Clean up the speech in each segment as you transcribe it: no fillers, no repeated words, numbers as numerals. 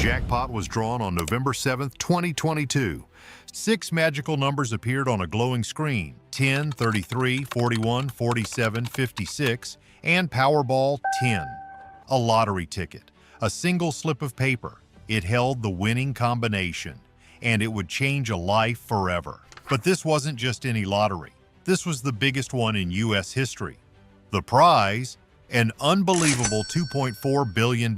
jackpot was drawn on November 7, 2022. 6 magical numbers appeared on a glowing screen: 10, 33, 41, 47, 56, and Powerball 10. A lottery ticket, a single slip of paper. It held the winning combination, and it would change a life forever. But this wasn't just any lottery. This was the biggest one in U.S. history. The prize, an unbelievable $2.4 billion.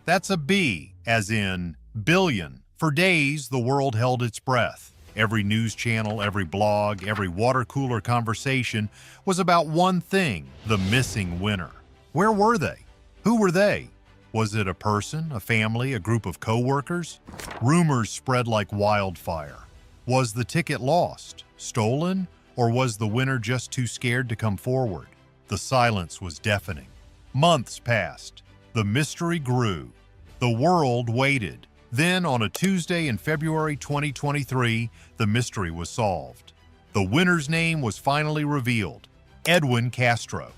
That's a B, as in billion. For days, the world held its breath. Every news channel, every blog, every water cooler conversation was about one thing: the missing winner. Where were they? Who were they? Was it a person, a family, a group of co-workers? Rumors spread like wildfire. Was the ticket lost, stolen, or was the winner just too scared to come forward? The silence was deafening. Months passed. The mystery grew. The world waited. Then, on a Tuesday in February 2023, the mystery was solved. The winner's name was finally revealed: Edwin Castro.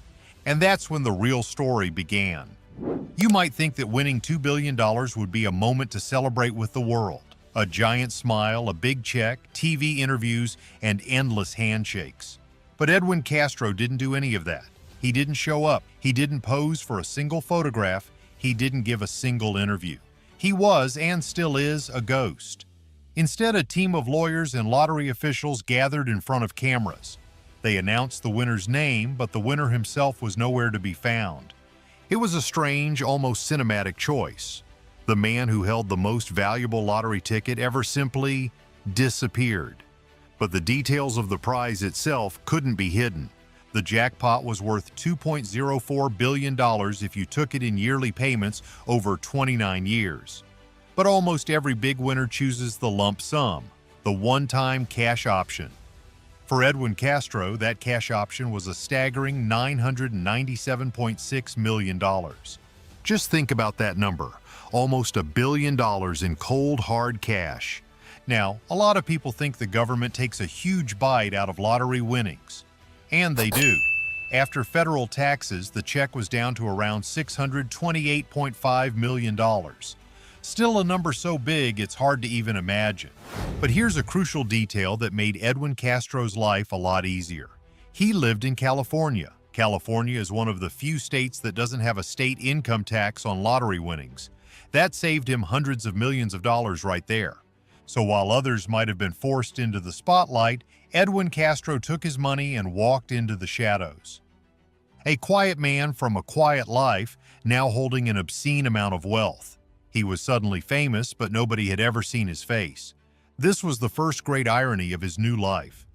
And that's when the real story began. You might think that winning $2 billion would be a moment to celebrate with the world. A giant smile, a big check, TV interviews, and endless handshakes. But Edwin Castro didn't do any of that. He didn't show up. He didn't pose for a single photograph. He didn't give a single interview. He was, and still is, a ghost. Instead, a team of lawyers and lottery officials gathered in front of cameras. They announced the winner's name, but the winner himself was nowhere to be found. It was a strange, almost cinematic choice. The man who held the most valuable lottery ticket ever simply disappeared. But the details of the prize itself couldn't be hidden. The jackpot was worth $2.04 billion if you took it in yearly payments over 29 years. But almost every big winner chooses the lump sum, the one-time cash option. For Edwin Castro, that cash option was a staggering $997.6 million. Just think about that number, almost $1 billion in cold, hard cash. Now, a lot of people think the government takes a huge bite out of lottery winnings. And they do. After federal taxes, the check was down to around $628.5 million. Still a number so big it's hard to even imagine. But here's a crucial detail that made Edwin Castro's life a lot easier. He lived in California. California is one of the few states that doesn't have a state income tax on lottery winnings. That saved him hundreds of millions of dollars right there. So while others might have been forced into the spotlight, Edwin Castro took his money and walked into the shadows. A quiet man from a quiet life, now holding an obscene amount of wealth. He was suddenly famous, but nobody had ever seen his face. This was the first great irony of his new life.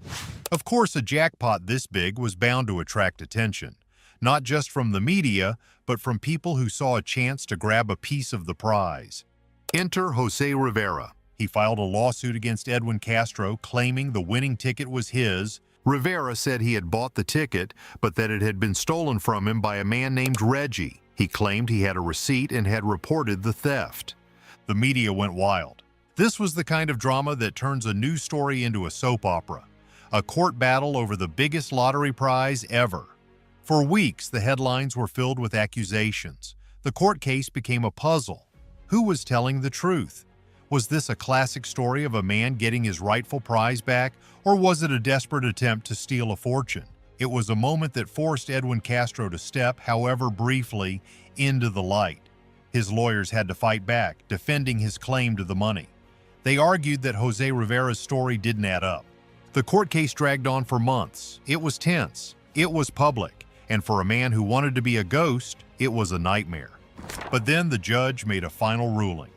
Of course, a jackpot this big was bound to attract attention, not just from the media, but from people who saw a chance to grab a piece of the prize. Enter Jose Rivera. He filed a lawsuit against Edwin Castro, claiming the winning ticket was his. Rivera said he had bought the ticket, but that it had been stolen from him by a man named Reggie. He claimed he had a receipt and had reported the theft. The media went wild. This was the kind of drama that turns a news story into a soap opera, a court battle over the biggest lottery prize ever. For weeks, the headlines were filled with accusations. The court case became a puzzle. Who was telling the truth? Was this a classic story of a man getting his rightful prize back, or was it a desperate attempt to steal a fortune? It was a moment that forced Edwin Castro to step, however briefly, into the light. His lawyers had to fight back, defending his claim to the money. They argued that Jose Rivera's story didn't add up. The court case dragged on for months. It was tense. It was public. And for a man who wanted to be a ghost, it was a nightmare. But then the judge made a final ruling.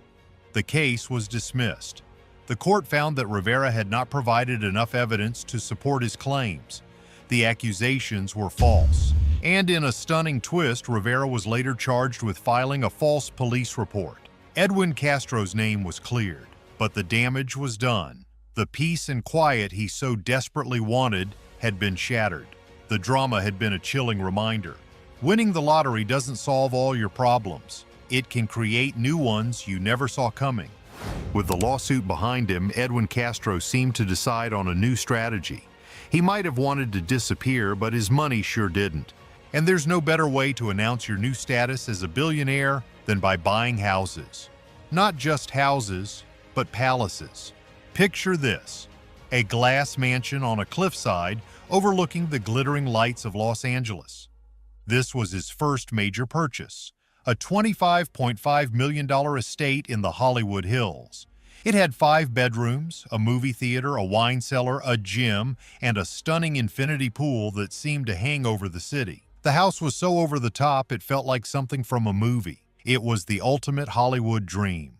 The case was dismissed. The court found that Rivera had not provided enough evidence to support his claims. The accusations were false. And in a stunning twist, Rivera was later charged with filing a false police report. Edwin Castro's name was cleared, but the damage was done. The peace and quiet he so desperately wanted had been shattered. The drama had been a chilling reminder. Winning the lottery doesn't solve all your problems. It can create new ones you never saw coming. With the lawsuit behind him, Edwin Castro seemed to decide on a new strategy. He might have wanted to disappear, but his money sure didn't. And there's no better way to announce your new status as a billionaire than by buying houses. Not just houses, but palaces. Picture this: a glass mansion on a cliffside overlooking the glittering lights of Los Angeles. This was his first major purchase, a $25.5 million estate in the Hollywood Hills. It had 5 bedrooms, a movie theater, a wine cellar, a gym, and a stunning infinity pool that seemed to hang over the city. The house was so over the top it felt like something from a movie. It was the ultimate Hollywood dream.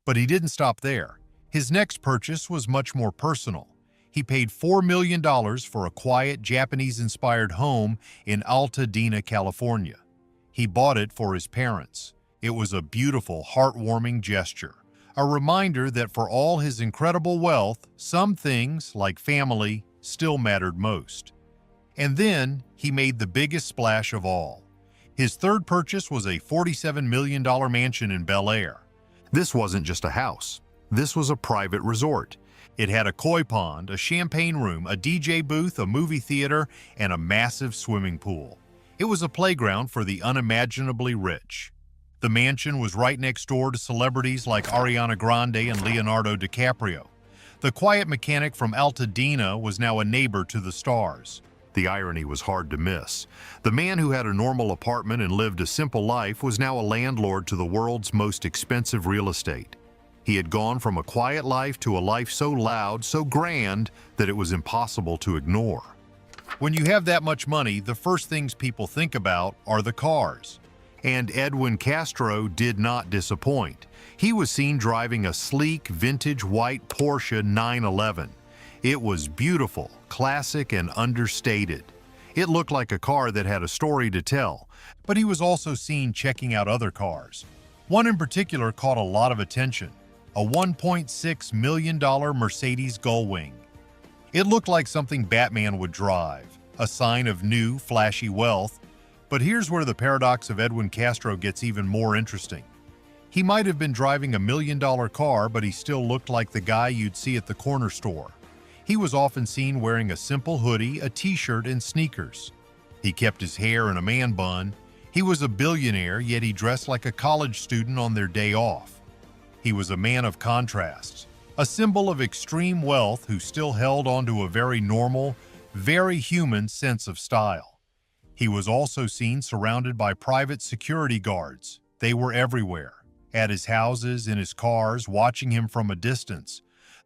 But he didn't stop there. His next purchase was much more personal. He paid $4 million for a quiet, Japanese-inspired home in Altadena, California. He bought it for his parents. It was a beautiful, heartwarming gesture, a reminder that for all his incredible wealth, some things, like family, still mattered most. And then he made the biggest splash of all. His third purchase was a $47 million mansion in Bel Air. This wasn't just a house. This was a private resort. It had a koi pond, a champagne room, a DJ booth, a movie theater, and a massive swimming pool. It was a playground for the unimaginably rich. The mansion was right next door to celebrities like Ariana Grande and Leonardo DiCaprio. The quiet mechanic from Altadena was now a neighbor to the stars. The irony was hard to miss. The man who had a normal apartment and lived a simple life was now a landlord to the world's most expensive real estate. He had gone from a quiet life to a life so loud, so grand, that it was impossible to ignore. When you have that much money, the first things people think about are the cars. And Edwin Castro did not disappoint. He was seen driving a sleek, vintage white Porsche 911. It was beautiful, classic, and understated. It looked like a car that had a story to tell, but he was also seen checking out other cars. One in particular caught a lot of attention, a $1.6 million Mercedes Gullwing. It looked like something Batman would drive, a sign of new, flashy wealth. But here's where the paradox of Edwin Castro gets even more interesting. He might have been driving a $1 million car, but he still looked like the guy you'd see at the corner store. He was often seen wearing a simple hoodie, a t-shirt, and sneakers. He kept his hair in a man bun. He was a billionaire, yet he dressed like a college student on their day off. He was a man of contrasts, a symbol of extreme wealth who still held onto a very normal, very human sense of style. He was also seen surrounded by private security guards. They were everywhere, at his houses, in his cars, watching him from a distance.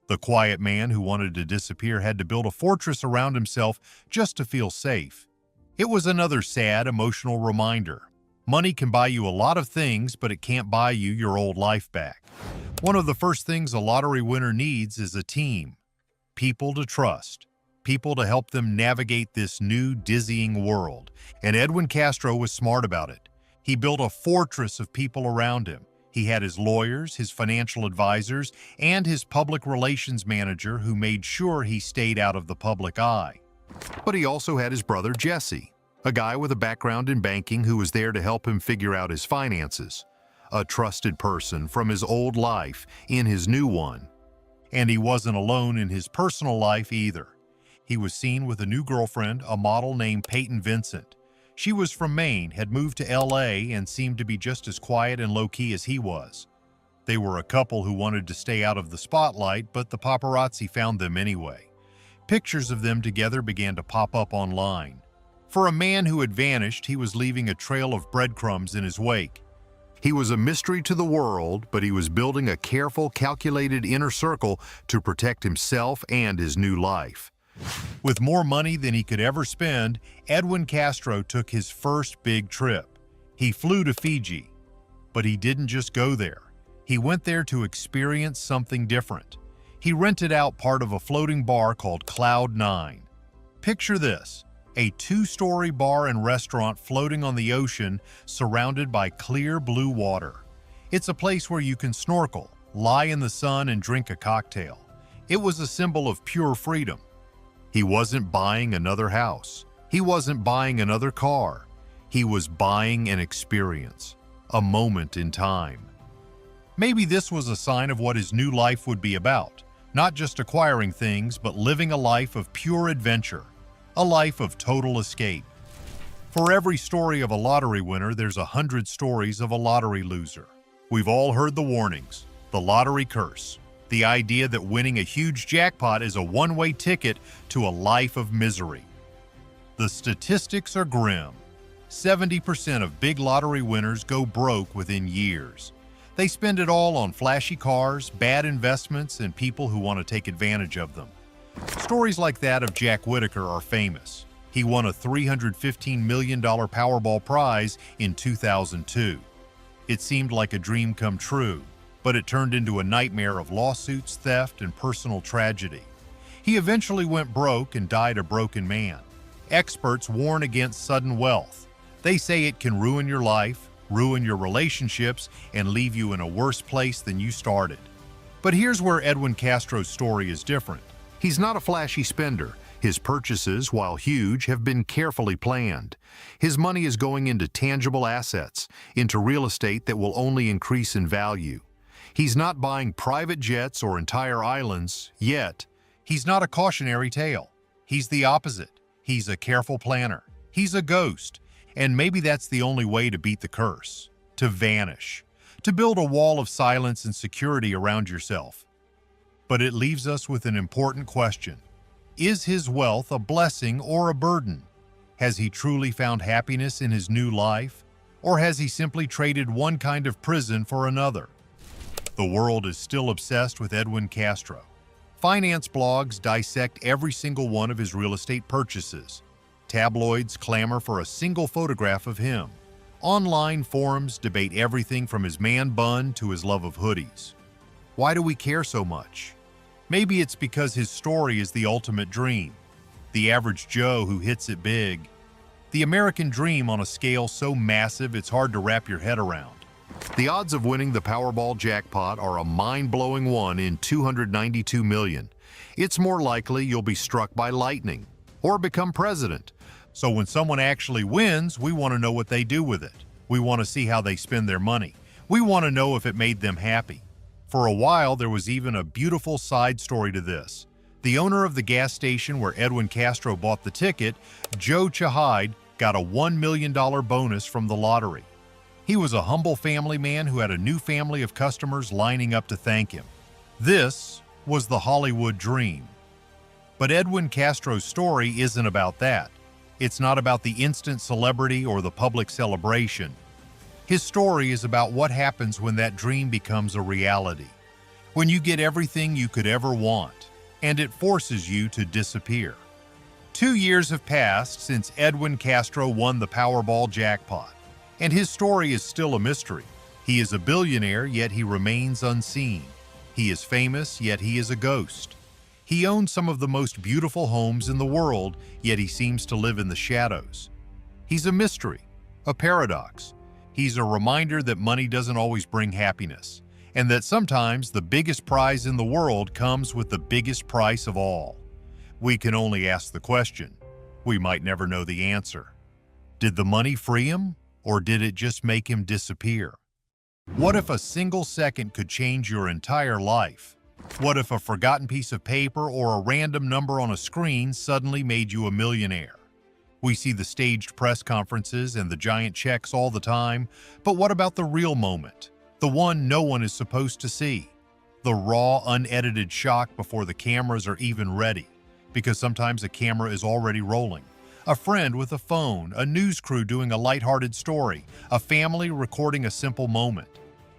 The quiet man who wanted to disappear had to build a fortress around himself just to feel safe. It was another sad, emotional reminder. Money can buy you a lot of things, but it can't buy you your old life back. One of the first things a lottery winner needs is a team. People to trust. People to help them navigate this new, dizzying world. And Edwin Castro was smart about it. He built a fortress of people around him. He had his lawyers, his financial advisors, and his public relations manager who made sure he stayed out of the public eye. But he also had his brother Jesse, a guy with a background in banking who was there to help him figure out his finances. A trusted person from his old life in his new one. And he wasn't alone in his personal life either. He was seen with a new girlfriend, a model named Peyton Vincent. She was from Maine, had moved to LA, and seemed to be just as quiet and low-key as he was. They were a couple who wanted to stay out of the spotlight, but the paparazzi found them anyway. Pictures of them together began to pop up online. For a man who had vanished, he was leaving a trail of breadcrumbs in his wake. He was a mystery to the world, but he was building a careful, calculated inner circle to protect himself and his new life. With more money than he could ever spend, Edwin Castro took his first big trip. He flew to Fiji. But he didn't just go there. He went there to experience something different. He rented out part of a floating bar called Cloud 9. Picture this, a 2-story bar and restaurant floating on the ocean surrounded by clear blue water. It's a place where you can snorkel, lie in the sun, and drink a cocktail. It was a symbol of pure freedom. He wasn't buying another house. He wasn't buying another car. He was buying an experience, a moment in time. Maybe this was a sign of what his new life would be about, not just acquiring things, but living a life of pure adventure, a life of total escape. For every story of a lottery winner, there's 100 stories of a lottery loser. We've all heard the warnings, the lottery curse, the idea that winning a huge jackpot is a one-way ticket to a life of misery. The statistics are grim. 70% of big lottery winners go broke within years. They spend it all on flashy cars, bad investments, and people who want to take advantage of them. Stories like that of Jack Whitaker are famous. He won a $315 million Powerball prize in 2002. It seemed like a dream come true, but it turned into a nightmare of lawsuits, theft, and personal tragedy. He eventually went broke and died a broken man. Experts warn against sudden wealth. They say it can ruin your life, ruin your relationships, and leave you in a worse place than you started. But here's where Edwin Castro's story is different. He's not a flashy spender. His purchases, while huge, have been carefully planned. His money is going into tangible assets, into real estate that will only increase in value. He's not buying private jets or entire islands, yet. He's not a cautionary tale. He's the opposite. He's a careful planner. He's a ghost. And maybe that's the only way to beat the curse. To vanish. To build a wall of silence and security around yourself. But it leaves us with an important question. Is his wealth a blessing or a burden? Has he truly found happiness in his new life? Or has he simply traded one kind of prison for another? The world is still obsessed with Edwin Castro. Finance blogs dissect every single one of his real estate purchases. Tabloids clamor for a single photograph of him. Online forums debate everything from his man bun to his love of hoodies. Why do we care so much? Maybe it's because his story is the ultimate dream. The average Joe who hits it big. The American dream on a scale so massive it's hard to wrap your head around. The odds of winning the Powerball jackpot are a mind-blowing 1 in 292 million. It's more likely you'll be struck by lightning or become president. So when someone actually wins, we want to know what they do with it. We want to see how they spend their money. We want to know if it made them happy. For a while, there was even a beautiful side story to this. The owner of the gas station where Edwin Castro bought the ticket, Joe Chahide, got a $1 million bonus from the lottery. He was a humble family man who had a new family of customers lining up to thank him. This was the Hollywood dream. But Edwin Castro's story isn't about that. It's not about the instant celebrity or the public celebration. His story is about what happens when that dream becomes a reality. When you get everything you could ever want, and it forces you to disappear. 2 years have passed since Edwin Castro won the Powerball jackpot, and his story is still a mystery. He is a billionaire, yet he remains unseen. He is famous, yet he is a ghost. He owns some of the most beautiful homes in the world, yet he seems to live in the shadows. He's a mystery, a paradox. He's a reminder that money doesn't always bring happiness, and that sometimes the biggest prize in the world comes with the biggest price of all. We can only ask the question. We might never know the answer. Did the money free him, or did it just make him disappear? What if a single second could change your entire life? What if a forgotten piece of paper or a random number on a screen suddenly made you a millionaire? We see the staged press conferences and the giant checks all the time, but what about the real moment? The one no one is supposed to see? The raw, unedited shock before the cameras are even ready, because sometimes a camera is already rolling. A friend with a phone, a news crew doing a lighthearted story, a family recording a simple moment.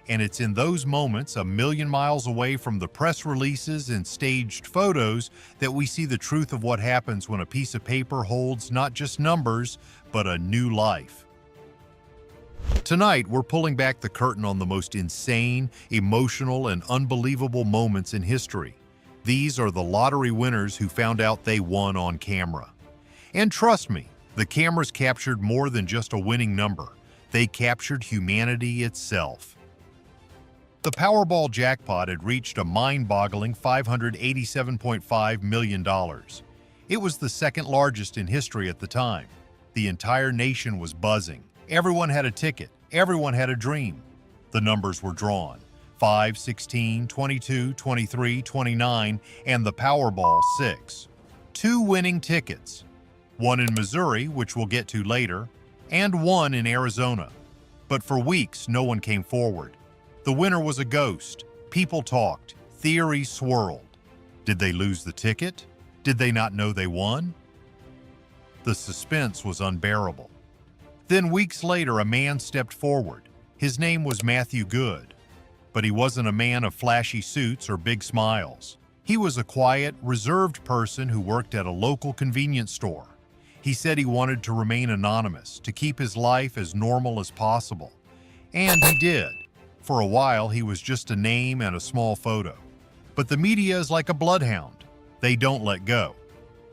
And it's in those moments, a million miles away from the press releases and staged photos, that we see the truth of what happens when a piece of paper holds not just numbers, but a new life. Tonight, we're pulling back the curtain on the most insane, emotional, and unbelievable moments in history. These are the lottery winners who found out they won on camera. And trust me, the cameras captured more than just a winning number. They captured humanity itself. The Powerball jackpot had reached a mind-boggling $587.5 million. It was the second largest in history at the time. The entire nation was buzzing. Everyone had a ticket. Everyone had a dream. The numbers were drawn. 5, 16, 22, 23, 29, and the Powerball 6. 2 winning tickets. One in Missouri, which we'll get to later, and one in Arizona. But for weeks, no one came forward. The winner was a ghost. People talked. Theories swirled. Did they lose the ticket? Did they not know they won? The suspense was unbearable. Then weeks later, a man stepped forward. His name was Matthew Good, but he wasn't a man of flashy suits or big smiles. He was a quiet, reserved person who worked at a local convenience store. He said he wanted to remain anonymous, to keep his life as normal as possible. And he did. For a while, he was just a name and a small photo. But the media is like a bloodhound. They don't let go.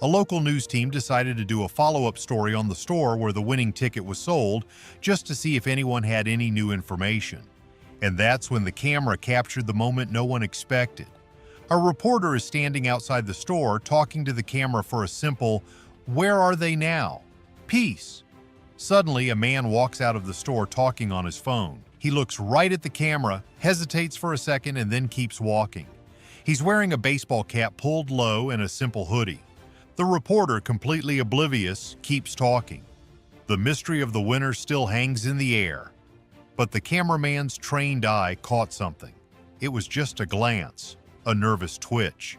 A local news team decided to do a follow-up story on the store where the winning ticket was sold, just to see if anyone had any new information. And that's when the camera captured the moment no one expected. A reporter is standing outside the store talking to the camera for a simple, "Where are they now? Peace." Suddenly, a man walks out of the store talking on his phone. He looks right at the camera, hesitates for a second, and then keeps walking. He's wearing a baseball cap pulled low and a simple hoodie. The reporter, completely oblivious, keeps talking. The mystery of the winner still hangs in the air. But the cameraman's trained eye caught something. It was just a glance, a nervous twitch,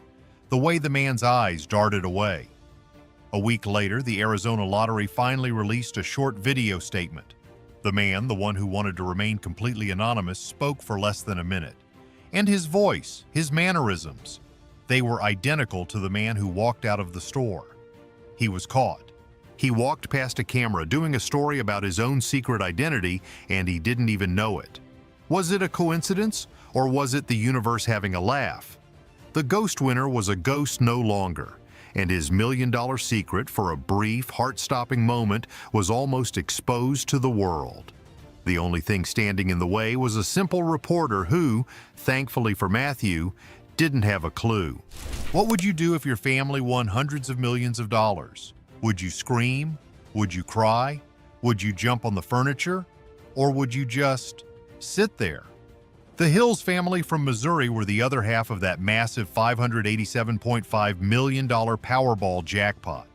the way the man's eyes darted away. A week later, the Arizona Lottery finally released a short video statement. The man, the one who wanted to remain completely anonymous, spoke for less than a minute. And his voice, his mannerisms, they were identical to the man who walked out of the store. He was caught. He walked past a camera doing a story about his own secret identity, and he didn't even know it. Was it a coincidence, or was it the universe having a laugh? The ghost winner was a ghost no longer, and his million-dollar secret for a brief, heart-stopping moment was almost exposed to the world. The only thing standing in the way was a simple reporter who, thankfully for Matthew, didn't have a clue. What would you do if your family won hundreds of millions of dollars? Would you scream? Would you cry? Would you jump on the furniture? Or would you just sit there? The Hills family from Missouri were the other half of that massive $587.5 million Powerball jackpot.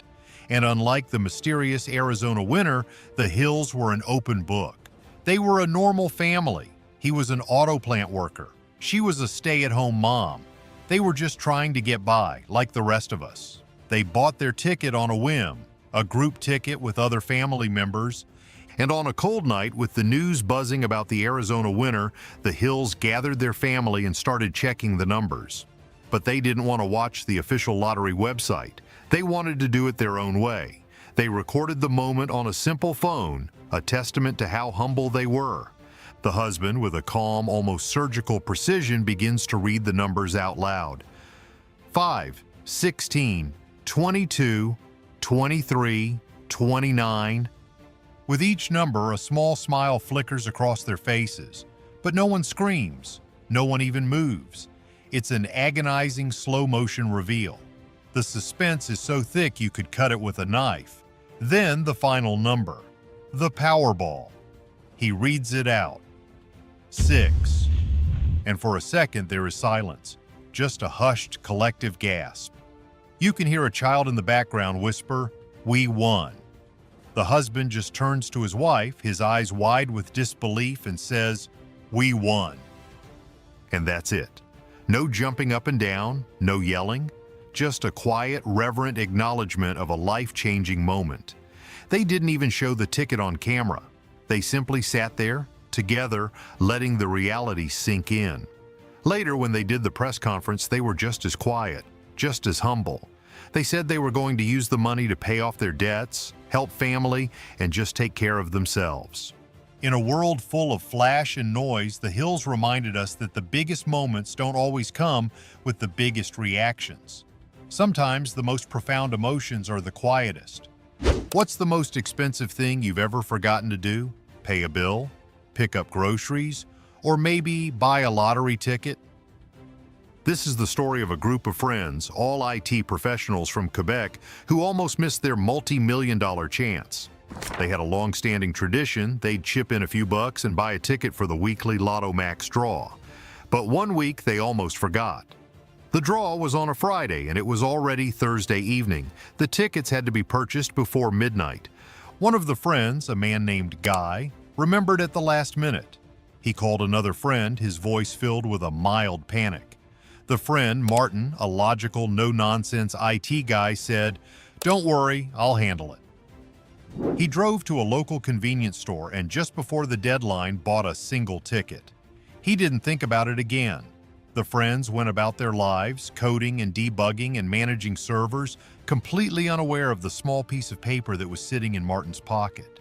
And unlike the mysterious Arizona winner, the Hills were an open book. They were a normal family. He was an auto plant worker. She was a stay-at-home mom. They were just trying to get by, like the rest of us. They bought their ticket on a whim, a group ticket with other family members. And on a cold night, with the news buzzing about the Arizona winner, the Hills gathered their family and started checking the numbers. But they didn't want to watch the official lottery website. They wanted to do it their own way. They recorded the moment on a simple phone, a testament to how humble they were. The husband, with a calm, almost surgical precision, begins to read the numbers out loud. 5, 16, 22, 23, 29. With each number, a small smile flickers across their faces, but no one screams, no one even moves. It's an agonizing slow-motion reveal. The suspense is so thick you could cut it with a knife. Then the final number, the Powerball. He reads it out. 6. And for a second there is silence, just a hushed collective gasp. You can hear a child in the background whisper, "We won." The husband just turns to his wife, his eyes wide with disbelief, and says, "We won." And that's it. No jumping up and down, no yelling, just a quiet, reverent acknowledgement of a life-changing moment. They didn't even show the ticket on camera. They simply sat there, together, letting the reality sink in. Later, when they did the press conference, they were just as quiet, just as humble. They said they were going to use the money to pay off their debts, help family, and just take care of themselves. In a world full of flash and noise, the Hills reminded us that the biggest moments don't always come with the biggest reactions. Sometimes the most profound emotions are the quietest. What's the most expensive thing you've ever forgotten to do? Pay a bill? Pick up groceries? Or maybe buy a lottery ticket? This is the story of a group of friends, all IT professionals from Quebec, who almost missed their multi-million-dollar chance. They had a long-standing tradition. They'd chip in a few bucks and buy a ticket for the weekly Lotto Max draw. But one week they almost forgot. The draw was on a Friday and it was already Thursday evening. The tickets had to be purchased before midnight. One of the friends, a man named Guy, remembered at the last minute. He called another friend, his voice filled with a mild panic. The friend, Martin, a logical, no-nonsense IT guy, said, "Don't worry, I'll handle it." He drove to a local convenience store and just before the deadline bought a single ticket. He didn't think about it again. The friends went about their lives, coding and debugging and managing servers, completely unaware of the small piece of paper that was sitting in Martin's pocket.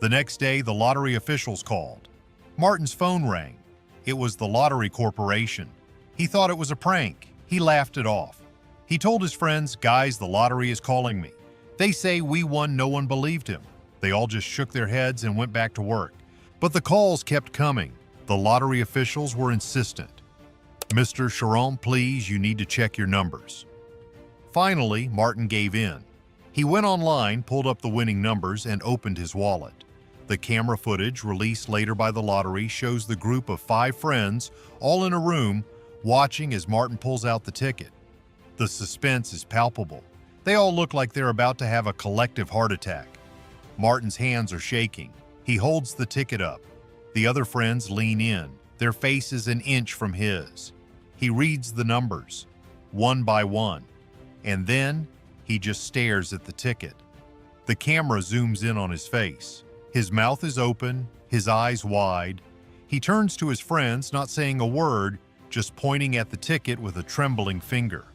The next day, the lottery officials called. Martin's phone rang. It was the lottery corporation. He thought it was a prank. He laughed it off. He told his friends, "Guys, the lottery is calling me. They say we won." No one believed him. They all just shook their heads and went back to work. But the calls kept coming. The lottery officials were insistent. "Mr. Sharon, please, you need to check your numbers." Finally, Martin gave in. He went online, pulled up the winning numbers, and opened his wallet. The camera footage, released later by the lottery, shows the group of 5 friends, all in a room, watching as Martin pulls out the ticket. The suspense is palpable. They all look like they're about to have a collective heart attack. Martin's hands are shaking. He holds the ticket up. The other friends lean in, their faces an inch from his. He reads the numbers, one by one, and then he just stares at the ticket. The camera zooms in on his face. His mouth is open, his eyes wide. He turns to his friends, not saying a word, just pointing at the ticket with a trembling finger.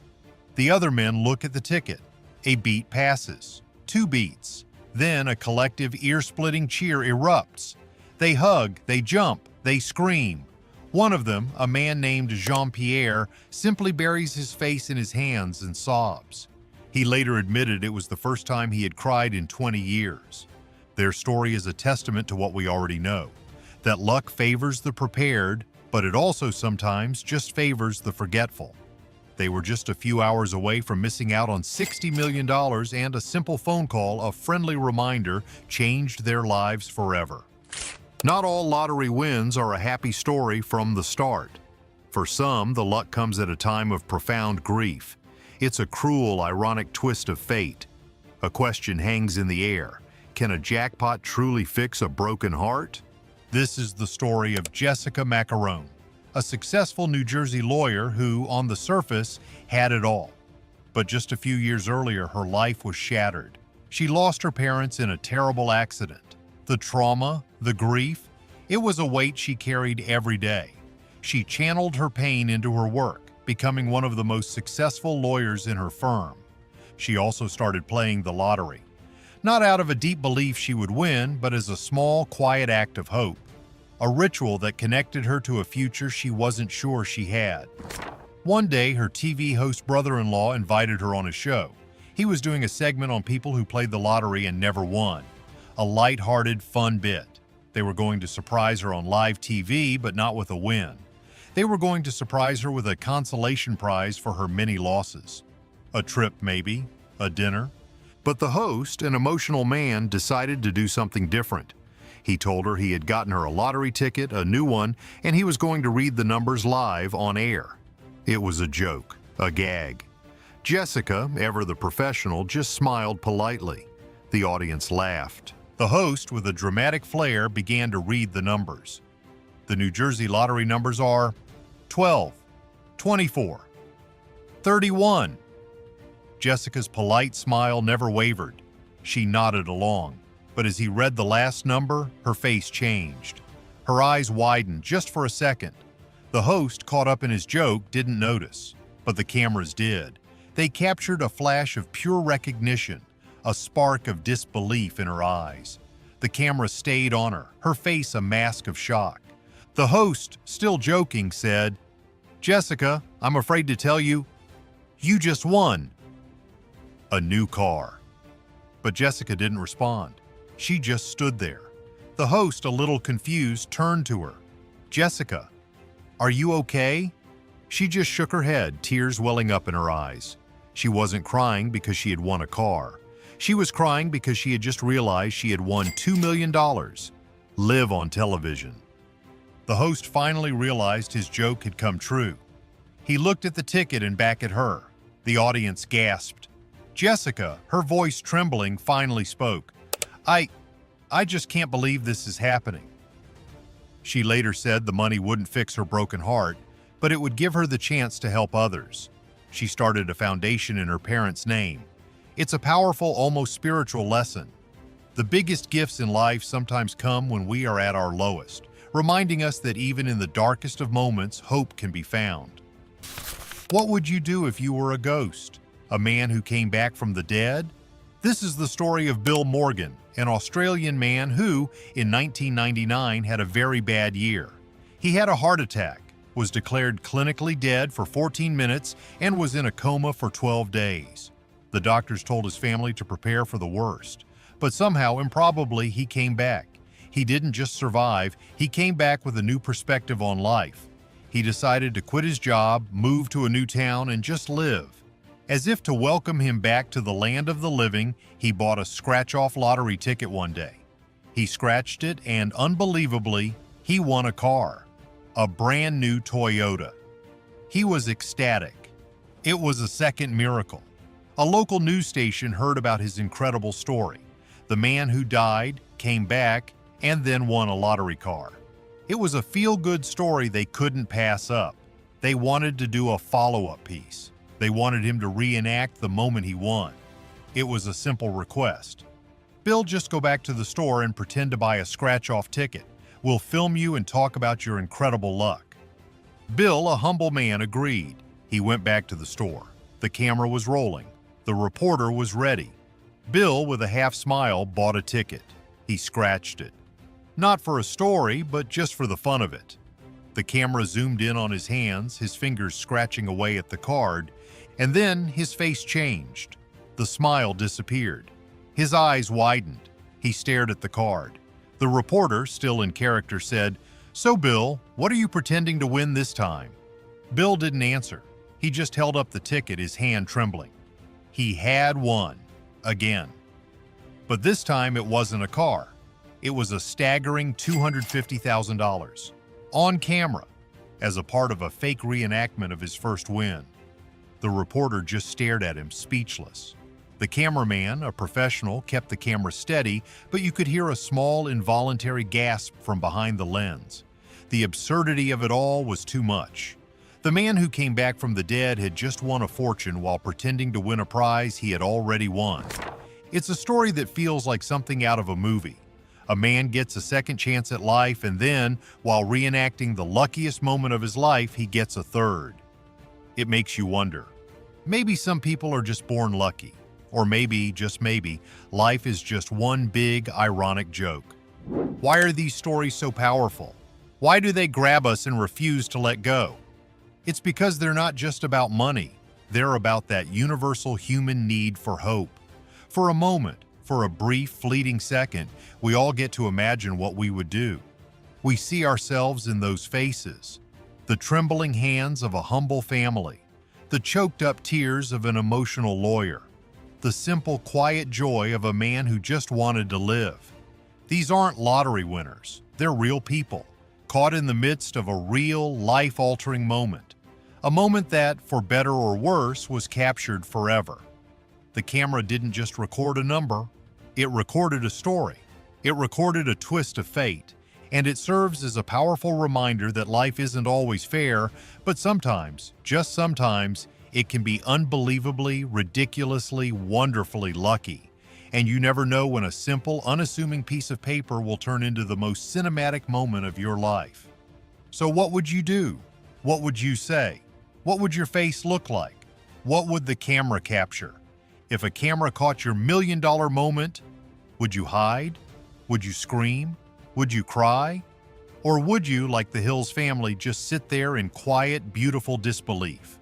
The other men look at the ticket. A beat passes, 2 beats. Then a collective ear-splitting cheer erupts. They hug, they jump, they scream. One of them, a man named Jean-Pierre, simply buries his face in his hands and sobs. He later admitted it was the first time he had cried in 20 years. Their story is a testament to what we already know, that luck favors the prepared, but it also sometimes just favors the forgetful. They were just a few hours away from missing out on $60 million, and a simple phone call, a friendly reminder, changed their lives forever. Not all lottery wins are a happy story from the start. For some, the luck comes at a time of profound grief. It's a cruel, ironic twist of fate. A question hangs in the air. Can a jackpot truly fix a broken heart? This is the story of Jessica Macaron, a successful New Jersey lawyer who, on the surface, had it all. But just a few years earlier, her life was shattered. She lost her parents in a terrible accident. The trauma, the grief, it was a weight she carried every day. She channeled her pain into her work, becoming one of the most successful lawyers in her firm. She also started playing the lottery, not out of a deep belief she would win, but as a small, quiet act of hope, a ritual that connected her to a future she wasn't sure she had. One day, her TV host brother-in-law invited her on a show. He was doing a segment on people who played the lottery and never won. A light-hearted, fun bit. They were going to surprise her on live TV, but not with a win. They were going to surprise her with a consolation prize for her many losses. A trip, maybe, a dinner. But the host, an emotional man, decided to do something different. He told her he had gotten her a lottery ticket, a new one, and he was going to read the numbers live on air. It was a joke, a gag. Jessica, ever the professional, just smiled politely. The audience laughed. The host, with a dramatic flair, began to read the numbers. The New Jersey lottery numbers are 12, 24, 31. Jessica's polite smile never wavered. She nodded along, but as he read the last number, her face changed. Her eyes widened just for a second. The host, caught up in his joke, didn't notice, but the cameras did. They captured a flash of pure recognition, a spark of disbelief in her eyes. The camera stayed on her, her face a mask of shock. The host, still joking, said, "Jessica, I'm afraid to tell you, you just won a new car." But Jessica didn't respond. She just stood there. The host, a little confused, turned to her. "Jessica, are you okay?" She just shook her head, tears welling up in her eyes. She wasn't crying because she had won a car. She was crying because she had just realized she had won $2 million, live on television. The host finally realized his joke had come true. He looked at the ticket and back at her. The audience gasped. Jessica, her voice trembling, finally spoke. I just can't believe this is happening." She later said the money wouldn't fix her broken heart, but it would give her the chance to help others. She started a foundation in her parents' name. It's a powerful, almost spiritual lesson. The biggest gifts in life sometimes come when we are at our lowest, reminding us that even in the darkest of moments, hope can be found. What would you do if you were a ghost? A man who came back from the dead? This is the story of Bill Morgan, an Australian man who, in 1999, had a very bad year. He had a heart attack, was declared clinically dead for 14 minutes, and was in a coma for 12 days. The doctors told his family to prepare for the worst. But somehow, improbably, he came back. He didn't just survive, he came back with a new perspective on life. He decided to quit his job, move to a new town, and just live. As if to welcome him back to the land of the living, he bought a scratch-off lottery ticket one day. He scratched it, and unbelievably, he won a car. A brand new Toyota. He was ecstatic. It was a second miracle. A local news station heard about his incredible story. The man who died, came back, and then won a lottery car. It was a feel-good story they couldn't pass up. They wanted to do a follow-up piece. They wanted him to reenact the moment he won. It was a simple request. Bill, just go back to the store and pretend to buy a scratch-off ticket. We'll film you and talk about your incredible luck. Bill, a humble man, agreed. He went back to the store. The camera was rolling. The reporter was ready. Bill, with a half smile, bought a ticket. He scratched it. Not for a story, but just for the fun of it. The camera zoomed in on his hands, his fingers scratching away at the card, and then his face changed. The smile disappeared. His eyes widened. He stared at the card. The reporter, still in character, said, "So, Bill, what are you pretending to win this time?" Bill didn't answer. He just held up the ticket, his hand trembling. He had won. Again. But this time it wasn't a car. It was a staggering $250,000. On camera, as a part of a fake reenactment of his first win. The reporter just stared at him, speechless. The cameraman, a professional, kept the camera steady, but you could hear a small, involuntary gasp from behind the lens. The absurdity of it all was too much. The man who came back from the dead had just won a fortune while pretending to win a prize he had already won. It's a story that feels like something out of a movie. A man gets a second chance at life, and then, while reenacting the luckiest moment of his life, he gets a third. It makes you wonder. Maybe some people are just born lucky. Or maybe, just maybe, life is just one big, ironic joke. Why are these stories so powerful? Why do they grab us and refuse to let go? It's because they're not just about money. They're about that universal human need for hope. For a moment, for a brief, fleeting second, we all get to imagine what we would do. We see ourselves in those faces. The trembling hands of a humble family. The choked-up tears of an emotional lawyer. The simple, quiet joy of a man who just wanted to live. These aren't lottery winners. They're real people, caught in the midst of a real, life-altering moment. A moment that, for better or worse, was captured forever. The camera didn't just record a number, it recorded a story. It recorded a twist of fate, and it serves as a powerful reminder that life isn't always fair, but sometimes, just sometimes, it can be unbelievably, ridiculously, wonderfully lucky. And you never know when a simple, unassuming piece of paper will turn into the most cinematic moment of your life. So what would you do? What would you say? What would your face look like? What would the camera capture? If a camera caught your million-dollar moment, would you hide? Would you scream? Would you cry? Or would you, like the Hills family, just sit there in quiet, beautiful disbelief?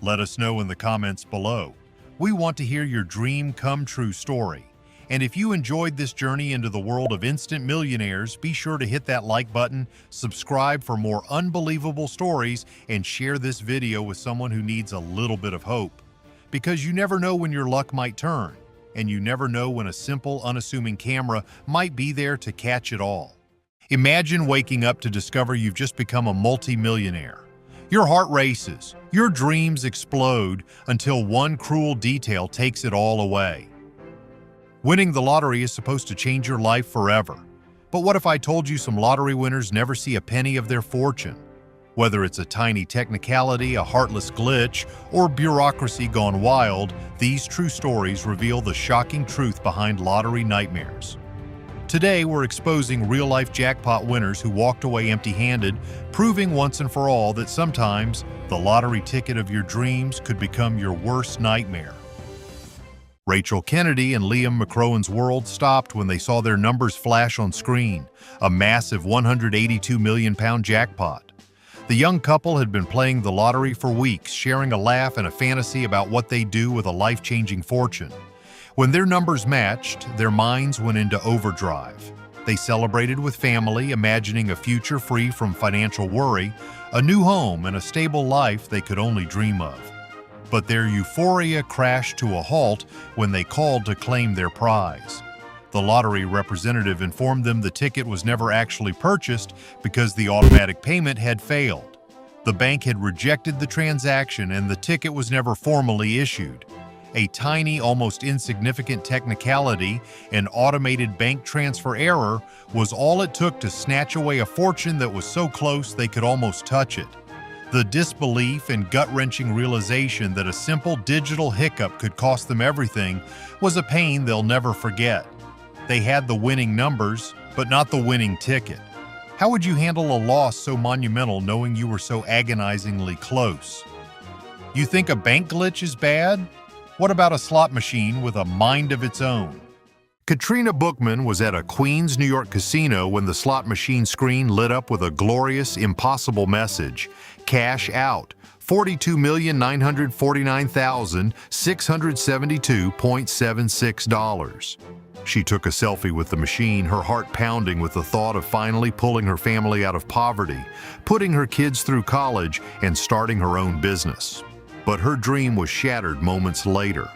Let us know in the comments below. We want to hear your dream come true story. And if you enjoyed this journey into the world of instant millionaires, be sure to hit that like button, subscribe for more unbelievable stories, and share this video with someone who needs a little bit of hope. Because you never know when your luck might turn, and you never know when a simple, unassuming camera might be there to catch it all. Imagine waking up to discover you've just become a multi-millionaire. Your heart races, your dreams explode until one cruel detail takes it all away. Winning the lottery is supposed to change your life forever. But what if I told you some lottery winners never see a penny of their fortune? Whether it's a tiny technicality, a heartless glitch, or bureaucracy gone wild, these true stories reveal the shocking truth behind lottery nightmares. Today, we're exposing real-life jackpot winners who walked away empty-handed, proving once and for all that sometimes the lottery ticket of your dreams could become your worst nightmare. Rachel Kennedy and Liam McCrohan's world stopped when they saw their numbers flash on screen, a massive £182 million jackpot. The young couple had been playing the lottery for weeks, sharing a laugh and a fantasy about what they'd do with a life-changing fortune. When their numbers matched, their minds went into overdrive. They celebrated with family, imagining a future free from financial worry, a new home, and a stable life they could only dream of. But their euphoria crashed to a halt when they called to claim their prize. The lottery representative informed them the ticket was never actually purchased because the automatic payment had failed. The bank had rejected the transaction and the ticket was never formally issued. A tiny, almost insignificant technicality, an automated bank transfer error, was all it took to snatch away a fortune that was so close they could almost touch it. The disbelief and gut-wrenching realization that a simple digital hiccup could cost them everything was a pain they'll never forget. They had the winning numbers, but not the winning ticket. How would you handle a loss so monumental knowing you were so agonizingly close? You think a bank glitch is bad? What about a slot machine with a mind of its own? Katrina Bookman was at a Queens, New York casino when the slot machine screen lit up with a glorious, impossible message. Cash out, $42,949,672.76. She took a selfie with the machine, her heart pounding with the thought of finally pulling her family out of poverty, putting her kids through college, and starting her own business. But her dream was shattered moments later.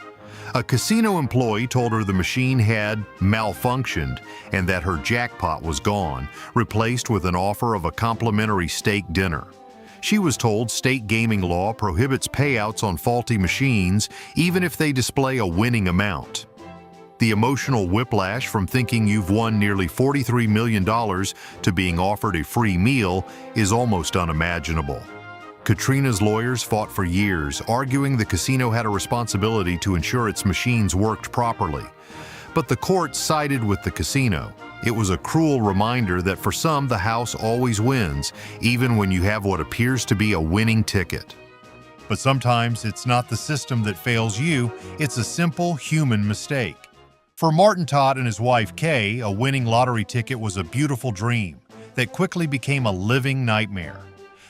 A casino employee told her the machine had malfunctioned and that her jackpot was gone, replaced with an offer of a complimentary steak dinner. She was told state gaming law prohibits payouts on faulty machines, even if they display a winning amount. The emotional whiplash from thinking you've won nearly $43 million to being offered a free meal is almost unimaginable. Katrina's lawyers fought for years, arguing the casino had a responsibility to ensure its machines worked properly. But the court sided with the casino. It was a cruel reminder that for some, the house always wins, even when you have what appears to be a winning ticket. But sometimes it's not the system that fails you, it's a simple human mistake. For Martin Todd and his wife Kay, a winning lottery ticket was a beautiful dream that quickly became a living nightmare.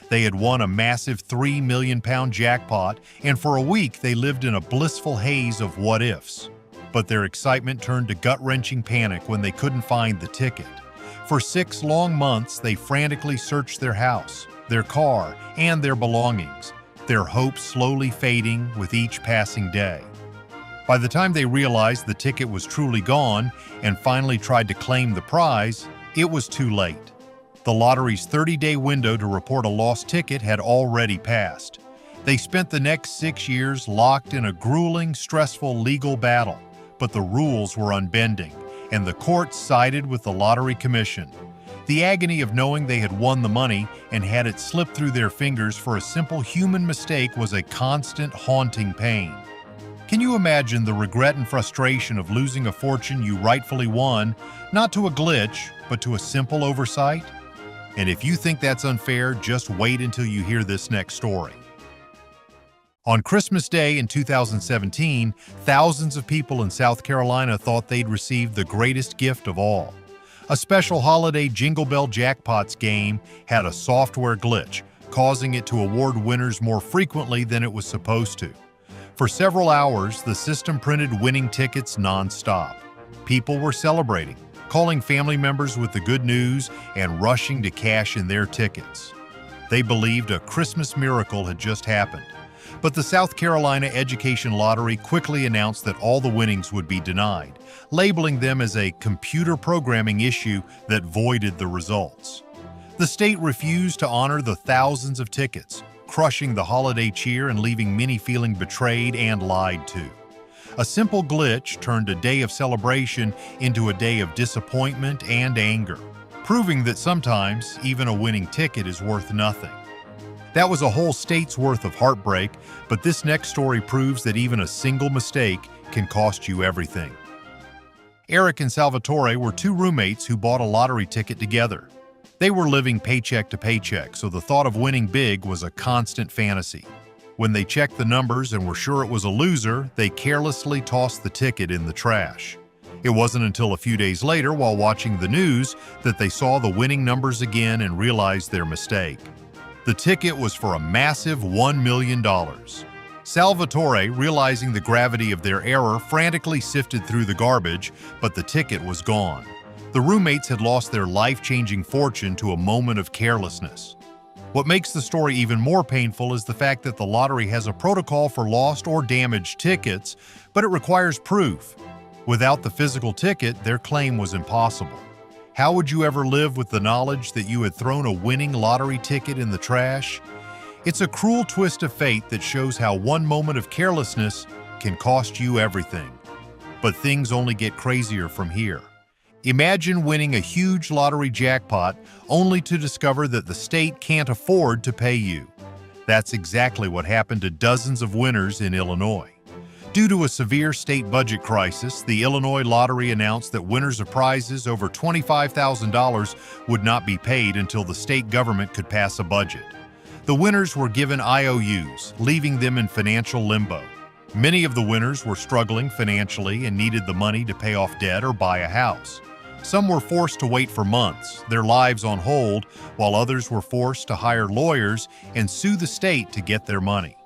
They had won a massive £3 million jackpot, and for a week they lived in a blissful haze of what-ifs. But their excitement turned to gut-wrenching panic when they couldn't find the ticket. For 6 long months, they frantically searched their house, their car, and their belongings, their hopes slowly fading with each passing day. By the time they realized the ticket was truly gone and finally tried to claim the prize, it was too late. The lottery's 30-day window to report a lost ticket had already passed. They spent the next 6 years locked in a grueling, stressful legal battle, but the rules were unbending, and the courts sided with the Lottery Commission. The agony of knowing they had won the money and had it slip through their fingers for a simple human mistake was a constant, haunting pain. Can you imagine the regret and frustration of losing a fortune you rightfully won, not to a glitch, but to a simple oversight? And if you think that's unfair, just wait until you hear this next story. On Christmas Day in 2017, thousands of people in South Carolina thought they'd received the greatest gift of all. A special holiday Jingle Bell Jackpots game had a software glitch, causing it to award winners more frequently than it was supposed to. For several hours, the system printed winning tickets non-stop. People were celebrating, calling family members with the good news and rushing to cash in their tickets. They believed a Christmas miracle had just happened. But the South Carolina Education Lottery quickly announced that all the winnings would be denied, labeling them as a computer programming issue that voided the results. The state refused to honor the thousands of tickets, crushing the holiday cheer and leaving many feeling betrayed and lied to. A simple glitch turned a day of celebration into a day of disappointment and anger, proving that sometimes even a winning ticket is worth nothing. That was a whole state's worth of heartbreak, but this next story proves that even a single mistake can cost you everything. Eric and Salvatore were two roommates who bought a lottery ticket together. They were living paycheck to paycheck, so the thought of winning big was a constant fantasy. When they checked the numbers and were sure it was a loser, they carelessly tossed the ticket in the trash. It wasn't until a few days later, while watching the news, that they saw the winning numbers again and realized their mistake. The ticket was for a massive $1 million. Salvatore, realizing the gravity of their error, frantically sifted through the garbage, but the ticket was gone. The roommates had lost their life-changing fortune to a moment of carelessness. What makes the story even more painful is the fact that the lottery has a protocol for lost or damaged tickets, but it requires proof. Without the physical ticket, their claim was impossible. How would you ever live with the knowledge that you had thrown a winning lottery ticket in the trash? It's a cruel twist of fate that shows how one moment of carelessness can cost you everything. But things only get crazier from here. Imagine winning a huge lottery jackpot only to discover that the state can't afford to pay you. That's exactly what happened to dozens of winners in Illinois. Due to a severe state budget crisis, the Illinois lottery announced that winners of prizes over $25,000 would not be paid until the state government could pass a budget. The winners were given IOUs, leaving them in financial limbo. Many of the winners were struggling financially and needed the money to pay off debt or buy a house. Some were forced to wait for months, their lives on hold, while others were forced to hire lawyers and sue the state to get their money.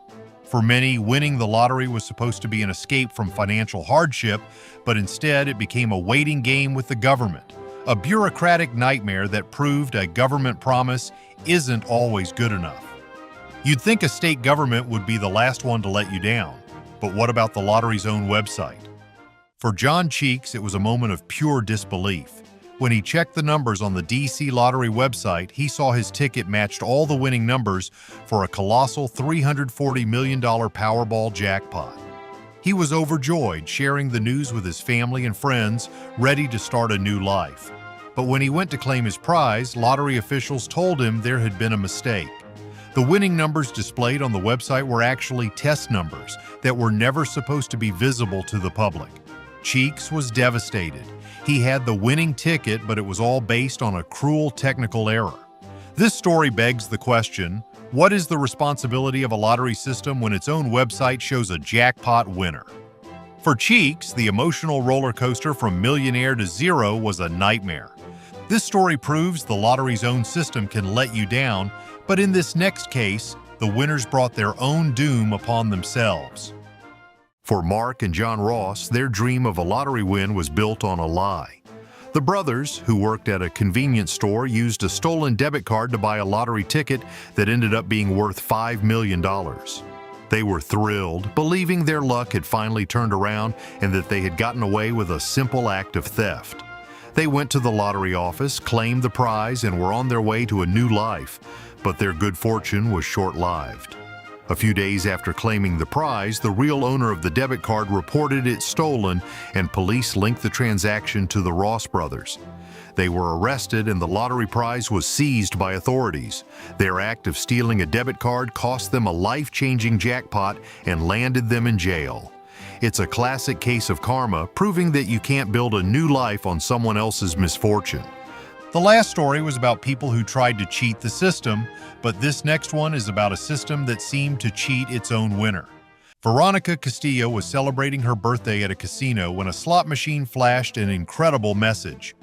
For many, winning the lottery was supposed to be an escape from financial hardship, but instead it became a waiting game with the government, a bureaucratic nightmare that proved a government promise isn't always good enough. You'd think a state government would be the last one to let you down, but what about the lottery's own website? For John Cheeks, it was a moment of pure disbelief. When he checked the numbers on the DC Lottery website, he saw his ticket matched all the winning numbers for a colossal $340 million Powerball jackpot. He was overjoyed, sharing the news with his family and friends, ready to start a new life. But when he went to claim his prize, lottery officials told him there had been a mistake. The winning numbers displayed on the website were actually test numbers that were never supposed to be visible to the public. Cheeks was devastated. He had the winning ticket, but it was all based on a cruel technical error. This story begs the question, what is the responsibility of a lottery system when its own website shows a jackpot winner? For Cheeks, the emotional roller coaster from millionaire to zero was a nightmare. This story proves the lottery's own system can let you down, but in this next case, the winners brought their own doom upon themselves. For Mark and John Ross, their dream of a lottery win was built on a lie. The brothers, who worked at a convenience store, used a stolen debit card to buy a lottery ticket that ended up being worth $5 million. They were thrilled, believing their luck had finally turned around and that they had gotten away with a simple act of theft. They went to the lottery office, claimed the prize, and were on their way to a new life, but their good fortune was short-lived. A few days after claiming the prize, the real owner of the debit card reported it stolen, and police linked the transaction to the Ross brothers. They were arrested and the lottery prize was seized by authorities. Their act of stealing a debit card cost them a life-changing jackpot and landed them in jail. It's a classic case of karma, proving that you can't build a new life on someone else's misfortune. The last story was about people who tried to cheat the system, but this next one is about a system that seemed to cheat its own winner. Veronica Castillo was celebrating her birthday at a casino when a slot machine flashed an incredible message.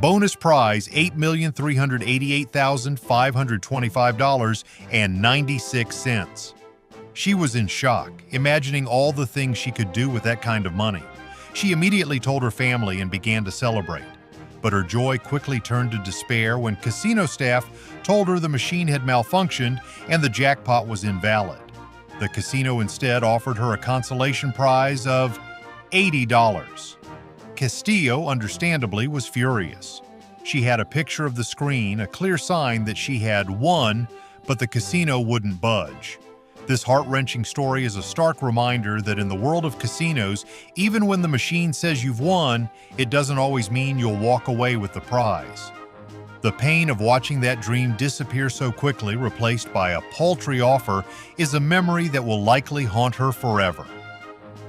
Bonus prize $8,388,525.96. She was in shock, imagining all the things she could do with that kind of money. She immediately told her family and began to celebrate. But her joy quickly turned to despair when casino staff told her the machine had malfunctioned and the jackpot was invalid. The casino instead offered her a consolation prize of $80. Castillo, understandably, was furious. She had a picture of the screen, a clear sign that she had won, but the casino wouldn't budge. This heart-wrenching story is a stark reminder that in the world of casinos, even when the machine says you've won, it doesn't always mean you'll walk away with the prize. The pain of watching that dream disappear so quickly, replaced by a paltry offer, is a memory that will likely haunt her forever.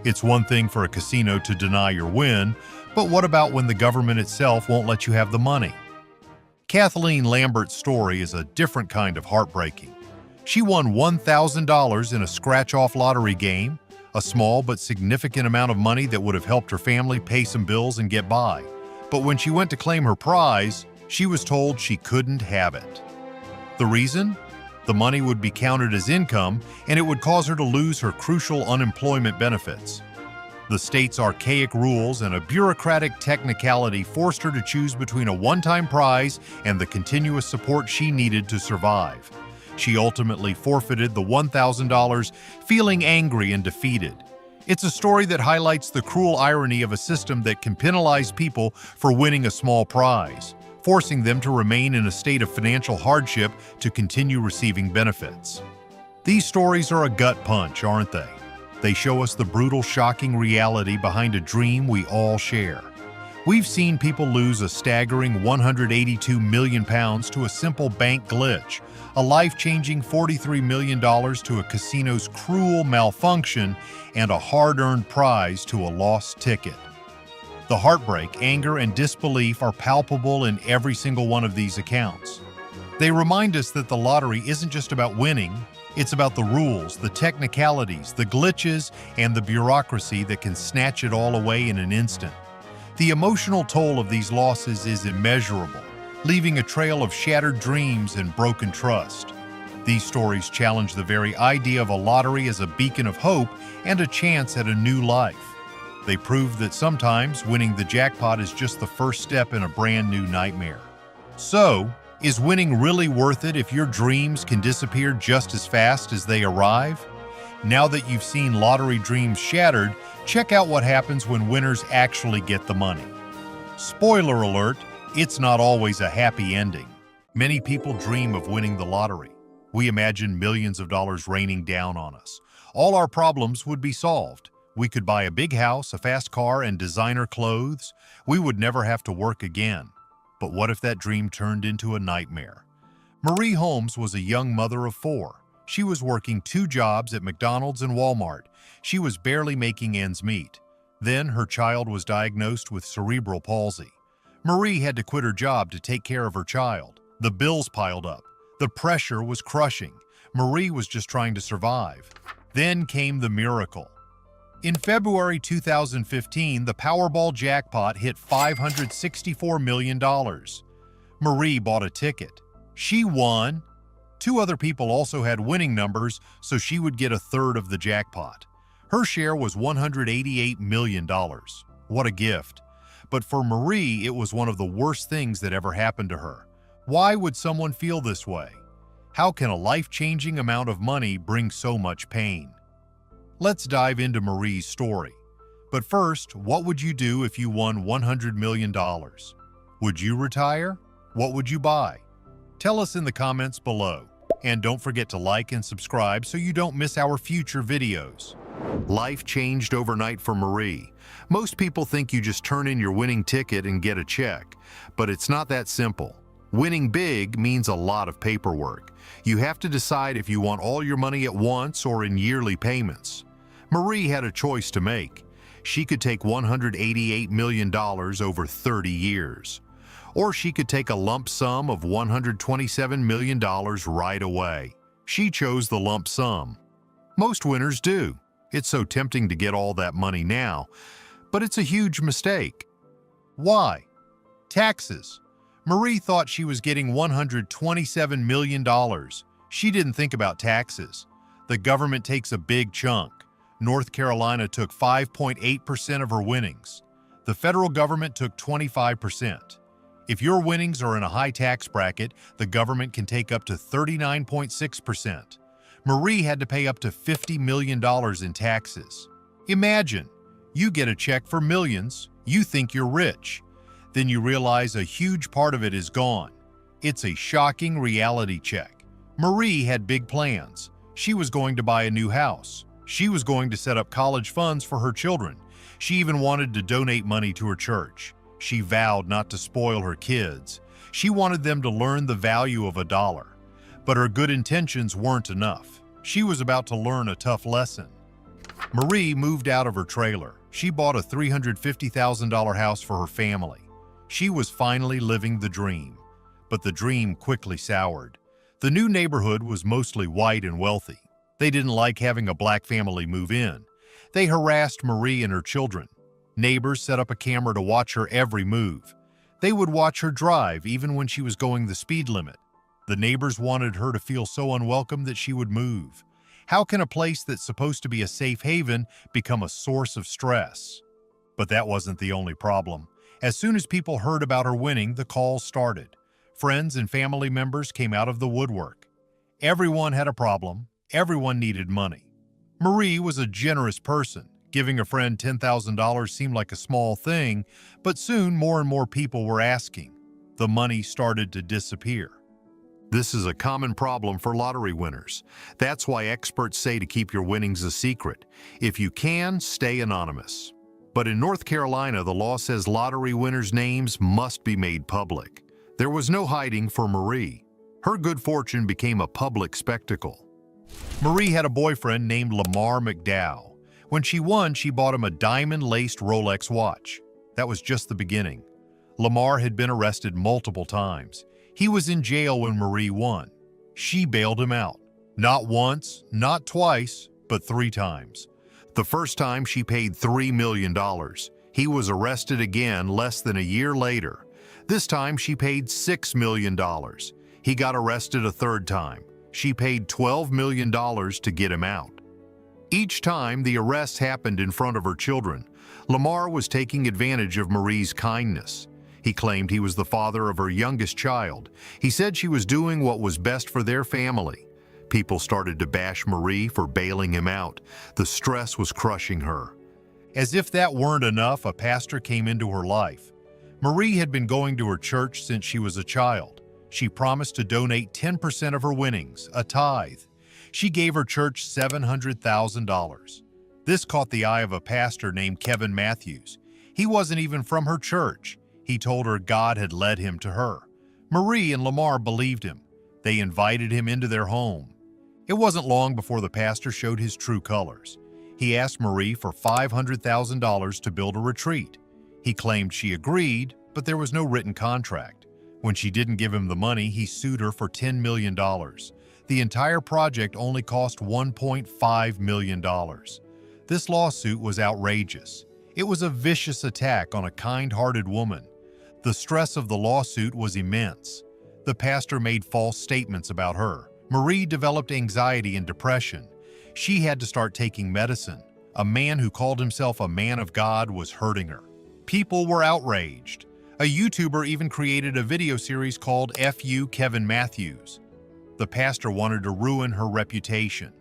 It's one thing for a casino to deny your win, but what about when the government itself won't let you have the money? Kathleen Lambert's story is a different kind of heartbreaking. She won $1,000 in a scratch-off lottery game, a small but significant amount of money that would have helped her family pay some bills and get by. But when she went to claim her prize, she was told she couldn't have it. The reason? The money would be counted as income, and it would cause her to lose her crucial unemployment benefits. The state's archaic rules and a bureaucratic technicality forced her to choose between a one-time prize and the continuous support she needed to survive. She ultimately forfeited the $1,000, feeling angry and defeated. It's a story that highlights the cruel irony of a system that can penalize people for winning a small prize, forcing them to remain in a state of financial hardship to continue receiving benefits. These stories are a gut punch, aren't they? They show us the brutal, shocking reality behind a dream we all share. We've seen people lose a staggering £182 million to a simple bank glitch, a life-changing $43 million to a casino's cruel malfunction, and a hard-earned prize to a lost ticket. The heartbreak, anger, and disbelief are palpable in every single one of these accounts. They remind us that the lottery isn't just about winning, it's about the rules, the technicalities, the glitches, and the bureaucracy that can snatch it all away in an instant. The emotional toll of these losses is immeasurable, leaving a trail of shattered dreams and broken trust. These stories challenge the very idea of a lottery as a beacon of hope and a chance at a new life. They prove that sometimes winning the jackpot is just the first step in a brand new nightmare. So, is winning really worth it if your dreams can disappear just as fast as they arrive? Now that you've seen lottery dreams shattered, check out what happens when winners actually get the money. Spoiler alert, it's not always a happy ending. Many people dream of winning the lottery. We imagine millions of dollars raining down on us. All our problems would be solved. We could buy a big house, a fast car, and designer clothes. We would never have to work again. But what if that dream turned into a nightmare? Marie Holmes was a young mother of 4. She was working 2 jobs at McDonald's and Walmart. She was barely making ends meet. Then her child was diagnosed with cerebral palsy. Marie had to quit her job to take care of her child. The bills piled up. The pressure was crushing. Marie was just trying to survive. Then came the miracle. In February 2015, the Powerball jackpot hit $564 million. Marie bought a ticket. She won. 2 other people also had winning numbers, so she would get a third of the jackpot. Her share was $188 million. What a gift. But for Marie, it was one of the worst things that ever happened to her. Why would someone feel this way? How can a life-changing amount of money bring so much pain? Let's dive into Marie's story. But first, what would you do if you won $100 million? Would you retire? What would you buy? Tell us in the comments below. And don't forget to like and subscribe so you don't miss our future videos. Life changed overnight for Marie. Most people think you just turn in your winning ticket and get a check, but it's not that simple. Winning big means a lot of paperwork. You have to decide if you want all your money at once or in yearly payments. Marie had a choice to make. She could take $188 million over 30 years. Or she could take a lump sum of $127 million right away. She chose the lump sum. Most winners do. It's so tempting to get all that money now, but it's a huge mistake. Why? Taxes. Marie thought she was getting $127 million. She didn't think about taxes. The government takes a big chunk. North Carolina took 5.8% of her winnings. The federal government took 25%. If your winnings are in a high tax bracket, the government can take up to 39.6%. Marie had to pay up to $50 million in taxes. Imagine, you get a check for millions, you think you're rich. Then you realize a huge part of it is gone. It's a shocking reality check. Marie had big plans. She was going to buy a new house. She was going to set up college funds for her children. She even wanted to donate money to her church. She vowed not to spoil her kids. She wanted them to learn the value of a dollar. But her good intentions weren't enough. She was about to learn a tough lesson. Marie moved out of her trailer. She bought a $350,000 house for her family. She was finally living the dream. But the dream quickly soured. The new neighborhood was mostly white and wealthy. They didn't like having a black family move in. They harassed Marie and her children. Neighbors set up a camera to watch her every move. They would watch her drive even when she was going the speed limit. The neighbors wanted her to feel so unwelcome that she would move. How can a place that's supposed to be a safe haven become a source of stress? But that wasn't the only problem. As soon as people heard about her winning, the calls started. Friends and family members came out of the woodwork. Everyone had a problem. Everyone needed money. Marie was a generous person. Giving a friend $10,000 seemed like a small thing, but soon more and more people were asking. The money started to disappear. This is a common problem for lottery winners. That's why experts say to keep your winnings a secret. If you can, stay anonymous. But in North Carolina, the law says lottery winners' names must be made public. There was no hiding for Marie. Her good fortune became a public spectacle. Marie had a boyfriend named Lamar McDowell. When she won, she bought him a diamond-laced Rolex watch. That was just the beginning. Lamar had been arrested multiple times. He was in jail when Marie won. She bailed him out. Not once, not twice, but 3 times. The first time she paid $3 million. He was arrested again less than a year later. This time she paid $6 million. He got arrested a 3rd time. She paid $12 million to get him out. Each time the arrests happened in front of her children. Lamar was taking advantage of Marie's kindness. He claimed he was the father of her youngest child. He said she was doing what was best for their family. People started to bash Marie for bailing him out. The stress was crushing her. As if that weren't enough, a pastor came into her life. Marie had been going to her church since she was a child. She promised to donate 10% of her winnings, a tithe. She gave her church $700,000. This caught the eye of a pastor named Kevin Matthews. He wasn't even from her church. He told her God had led him to her. Marie and Lamar believed him. They invited him into their home. It wasn't long before the pastor showed his true colors. He asked Marie for $500,000 to build a retreat. He claimed she agreed, but there was no written contract. When she didn't give him the money, he sued her for $10 million. The entire project only cost $1.5 million. This lawsuit was outrageous. It was a vicious attack on a kind-hearted woman. The stress of the lawsuit was immense. The pastor made false statements about her. Marie developed anxiety and depression. She had to start taking medicine. A man who called himself a man of God was hurting her. People were outraged. A YouTuber even created a video series called F.U. Kevin Matthews. The pastor wanted to ruin her reputation.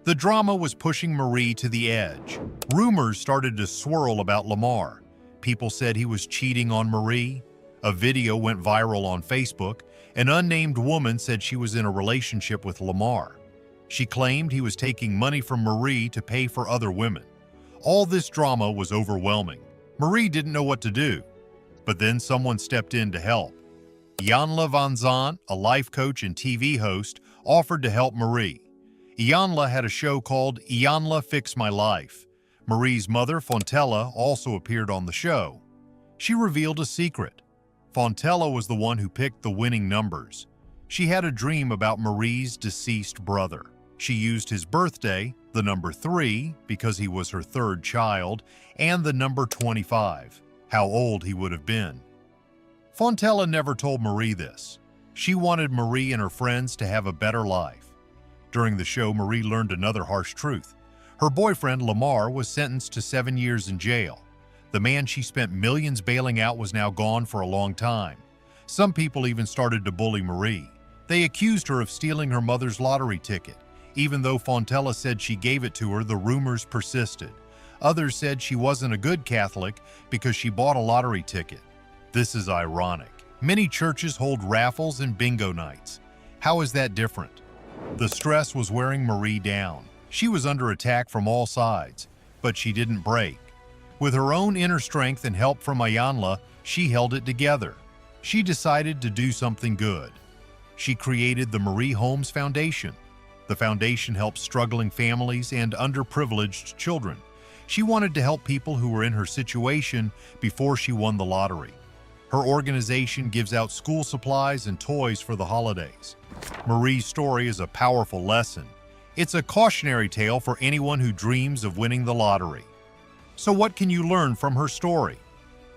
The drama was pushing Marie to the edge. Rumors started to swirl about Lamar. People said he was cheating on Marie. A video went viral on Facebook. An unnamed woman said she was in a relationship with Lamar. She claimed he was taking money from Marie to pay for other women. All this drama was overwhelming. Marie didn't know what to do. But then someone stepped in to help. Iyanla Vanzant, a life coach and TV host, offered to help Marie. Iyanla had a show called Iyanla Fix My Life. Marie's mother, Fontella, also appeared on the show. She revealed a secret. Fontella was the one who picked the winning numbers. She had a dream about Marie's deceased brother. She used his birthday, the number 3, because he was her 3rd child, and the number 25, how old he would have been. Fontella never told Marie this. She wanted Marie and her friends to have a better life. During the show, Marie learned another harsh truth. Her boyfriend, Lamar, was sentenced to 7 years in jail. The man she spent millions bailing out was now gone for a long time. Some people even started to bully Marie. They accused her of stealing her mother's lottery ticket. Even though Fontella said she gave it to her, the rumors persisted. Others said she wasn't a good Catholic because she bought a lottery ticket. This is ironic. Many churches hold raffles and bingo nights. How is that different? The stress was wearing Marie down. She was under attack from all sides, but she didn't break. With her own inner strength and help from Ayanla, she held it together. She decided to do something good. She created the Marie Holmes Foundation. The foundation helps struggling families and underprivileged children. She wanted to help people who were in her situation before she won the lottery. Her organization gives out school supplies and toys for the holidays. Marie's story is a powerful lesson. It's a cautionary tale for anyone who dreams of winning the lottery. So what can you learn from her story?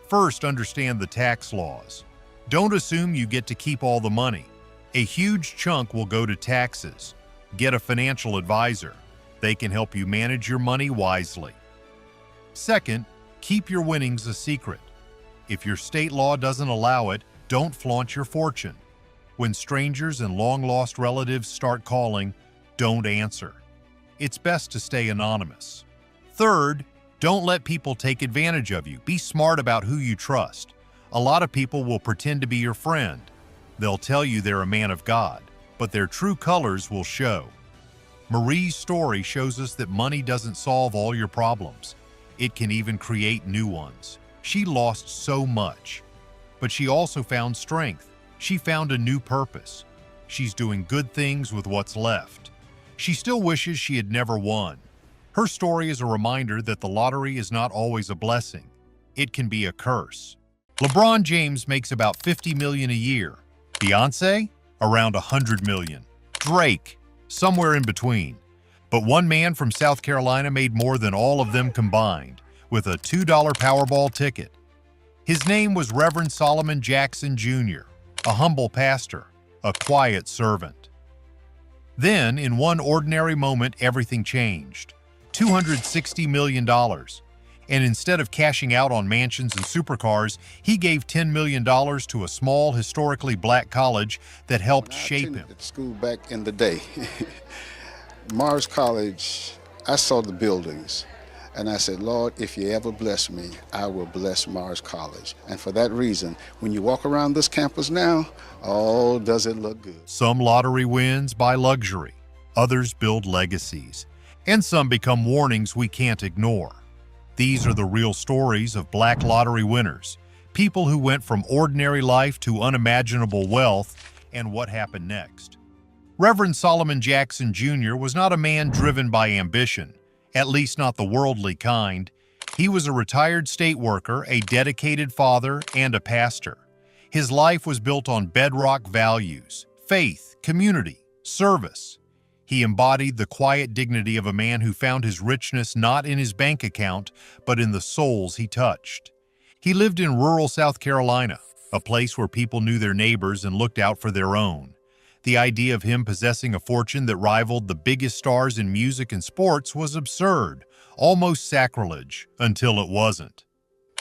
First, understand the tax laws. Don't assume you get to keep all the money. A huge chunk will go to taxes. Get a financial advisor. They can help you manage your money wisely. Second, keep your winnings a secret. If your state law doesn't allow it, don't flaunt your fortune. When strangers and long-lost relatives start calling, don't answer. It's best to stay anonymous. Third, don't let people take advantage of you. Be smart about who you trust. A lot of people will pretend to be your friend. They'll tell you they're a man of God, but their true colors will show. Marie's story shows us that money doesn't solve all your problems. It can even create new ones. She lost so much, but she also found strength. She found a new purpose. She's doing good things with what's left. She still wishes she had never won. Her story is a reminder that the lottery is not always a blessing. It can be a curse. LeBron James makes about $50 million a year. Beyonce? Around $100 million. Drake? Somewhere in between. But one man from South Carolina made more than all of them combined, with a $2 Powerball ticket. His name was Reverend Solomon Jackson Jr., a humble pastor, a quiet servant. Then, in one ordinary moment, everything changed. $260 million. And instead of cashing out on mansions and supercars, he gave $10 million to a small, historically black college that helped shape him. At school back in the day, Mars College, I saw the buildings, and I said, Lord, if you ever bless me, I will bless Mars College. And for that reason, when you walk around this campus now, oh, does it look good. Some lottery wins buy luxury, others build legacies, and some become warnings we can't ignore. These are the real stories of black lottery winners, people who went from ordinary life to unimaginable wealth, and what happened next. Reverend Solomon Jackson Jr. was not a man driven by ambition, at least not the worldly kind. He was a retired state worker, a dedicated father, and a pastor. His life was built on bedrock values: faith, community, service. He embodied the quiet dignity of a man who found his richness not in his bank account, but in the souls he touched. He lived in rural South Carolina, a place where people knew their neighbors and looked out for their own. The idea of him possessing a fortune that rivaled the biggest stars in music and sports was absurd, almost sacrilege, until it wasn't.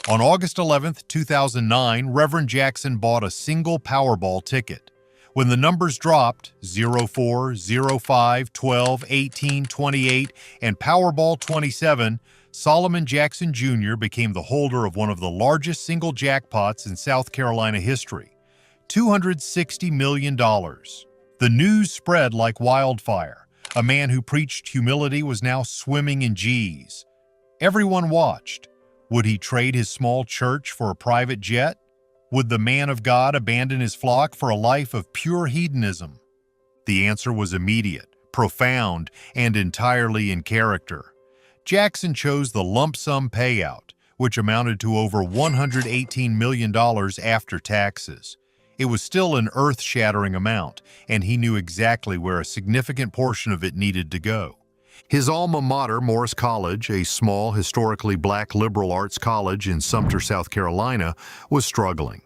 On August 11, 2009, Reverend Jackson bought a single Powerball ticket. When the numbers dropped, 04, 05, 12, 18, 28, and Powerball 27, Solomon Jackson Jr. became the holder of one of the largest single jackpots in South Carolina history, $260 million. The news spread like wildfire. A man who preached humility was now swimming in G's. Everyone watched. Would he trade his small church for a private jet? Would the man of God abandon his flock for a life of pure hedonism? The answer was immediate, profound, and entirely in character. Jackson chose the lump sum payout, which amounted to over $118 million after taxes. It was still an earth-shattering amount, and he knew exactly where a significant portion of it needed to go. His alma mater, Morris College, a small, historically black liberal arts college in Sumter, South Carolina, was struggling.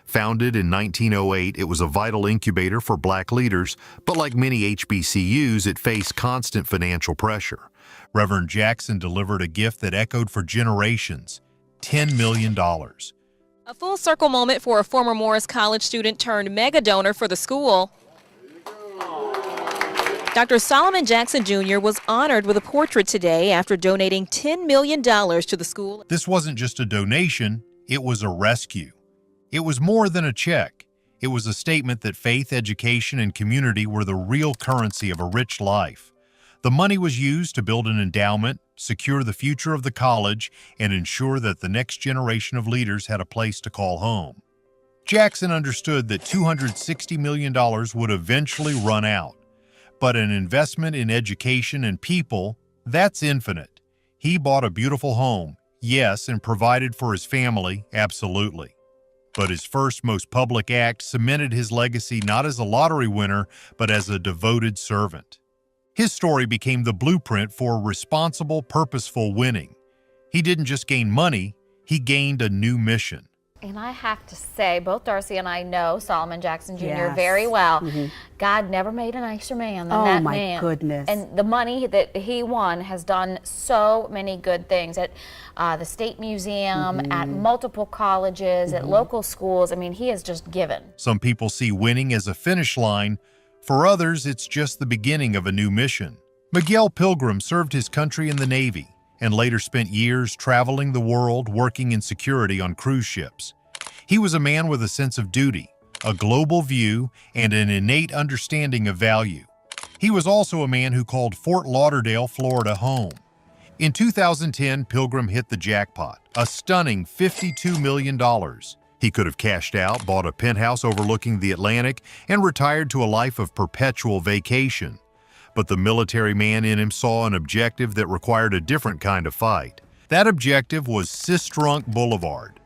Founded in 1908, it was a vital incubator for black leaders, but like many HBCUs, it faced constant financial pressure. Reverend Jackson delivered a gift that echoed for generations: $10 million. A full circle moment for a former Morris College student turned mega donor for the school. Dr. Solomon Jackson Jr. was honored with a portrait today after donating $10 million to the school. This wasn't just a donation, it was a rescue. It was more than a check. It was a statement that faith, education, and community were the real currency of a rich life. The money was used to build an endowment, secure the future of the college, and ensure that the next generation of leaders had a place to call home. Jackson understood that $260 million would eventually run out. But an investment in education and people, that's infinite. He bought a beautiful home, yes, and provided for his family, absolutely. But his first, most public act cemented his legacy not as a lottery winner, but as a devoted servant. His story became the blueprint for responsible, purposeful winning. He didn't just gain money, he gained a new mission. And I have to say, both Darcy and I know Solomon Jackson Jr. Yes. very well. God never made a nicer man than that man. Oh my goodness. And the money that he won has done so many good things at the State Museum, at multiple colleges, at local schools. I mean, he has just given. Some people see winning as a finish line. For others, it's just the beginning of a new mission. Miguel Pilgrim served his country in the Navy and later spent years traveling the world working in security on cruise ships. He was a man with a sense of duty, a global view, and an innate understanding of value. He was also a man who called Fort Lauderdale, Florida, home. In 2010, Pilgrim hit the jackpot, a stunning $52 million. He could have cashed out, bought a penthouse overlooking the Atlantic, and retired to a life of perpetual vacation. But the military man in him saw an objective that required a different kind of fight. That objective was Sistrunk Boulevard.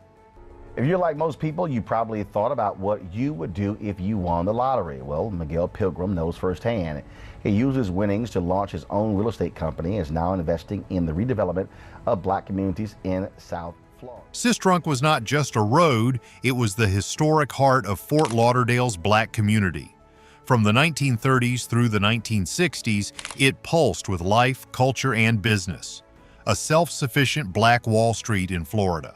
If you're like most people, you probably thought about what you would do if you won the lottery. Well, Miguel Pilgrim knows firsthand. He used his winnings to launch his own real estate company and is now investing in the redevelopment of black communities in South Florida. Sistrunk was not just a road, it was the historic heart of Fort Lauderdale's black community. From the 1930s through the 1960s, it pulsed with life, culture, and business. A self-sufficient black Wall Street in Florida.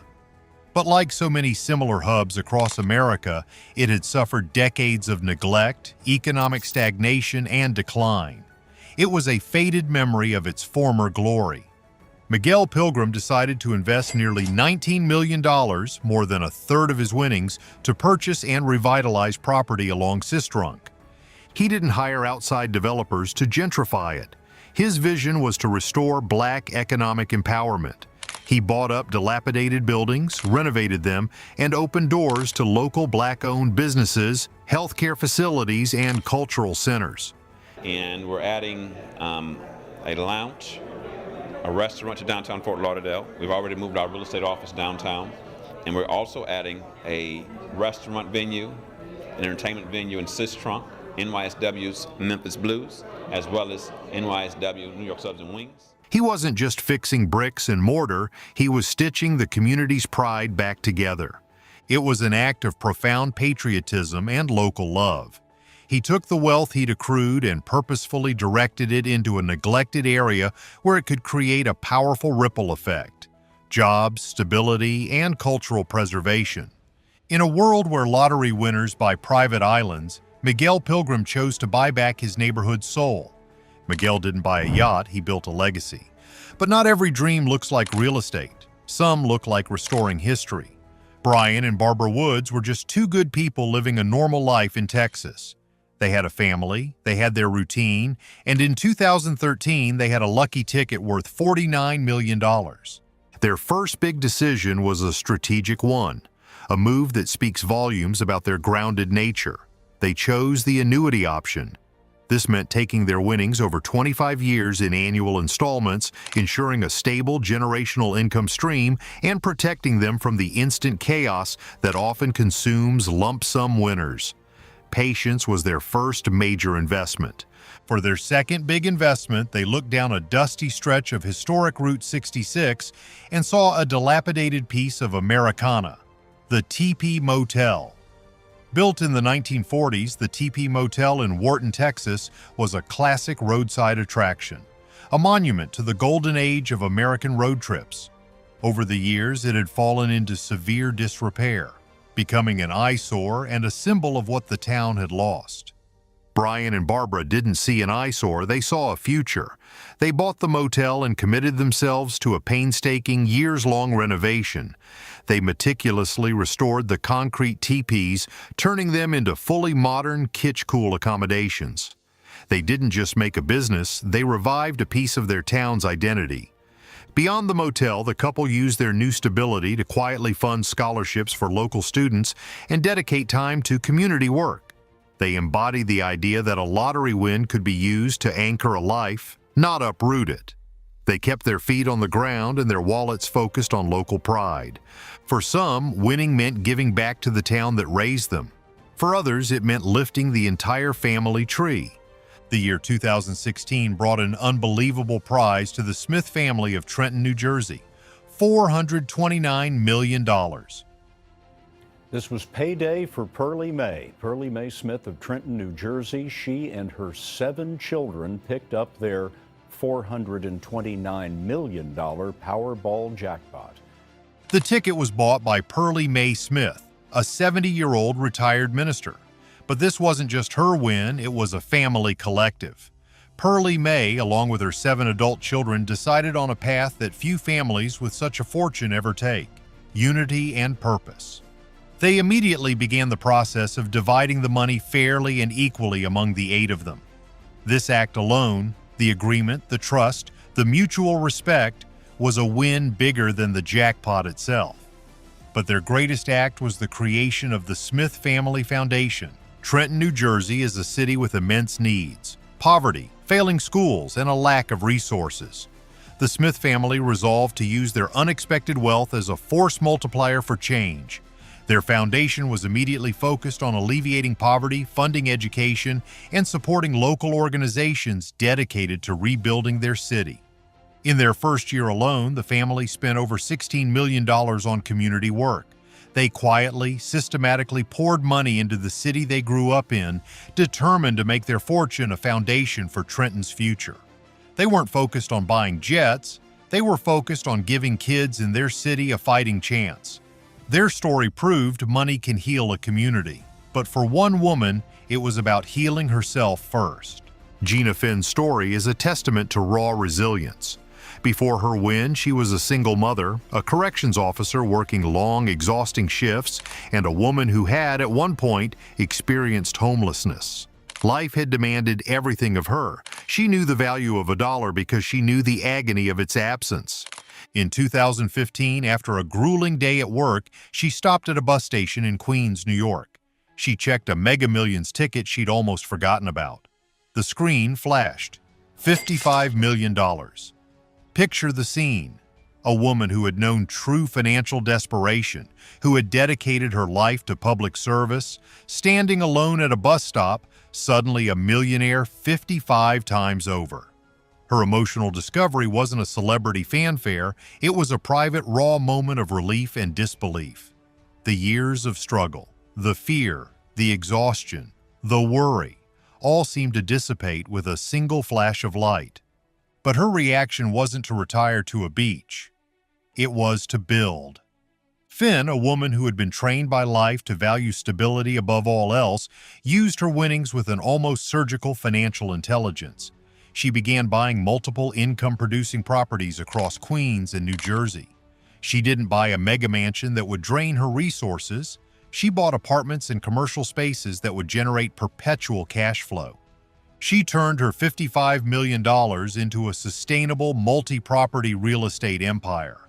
But like so many similar hubs across America, it had suffered decades of neglect, economic stagnation, and decline. It was a faded memory of its former glory. Miguel Pilgrim decided to invest nearly $19 million, more than a third of his winnings, to purchase and revitalize property along Sistrunk. He didn't hire outside developers to gentrify it. His vision was to restore black economic empowerment. He bought up dilapidated buildings, renovated them, and opened doors to local black-owned businesses, healthcare facilities, and cultural centers. And we're adding a lounge, a restaurant to downtown Fort Lauderdale. We've already moved our real estate office downtown. And we're also adding a restaurant venue, an entertainment venue in Sistrunk, NYSW's Memphis Blues, as well as NYSW New York Subs and Wings. He wasn't just fixing bricks and mortar, he was stitching the community's pride back together. It was an act of profound patriotism and local love. He took the wealth he'd accrued and purposefully directed it into a neglected area where it could create a powerful ripple effect: jobs, stability, and cultural preservation. In a world where lottery winners buy private islands, Miguel Pilgrim chose to buy back his neighborhood's soul. Miguel didn't buy a yacht, he built a legacy. But not every dream looks like real estate. Some look like restoring history. Brian and Barbara Woods were just two good people living a normal life in Texas. They had a family, they had their routine, and in 2013 they had a lucky ticket worth $49 million. Their first big decision was a strategic one, a move that speaks volumes about their grounded nature. They chose the annuity option. This meant taking their winnings over 25 years in annual installments, ensuring a stable generational income stream, and protecting them from the instant chaos that often consumes lump sum winners. Patience was their first major investment. For their second big investment, they looked down a dusty stretch of historic Route 66 and saw a dilapidated piece of Americana, the TP Motel. Built in the 1940s, the TP Motel in Wharton, Texas, was a classic roadside attraction, a monument to the golden age of American road trips. Over the years, it had fallen into severe disrepair, becoming an eyesore and a symbol of what the town had lost. Brian and Barbara didn't see an eyesore, they saw a future. They bought the motel and committed themselves to a painstaking, years-long renovation. They meticulously restored the concrete teepees, turning them into fully modern, kitsch-cool accommodations. They didn't just make a business, they revived a piece of their town's identity. Beyond the motel, the couple used their new stability to quietly fund scholarships for local students and dedicate time to community work. They embodied the idea that a lottery win could be used to anchor a life, not uproot it. They kept their feet on the ground and their wallets focused on local pride. For some, winning meant giving back to the town that raised them. For others, it meant lifting the entire family tree. The year 2016 brought an unbelievable prize to the Smith family of Trenton, New Jersey, $429 million. This was payday for Pearlie Mae. Pearlie Mae Smith of Trenton, New Jersey. She and her 7 children picked up their $429 million Powerball jackpot. The ticket was bought by Pearlie Mae Smith, a 70-year-old retired minister. But this wasn't just her win, it was a family collective. Pearlie Mae, along with her 7 adult children, decided on a path that few families with such a fortune ever take: unity and purpose. They immediately began the process of dividing the money fairly and equally among the 8 of them. This act alone, the agreement, the trust, the mutual respect, was a win bigger than the jackpot itself. But their greatest act was the creation of the Smith Family Foundation. Trenton, New Jersey is a city with immense needs, poverty, failing schools, and a lack of resources. The Smith family resolved to use their unexpected wealth as a force multiplier for change. Their foundation was immediately focused on alleviating poverty, funding education, and supporting local organizations dedicated to rebuilding their city. In their first year alone, the family spent over $16 million on community work. They quietly, systematically poured money into the city they grew up in, determined to make their fortune a foundation for Trenton's future. They weren't focused on buying jets, they were focused on giving kids in their city a fighting chance. Their story proved money can heal a community, but for one woman, it was about healing herself first. Gina Finn's story is a testament to raw resilience. Before her win, she was a single mother, a corrections officer working long, exhausting shifts, and a woman who had, at one point, experienced homelessness. Life had demanded everything of her. She knew the value of $1 because she knew the agony of its absence. In 2015, after a grueling day at work, she stopped at a bus station in Queens, New York. She checked a MegaMillions ticket she'd almost forgotten about. The screen flashed. $55 million. Picture the scene. A woman who had known true financial desperation, who had dedicated her life to public service, standing alone at a bus stop, suddenly a millionaire 55 times over. Her emotional discovery wasn't a celebrity fanfare, it was a private, raw moment of relief and disbelief. The years of struggle, the fear, the exhaustion, the worry, all seemed to dissipate with a single flash of light. But her reaction wasn't to retire to a beach. It was to build. Finn, a woman who had been trained by life to value stability above all else, used her winnings with an almost surgical financial intelligence. She began buying multiple income-producing properties across Queens and New Jersey. She didn't buy a mega mansion that would drain her resources. She bought apartments and commercial spaces that would generate perpetual cash flow. She turned her $55 million into a sustainable multi-property real estate empire.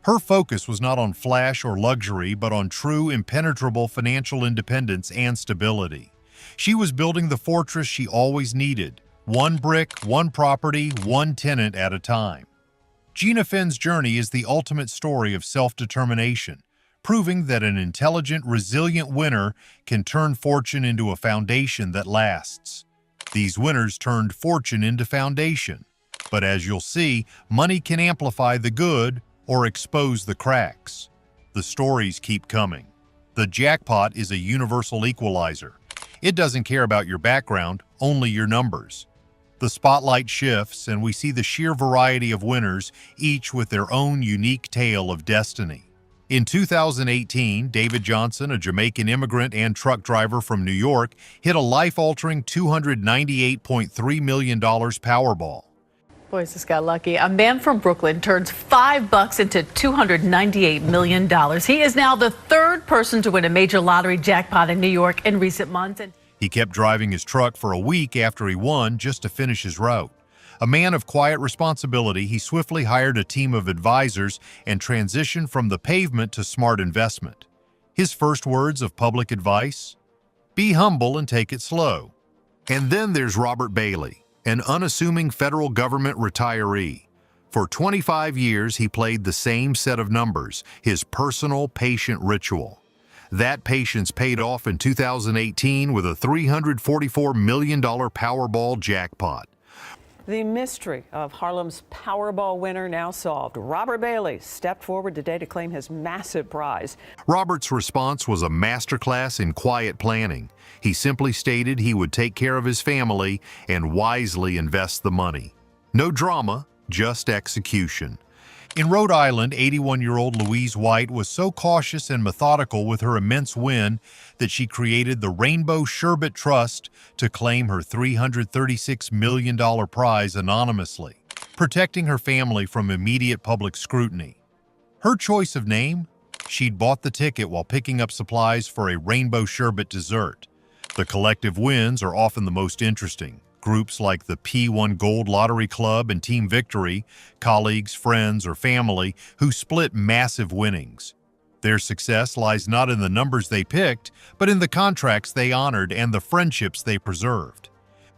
Her focus was not on flash or luxury, but on true, impenetrable financial independence and stability. She was building the fortress she always needed, one brick, one property, one tenant at a time. Gina Finn's journey is the ultimate story of self-determination, proving that an intelligent, resilient winner can turn fortune into a foundation that lasts. These winners turned fortune into foundation. But as you'll see, money can amplify the good or expose the cracks. The stories keep coming. The jackpot is a universal equalizer. It doesn't care about your background, only your numbers. The spotlight shifts and we see the sheer variety of winners, each with their own unique tale of destiny. In 2018, David Johnson, a Jamaican immigrant and truck driver from New York, hit a life-altering $298.3 million Powerball. Boys, this got lucky. A man from Brooklyn turns $5 into $298 million. He is now the third person to win a major lottery jackpot in New York in recent months. He kept driving his truck for a week after he won just to finish his route. A man of quiet responsibility, he swiftly hired a team of advisors and transitioned from the pavement to smart investment. His first words of public advice? Be humble and take it slow. And then there's Robert Bailey, an unassuming federal government retiree. For 25 years, he played the same set of numbers, his personal patient ritual. That patience paid off in 2018 with a $344 million Powerball jackpot. The mystery of Harlem's Powerball winner now solved. Robert Bailey stepped forward today to claim his massive prize. Robert's response was a masterclass in quiet planning. He simply stated he would take care of his family and wisely invest the money. No drama, just execution. In Rhode Island, 81-year-old Louise White was so cautious and methodical with her immense win that she created the Rainbow Sherbet Trust to claim her $336 million prize anonymously, protecting her family from immediate public scrutiny. Her choice of name? She'd bought the ticket while picking up supplies for a rainbow sherbet dessert. The collective wins are often the most interesting. Groups like the P1 Gold Lottery Club and Team Victory, colleagues, friends, or family who split massive winnings. Their success lies not in the numbers they picked, but in the contracts they honored and the friendships they preserved.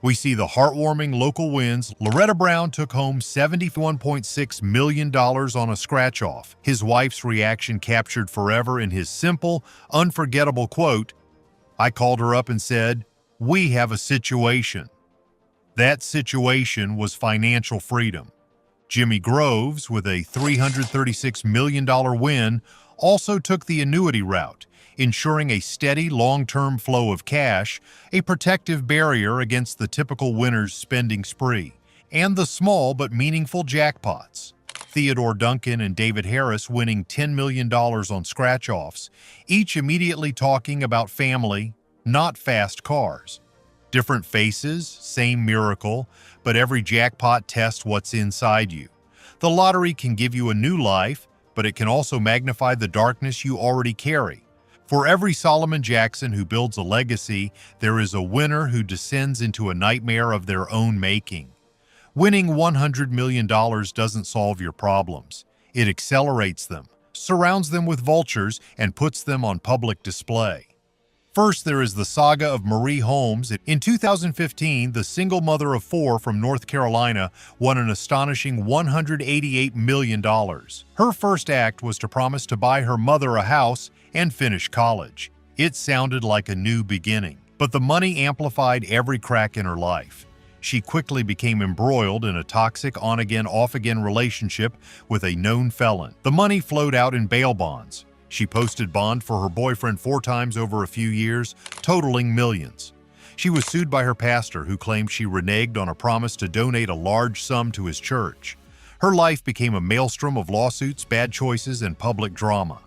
We see the heartwarming local wins. Loretta Brown took home $71.6 million on a scratch-off. His wife's reaction captured forever in his simple, unforgettable quote, "I called her up and said, 'We have a situation.' That situation was financial freedom." Jimmy Groves, with a $336 million win, also took the annuity route, ensuring a steady long-term flow of cash, a protective barrier against the typical winner's spending spree, and the small but meaningful jackpots. Theodore Duncan and David Harris winning $10 million on scratch-offs, each immediately talking about family, not fast cars. Different faces, same miracle, but every jackpot tests what's inside you. The lottery can give you a new life, but it can also magnify the darkness you already carry. For every Solomon Jackson who builds a legacy, there is a winner who descends into a nightmare of their own making. Winning $100 million doesn't solve your problems. It accelerates them, surrounds them with vultures, and puts them on public display. First, there is the saga of Marie Holmes. In 2015, the single mother of four from North Carolina won an astonishing $188 million. Her first act was to promise to buy her mother a house and finish college. It sounded like a new beginning, but the money amplified every crack in her life. She quickly became embroiled in a toxic on-again, off-again relationship with a known felon. The money flowed out in bail bonds. She posted bond for her boyfriend 4 times over a few years, totaling millions. She was sued by her pastor, who claimed she reneged on a promise to donate a large sum to his church. Her life became a maelstrom of lawsuits, bad choices, and public drama.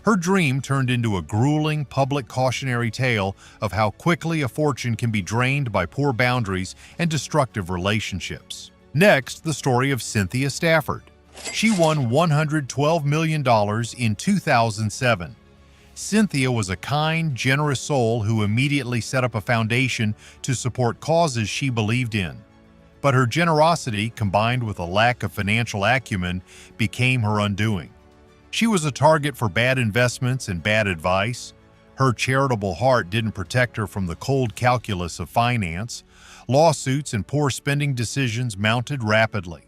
Her dream turned into a grueling public cautionary tale of how quickly a fortune can be drained by poor boundaries and destructive relationships. Next, the story of Cynthia Stafford. She won $112 million in 2007. Cynthia was a kind, generous soul who immediately set up a foundation to support causes she believed in. But her generosity, combined with a lack of financial acumen, became her undoing. She was a target for bad investments and bad advice. Her charitable heart didn't protect her from the cold calculus of finance. Lawsuits and poor spending decisions mounted rapidly.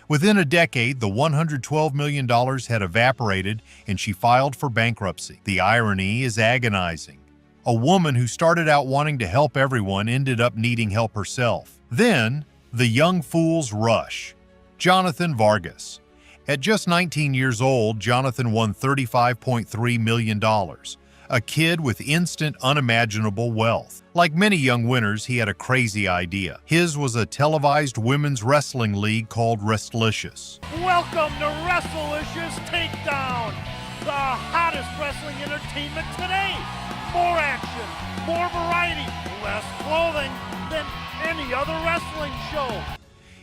Within a decade, the $112 million had evaporated and she filed for bankruptcy. The irony is agonizing. A woman who started out wanting to help everyone ended up needing help herself. Then, the young fool's rush. Jonathan Vargas. At just 19 years old, Jonathan won $35.3 million. A kid with instant, unimaginable wealth. Like many young winners, he had a crazy idea. His was a televised women's wrestling league called Wrestlicious. Welcome to Wrestlicious Takedown. the hottest wrestling entertainment today. More action, more variety, less clothing than any other wrestling show.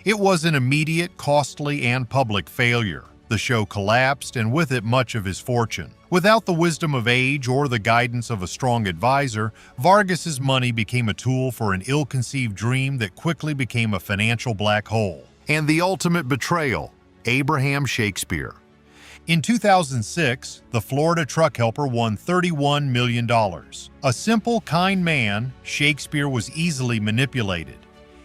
It was an immediate, costly, and public failure. The show collapsed, and with it much of his fortune. Without the wisdom of age or the guidance of a strong advisor, Vargas's money became a tool for an ill-conceived dream that quickly became a financial black hole. And the ultimate betrayal, Abraham Shakespeare. In 2006, the Florida truck helper won $31 million. A simple, kind man, Shakespeare was easily manipulated.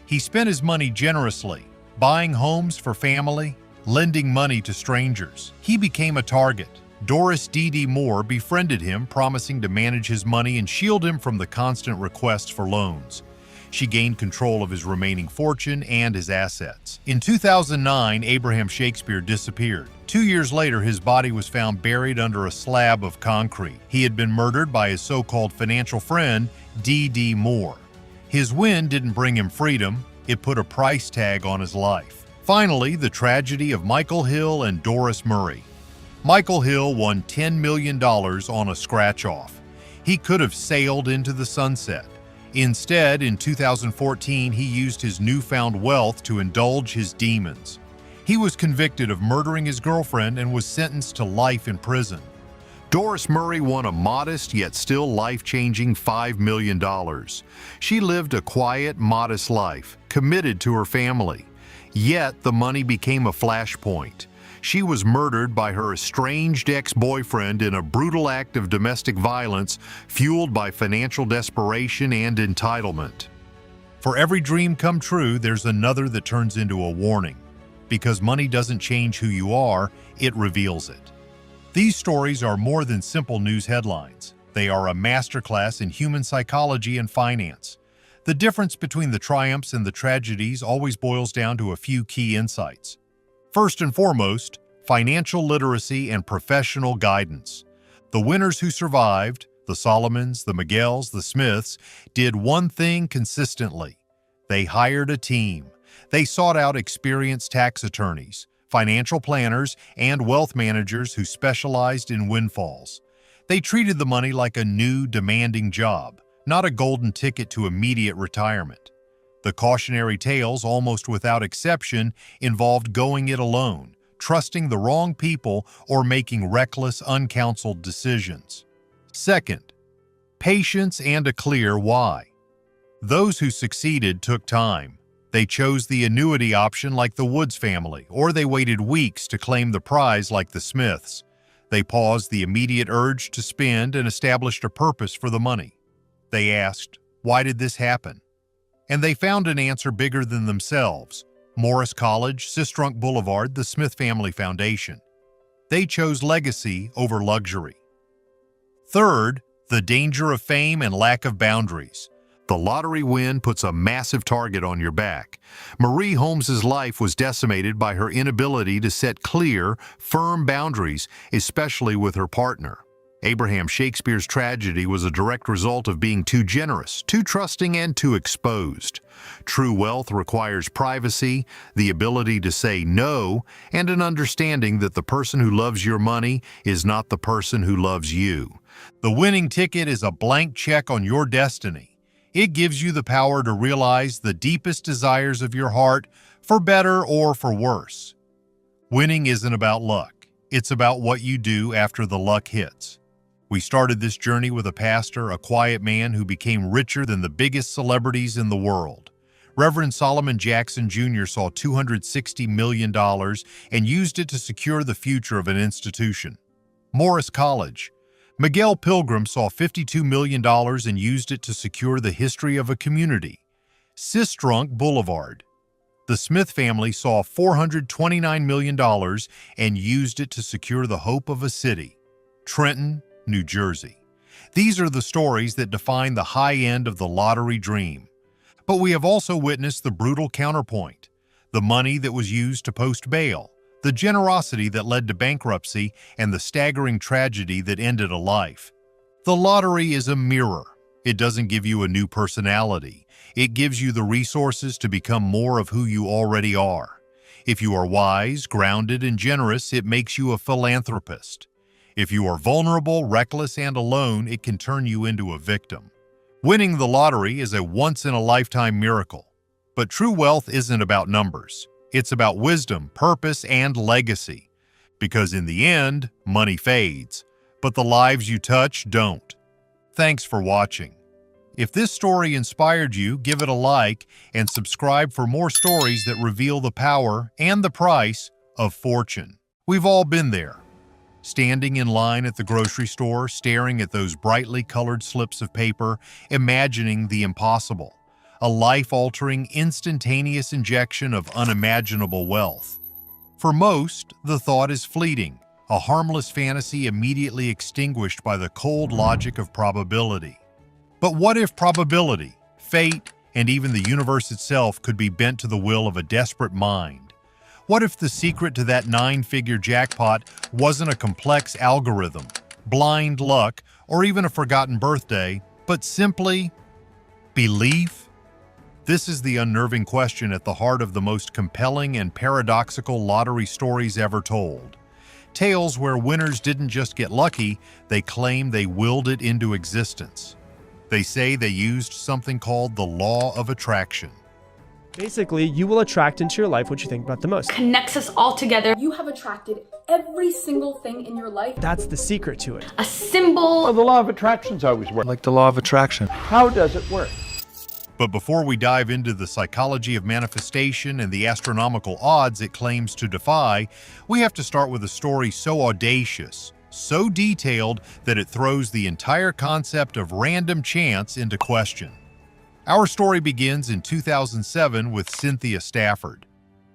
He spent his money generously, buying homes for family, lending money to strangers. He became a target. Doris D.D. Moore befriended him, promising to manage his money and shield him from the constant requests for loans. She gained control of his remaining fortune and his assets. In 2009, Abraham Shakespeare disappeared. 2 years later, his body was found buried under a slab of concrete. He had been murdered by his so-called financial friend, D.D. Moore. His win didn't bring him freedom, it put a price tag on his life. Finally, the tragedy of Michael Hill and Doris Murray. Michael Hill won $10 million on a scratch-off. He could have sailed into the sunset. Instead, in 2014, he used his newfound wealth to indulge his demons. He was convicted of murdering his girlfriend and was sentenced to life in prison. Doris Murray won a modest yet still life-changing $5 million. She lived a quiet, modest life, committed to her family. Yet the money became a flashpoint. She was murdered by her estranged ex-boyfriend in a brutal act of domestic violence fueled by financial desperation and entitlement. For every dream come true, there's another that turns into a warning. Because money doesn't change who you are, it reveals it. These stories are more than simple news headlines. They are a masterclass in human psychology and finance. The difference between the triumphs and the tragedies always boils down to a few key insights. First and foremost, financial literacy and professional guidance. The winners who survived, the Solomons, the Miguels, the Smiths, did one thing consistently. They hired a team. They sought out experienced tax attorneys, financial planners, and wealth managers who specialized in windfalls. They treated the money like a new, demanding job, not a golden ticket to immediate retirement. The cautionary tales, almost without exception, involved going it alone, trusting the wrong people, or making reckless, uncounseled decisions. Second, patience and a clear why. Those who succeeded took time. They chose the annuity option like the Woods family, or they waited weeks to claim the prize like the Smiths. They paused the immediate urge to spend and established a purpose for the money. They asked, why did this happen? And they found an answer bigger than themselves. Morris College, Sistrunk Boulevard, the Smith Family Foundation. They chose legacy over luxury. Third, the danger of fame and lack of boundaries. The lottery win puts a massive target on your back. Marie Holmes's life was decimated by her inability to set clear, firm boundaries, especially with her partner. Abraham Shakespeare's tragedy was a direct result of being too generous, too trusting, and too exposed. True wealth requires privacy, the ability to say no, and an understanding that the person who loves your money is not the person who loves you. The winning ticket is a blank check on your destiny. It gives you the power to realize the deepest desires of your heart, for better or for worse. Winning isn't about luck. It's about what you do after the luck hits. We started this journey with a pastor, a quiet man who became richer than the biggest celebrities in the world. Reverend Solomon Jackson Jr. saw $260 million and used it to secure the future of an institution. Morris College. Miguel Pilgrim saw $52 million and used it to secure the history of a community. Sistrunk Boulevard. The Smith family saw $429 million and used it to secure the hope of a city. Trenton, New Jersey. These are the stories that define the high end of the lottery dream. But we have also witnessed the brutal counterpoint, the money that was used to post bail, the generosity that led to bankruptcy, and the staggering tragedy that ended a life. The lottery is a mirror. It doesn't give you a new personality. It gives you the resources to become more of who you already are. If you are wise, grounded, and generous, it makes you a philanthropist. If you are vulnerable, reckless, and alone, it can turn you into a victim. Winning the lottery is a once-in-a-lifetime miracle. But true wealth isn't about numbers. It's about wisdom, purpose, and legacy. Because in the end, money fades, but the lives you touch don't. Thanks for watching. If this story inspired you, give it a like and subscribe for more stories that reveal the power and the price of fortune. We've all been there. Standing in line at the grocery store, staring at those brightly colored slips of paper, imagining the impossible. A life-altering, instantaneous injection of unimaginable wealth. For most, the thought is fleeting, a harmless fantasy immediately extinguished by the cold logic of probability. But what if probability, fate, and even the universe itself could be bent to the will of a desperate mind? What if the secret to that 9-figure jackpot wasn't a complex algorithm, blind luck, or even a forgotten birthday, but simply belief? This is the unnerving question at the heart of the most compelling and paradoxical lottery stories ever told. Tales where winners didn't just get lucky, they claim they willed it into existence. They say they used something called the law of attraction. Basically, you will attract into your life what you think about the most. Connects us all together. You have attracted every single thing in your life. That's the secret to it. A symbol. Well, the law of attraction's always worked. Like the law of attraction. How does it work? But before we dive into the psychology of manifestation and the astronomical odds it claims to defy, we have to start with a story so audacious, so detailed that it throws the entire concept of random chance into question. Our story begins in 2007 with Cynthia Stafford.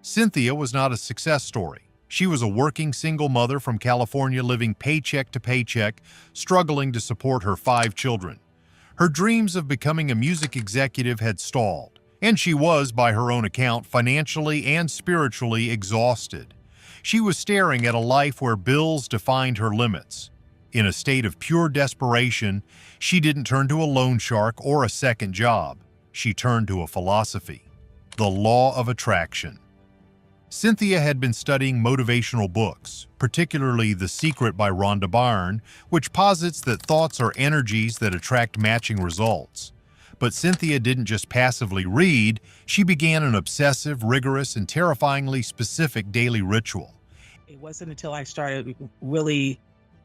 Cynthia was not a success story. She was a working single mother from California living paycheck to paycheck, struggling to support her 5 children. Her dreams of becoming a music executive had stalled, and she was, by her own account, financially and spiritually exhausted. She was staring at a life where bills defined her limits. In a state of pure desperation, she didn't turn to a loan shark or a second job. She turned to a philosophy, the law of attraction. Cynthia had been studying motivational books, particularly The Secret by Rhonda Byrne, which posits that thoughts are energies that attract matching results. But Cynthia didn't just passively read, she began an obsessive, rigorous, and terrifyingly specific daily ritual. It wasn't until I started really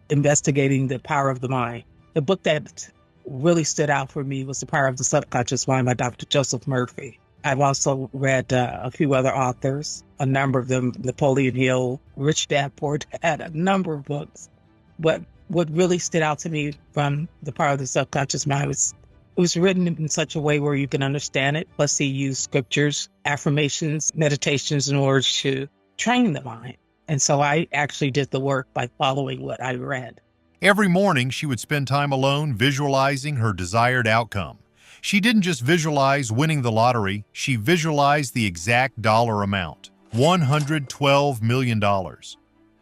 investigating the power of the mind. The book that really stood out for me was The Power of the Subconscious Mind by Dr. Joseph Murphy. I've also read a few other authors, a number of them, Napoleon Hill, Rich Dad Poor Dad, a number of books. But what really stood out to me from The Power of the Subconscious Mind was it was written in such a way where you can understand it. Plus he used scriptures, affirmations, meditations in order to train the mind. And so I actually did the work by following what I read. Every morning, she would spend time alone visualizing her desired outcome. She didn't just visualize winning the lottery, she visualized the exact dollar amount, $112 million.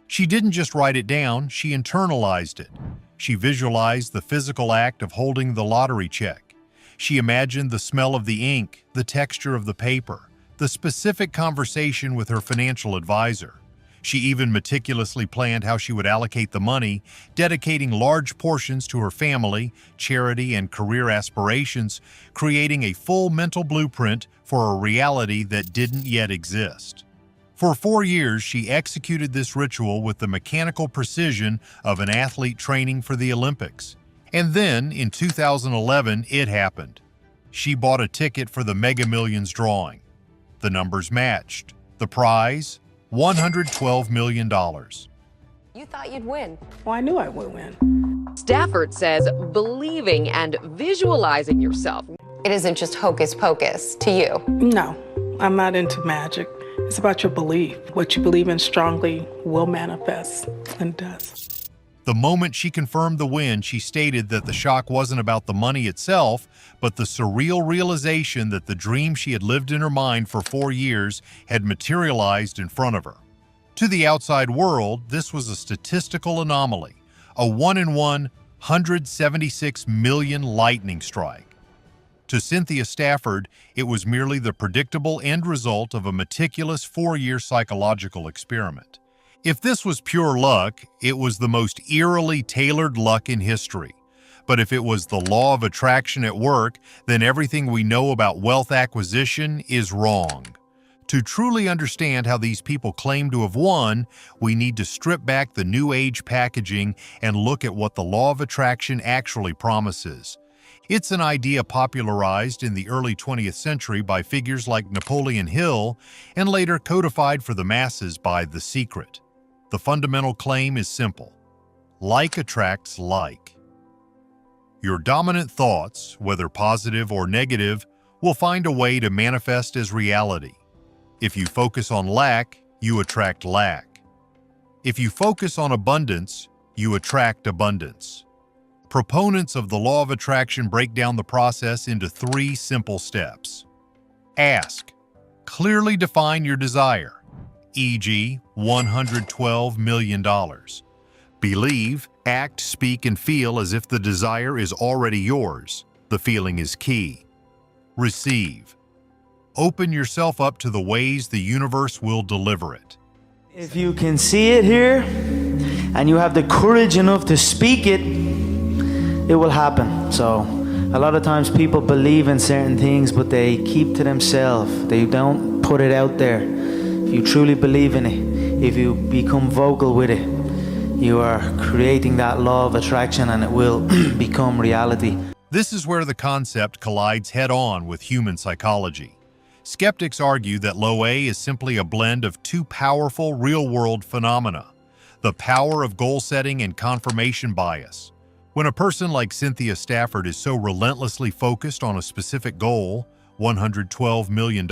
She didn't just write it down, she internalized it. She visualized the physical act of holding the lottery check. She imagined the smell of the ink, the texture of the paper, the specific conversation with her financial advisor. She even meticulously planned how she would allocate the money, dedicating large portions to her family, charity, and career aspirations, creating a full mental blueprint for a reality that didn't yet exist. For 4 years, she executed this ritual with the mechanical precision of an athlete training for the Olympics. And then, in 2011, it happened. She bought a ticket for the MegaMillions drawing. The numbers matched. The prize? $112 million. You thought you'd win. Well, I knew I would win. Stafford says believing and visualizing yourself. It isn't just hocus pocus to you. No, I'm not into magic. It's about your belief. What you believe in strongly will manifest, and does. The moment she confirmed the win, she stated that the shock wasn't about the money itself, but the surreal realization that the dream she had lived in her mind for 4 years had materialized in front of her. To the outside world, this was a statistical anomaly, a 1 in 176 million lightning strike. To Cynthia Stafford, it was merely the predictable end result of a meticulous 4-year psychological experiment. If this was pure luck, it was the most eerily tailored luck in history. But if it was the law of attraction at work, then everything we know about wealth acquisition is wrong. To truly understand how these people claim to have won, we need to strip back the New Age packaging and look at what the law of attraction actually promises. It's an idea popularized in the early 20th century by figures like Napoleon Hill and later codified for the masses by The Secret. The fundamental claim is simple: like attracts like. Your dominant thoughts, whether positive or negative, will find a way to manifest as reality. If you focus on lack, you attract lack. If you focus on abundance, you attract abundance. Proponents of the law of attraction break down the process into 3 simple steps. Ask. Clearly define your desire, e.g., $112 million. Believe, act, speak, and feel as if the desire is already yours. The feeling is key. Receive. Open yourself up to the ways the universe will deliver it. If you can see it here, and you have the courage enough to speak it, it will happen. So, a lot of times people believe in certain things, but they keep to themselves. They don't put it out there. If you truly believe in it, if you become vocal with it, you are creating that law of attraction and it will become reality. This is where the concept collides head-on with human psychology. Skeptics argue that Low A is simply a blend of 2 powerful real-world phenomena: the power of goal setting and confirmation bias. When a person like Cynthia Stafford is so relentlessly focused on a specific goal, $112 million,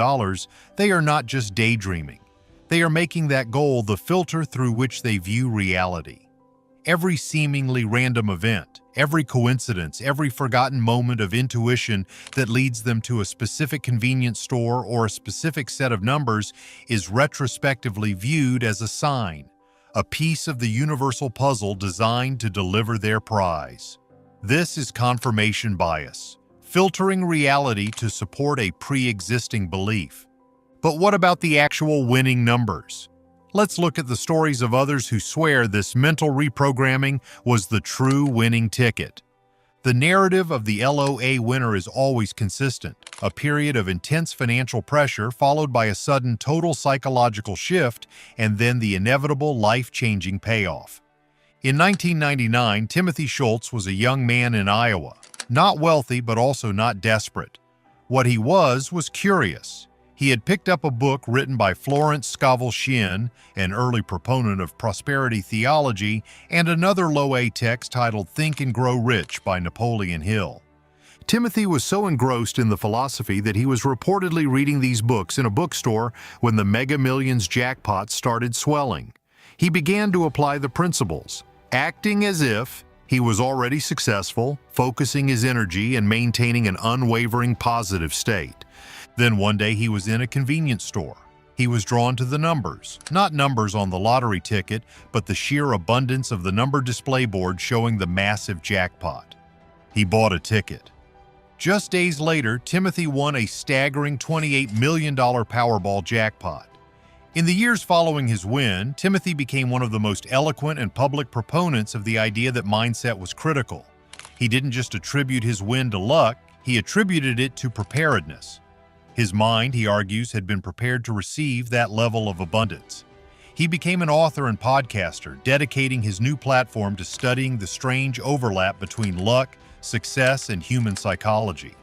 they are not just daydreaming. They are making that goal the filter through which they view reality. Every seemingly random event, every coincidence, every forgotten moment of intuition that leads them to a specific convenience store or a specific set of numbers is retrospectively viewed as a sign, a piece of the universal puzzle designed to deliver their prize. This is confirmation bias, filtering reality to support a pre-existing belief. But what about the actual winning numbers? Let's look at the stories of others who swear this mental reprogramming was the true winning ticket. The narrative of the LOA winner is always consistent: a period of intense financial pressure followed by a sudden total psychological shift and then the inevitable life-changing payoff. In 1999, Timothy Schultz was a young man in Iowa, not wealthy but also not desperate. What he was curious. He had picked up a book written by Florence Scovel Shinn, an early proponent of prosperity theology, and another Low-A text titled Think and Grow Rich by Napoleon Hill. Timothy was so engrossed in the philosophy that he was reportedly reading these books in a bookstore when the MegaMillions jackpot started swelling. He began to apply the principles, acting as if he was already successful, focusing his energy and maintaining an unwavering positive state. Then one day he was in a convenience store. He was drawn to the numbers, not numbers on the lottery ticket, but the sheer abundance of the number display board showing the massive jackpot. He bought a ticket. Just days later, Timothy won a staggering $28 million Powerball jackpot. In the years following his win, Timothy became one of the most eloquent and public proponents of the idea that mindset was critical. He didn't just attribute his win to luck, he attributed it to preparedness. His mind, he argues, had been prepared to receive that level of abundance. He became an author and podcaster, dedicating his new platform to studying the strange overlap between luck, success, and human psychology.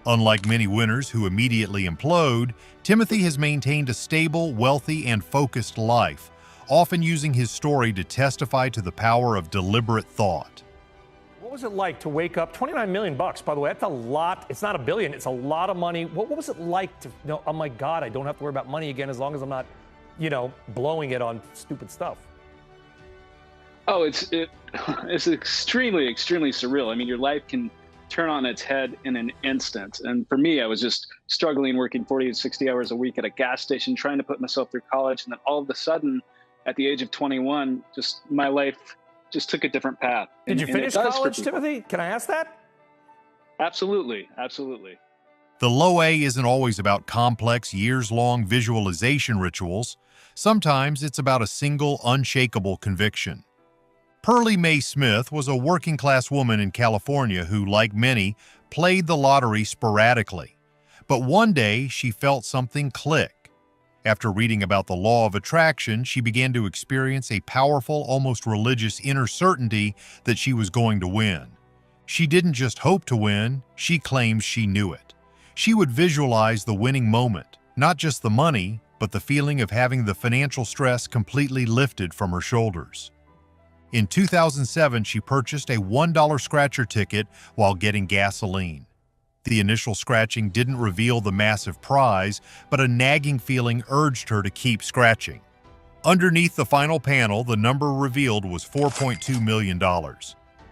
Unlike many winners who immediately implode, Timothy has maintained a stable, wealthy, and focused life, often using his story to testify to the power of deliberate thought. What was it like to wake up? $29 million, by the way, that's a lot. It's not $1 billion, it's a lot of money. What was it like to know, oh my God, I don't have to worry about money again as long as I'm not, blowing it on stupid stuff? Oh, it's extremely, extremely surreal. I mean, your life can turn on its head in an instant. And for me, I was just struggling, working 40 to 60 hours a week at a gas station, trying to put myself through college. And then all of a sudden, at the age of 21, just my life just took a different path. Did you finish college, Timothy? Can I ask that? Absolutely. Absolutely. The low A isn't always about complex, years-long visualization rituals. Sometimes it's about a single, unshakable conviction. Pearlie Mae Smith was a working-class woman in California who, like many, played the lottery sporadically. But one day, she felt something click. After reading about the law of attraction, she began to experience a powerful, almost religious inner certainty that she was going to win. She didn't just hope to win, she claimed she knew it. She would visualize the winning moment, not just the money, but the feeling of having the financial stress completely lifted from her shoulders. In 2007, she purchased a $1 scratcher ticket while getting gasoline. The initial scratching didn't reveal the massive prize, but a nagging feeling urged her to keep scratching. Underneath the final panel, the number revealed was $4.2 million.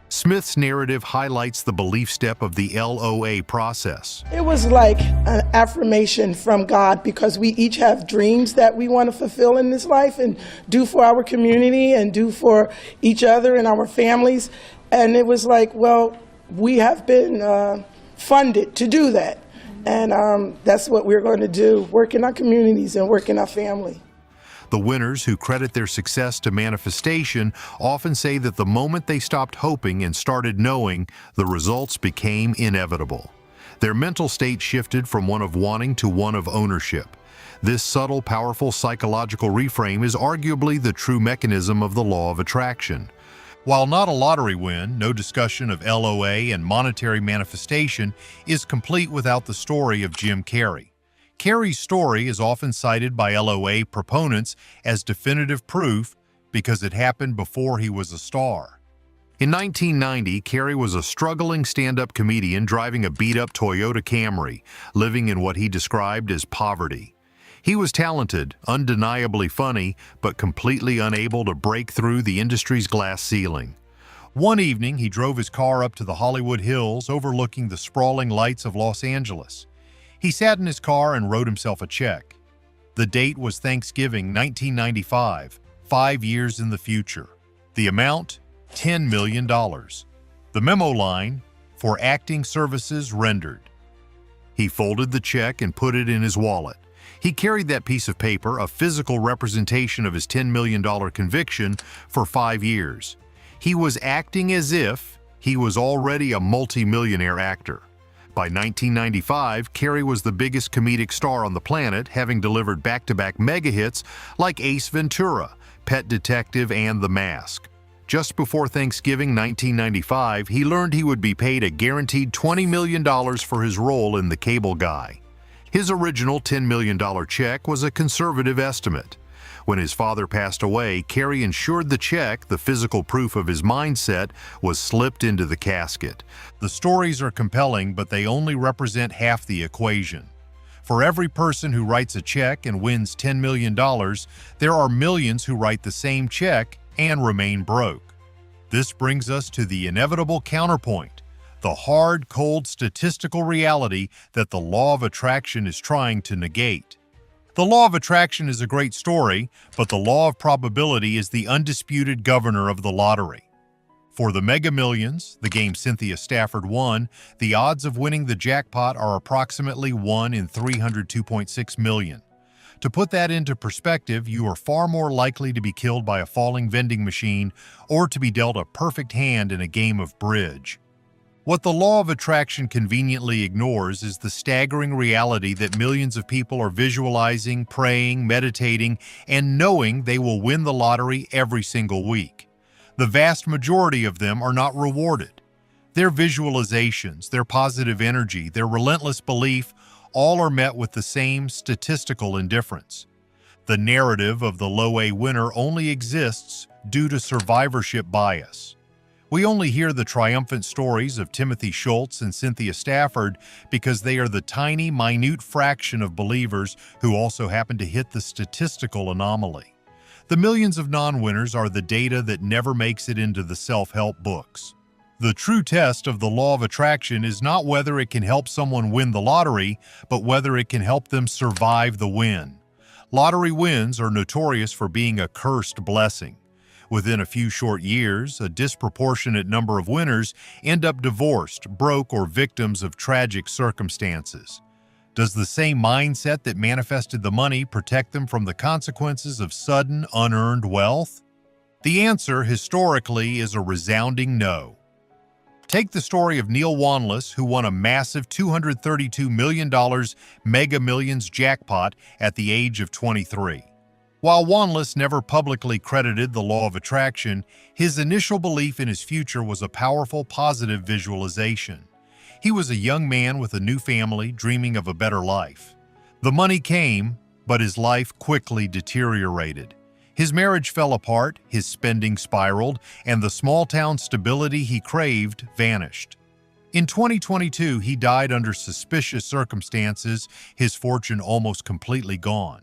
Smith's narrative highlights the belief step of the LOA process. It was like an affirmation from God, because we each have dreams that we want to fulfill in this life and do for our community and do for each other and our families. And it was like, well, we have been funded to do that. And that's what we're going to do, work in our communities and work in our family. The winners, who credit their success to manifestation, often say that the moment they stopped hoping and started knowing, the results became inevitable. Their mental state shifted from one of wanting to one of ownership. This subtle, powerful psychological reframe is arguably the true mechanism of the law of attraction. While not a lottery win, no discussion of LOA and monetary manifestation is complete without the story of Jim Carrey. Carrey's story is often cited by LOA proponents as definitive proof because it happened before he was a star. In 1990, Carrey was a struggling stand-up comedian driving a beat-up Toyota Camry, living in what he described as poverty. He was talented, undeniably funny, but completely unable to break through the industry's glass ceiling. One evening, he drove his car up to the Hollywood Hills, overlooking the sprawling lights of Los Angeles. He sat in his car and wrote himself a check. The date was Thanksgiving 1995, 5 years in the future. The amount, $10 million. The memo line, for acting services rendered. He folded the check and put it in his wallet. He carried that piece of paper, a physical representation of his $10 million conviction, for 5 years. He was acting as if he was already a multi-millionaire actor. By 1995, Carrey was the biggest comedic star on the planet, having delivered back-to-back mega hits like Ace Ventura, Pet Detective, and The Mask. Just before Thanksgiving 1995, he learned he would be paid a guaranteed $20 million for his role in The Cable Guy. His original $10 million check was a conservative estimate. When his father passed away, Carrey ensured the check, the physical proof of his mindset, was slipped into the casket. The stories are compelling, but they only represent half the equation. For every person who writes a check and wins $10 million, there are millions who write the same check and remain broke. This brings us to the inevitable counterpoint, the hard, cold statistical reality that the law of attraction is trying to negate. The law of attraction is a great story, but the law of probability is the undisputed governor of the lottery. For the MegaMillions, the game Cynthia Stafford won, the odds of winning the jackpot are approximately 1 in 302.6 million. To put that into perspective, you are far more likely to be killed by a falling vending machine or to be dealt a perfect hand in a game of bridge. What the law of attraction conveniently ignores is the staggering reality that millions of people are visualizing, praying, meditating, and knowing they will win the lottery every single week. The vast majority of them are not rewarded. Their visualizations, their positive energy, their relentless belief, all are met with the same statistical indifference. The narrative of the low-A winner only exists due to survivorship bias. We only hear the triumphant stories of Timothy Schultz and Cynthia Stafford because they are the tiny, minute fraction of believers who also happen to hit the statistical anomaly. The millions of non-winners are the data that never makes it into the self-help books. The true test of the law of attraction is not whether it can help someone win the lottery, but whether it can help them survive the win. Lottery wins are notorious for being a cursed blessing. Within a few short years, a disproportionate number of winners end up divorced, broke, or victims of tragic circumstances. Does the same mindset that manifested the money protect them from the consequences of sudden, unearned wealth? The answer, historically, is a resounding no. Take the story of Neil Wanless, who won a massive $232 million MegaMillions jackpot at the age of 23. While Wanless never publicly credited the law of attraction, his initial belief in his future was a powerful, positive visualization. He was a young man with a new family, dreaming of a better life. The money came, but his life quickly deteriorated. His marriage fell apart, his spending spiraled, and the small-town stability he craved vanished. In 2022, he died under suspicious circumstances, his fortune almost completely gone.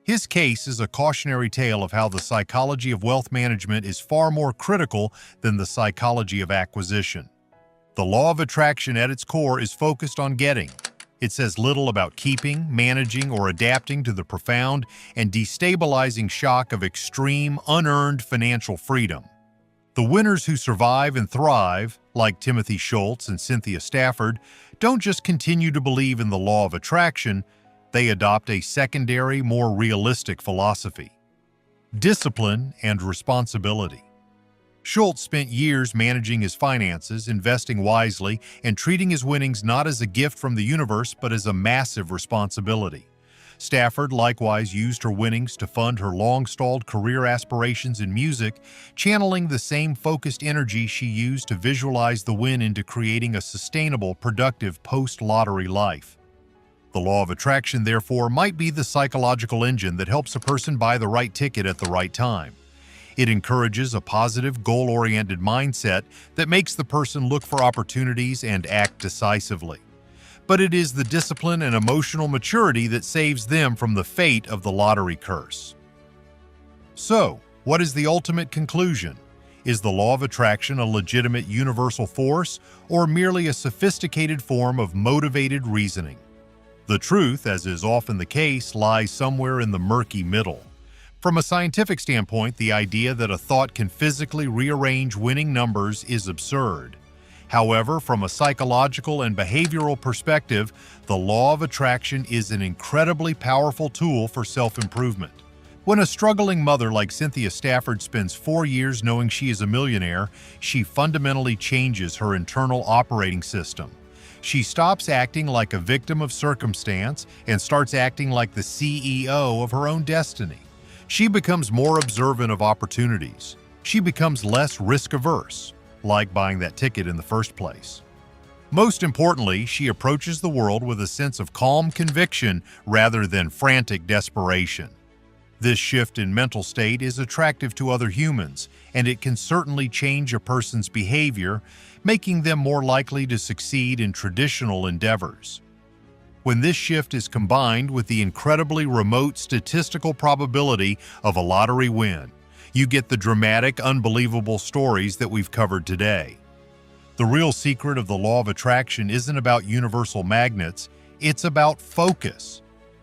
His case is a cautionary tale of how the psychology of wealth management is far more critical than the psychology of acquisition. The law of attraction at its core is focused on getting. It says little about keeping, managing, or adapting to the profound and destabilizing shock of extreme, unearned financial freedom. The winners who survive and thrive, like Timothy Schultz and Cynthia Stafford, don't just continue to believe in the law of attraction, they adopt a secondary, more realistic philosophy: discipline and responsibility. Schultz spent years managing his finances, investing wisely, and treating his winnings not as a gift from the universe but as a massive responsibility. Stafford likewise used her winnings to fund her long-stalled career aspirations in music, channeling the same focused energy she used to visualize the win into creating a sustainable, productive post-lottery life. The law of attraction, therefore, might be the psychological engine that helps a person buy the right ticket at the right time. It encourages a positive, goal-oriented mindset that makes the person look for opportunities and act decisively. But it is the discipline and emotional maturity that saves them from the fate of the lottery curse. So, what is the ultimate conclusion? Is the law of attraction a legitimate universal force, or merely a sophisticated form of motivated reasoning? The truth, as is often the case, lies somewhere in the murky middle. From a scientific standpoint, the idea that a thought can physically rearrange winning numbers is absurd. However, from a psychological and behavioral perspective, the law of attraction is an incredibly powerful tool for self-improvement. When a struggling mother like Cynthia Stafford spends 4 years knowing she is a millionaire, she fundamentally changes her internal operating system. She stops acting like a victim of circumstance and starts acting like the CEO of her own destiny. She becomes more observant of opportunities. She becomes less risk-averse, like buying that ticket in the first place. Most importantly, she approaches the world with a sense of calm conviction rather than frantic desperation. This shift in mental state is attractive to other humans, and it can certainly change a person's behavior, making them more likely to succeed in traditional endeavors. When this shift is combined with the incredibly remote statistical probability of a lottery win, you get the dramatic, unbelievable stories that we've covered today. The real secret of the law of attraction isn't about universal magnets, it's about focus.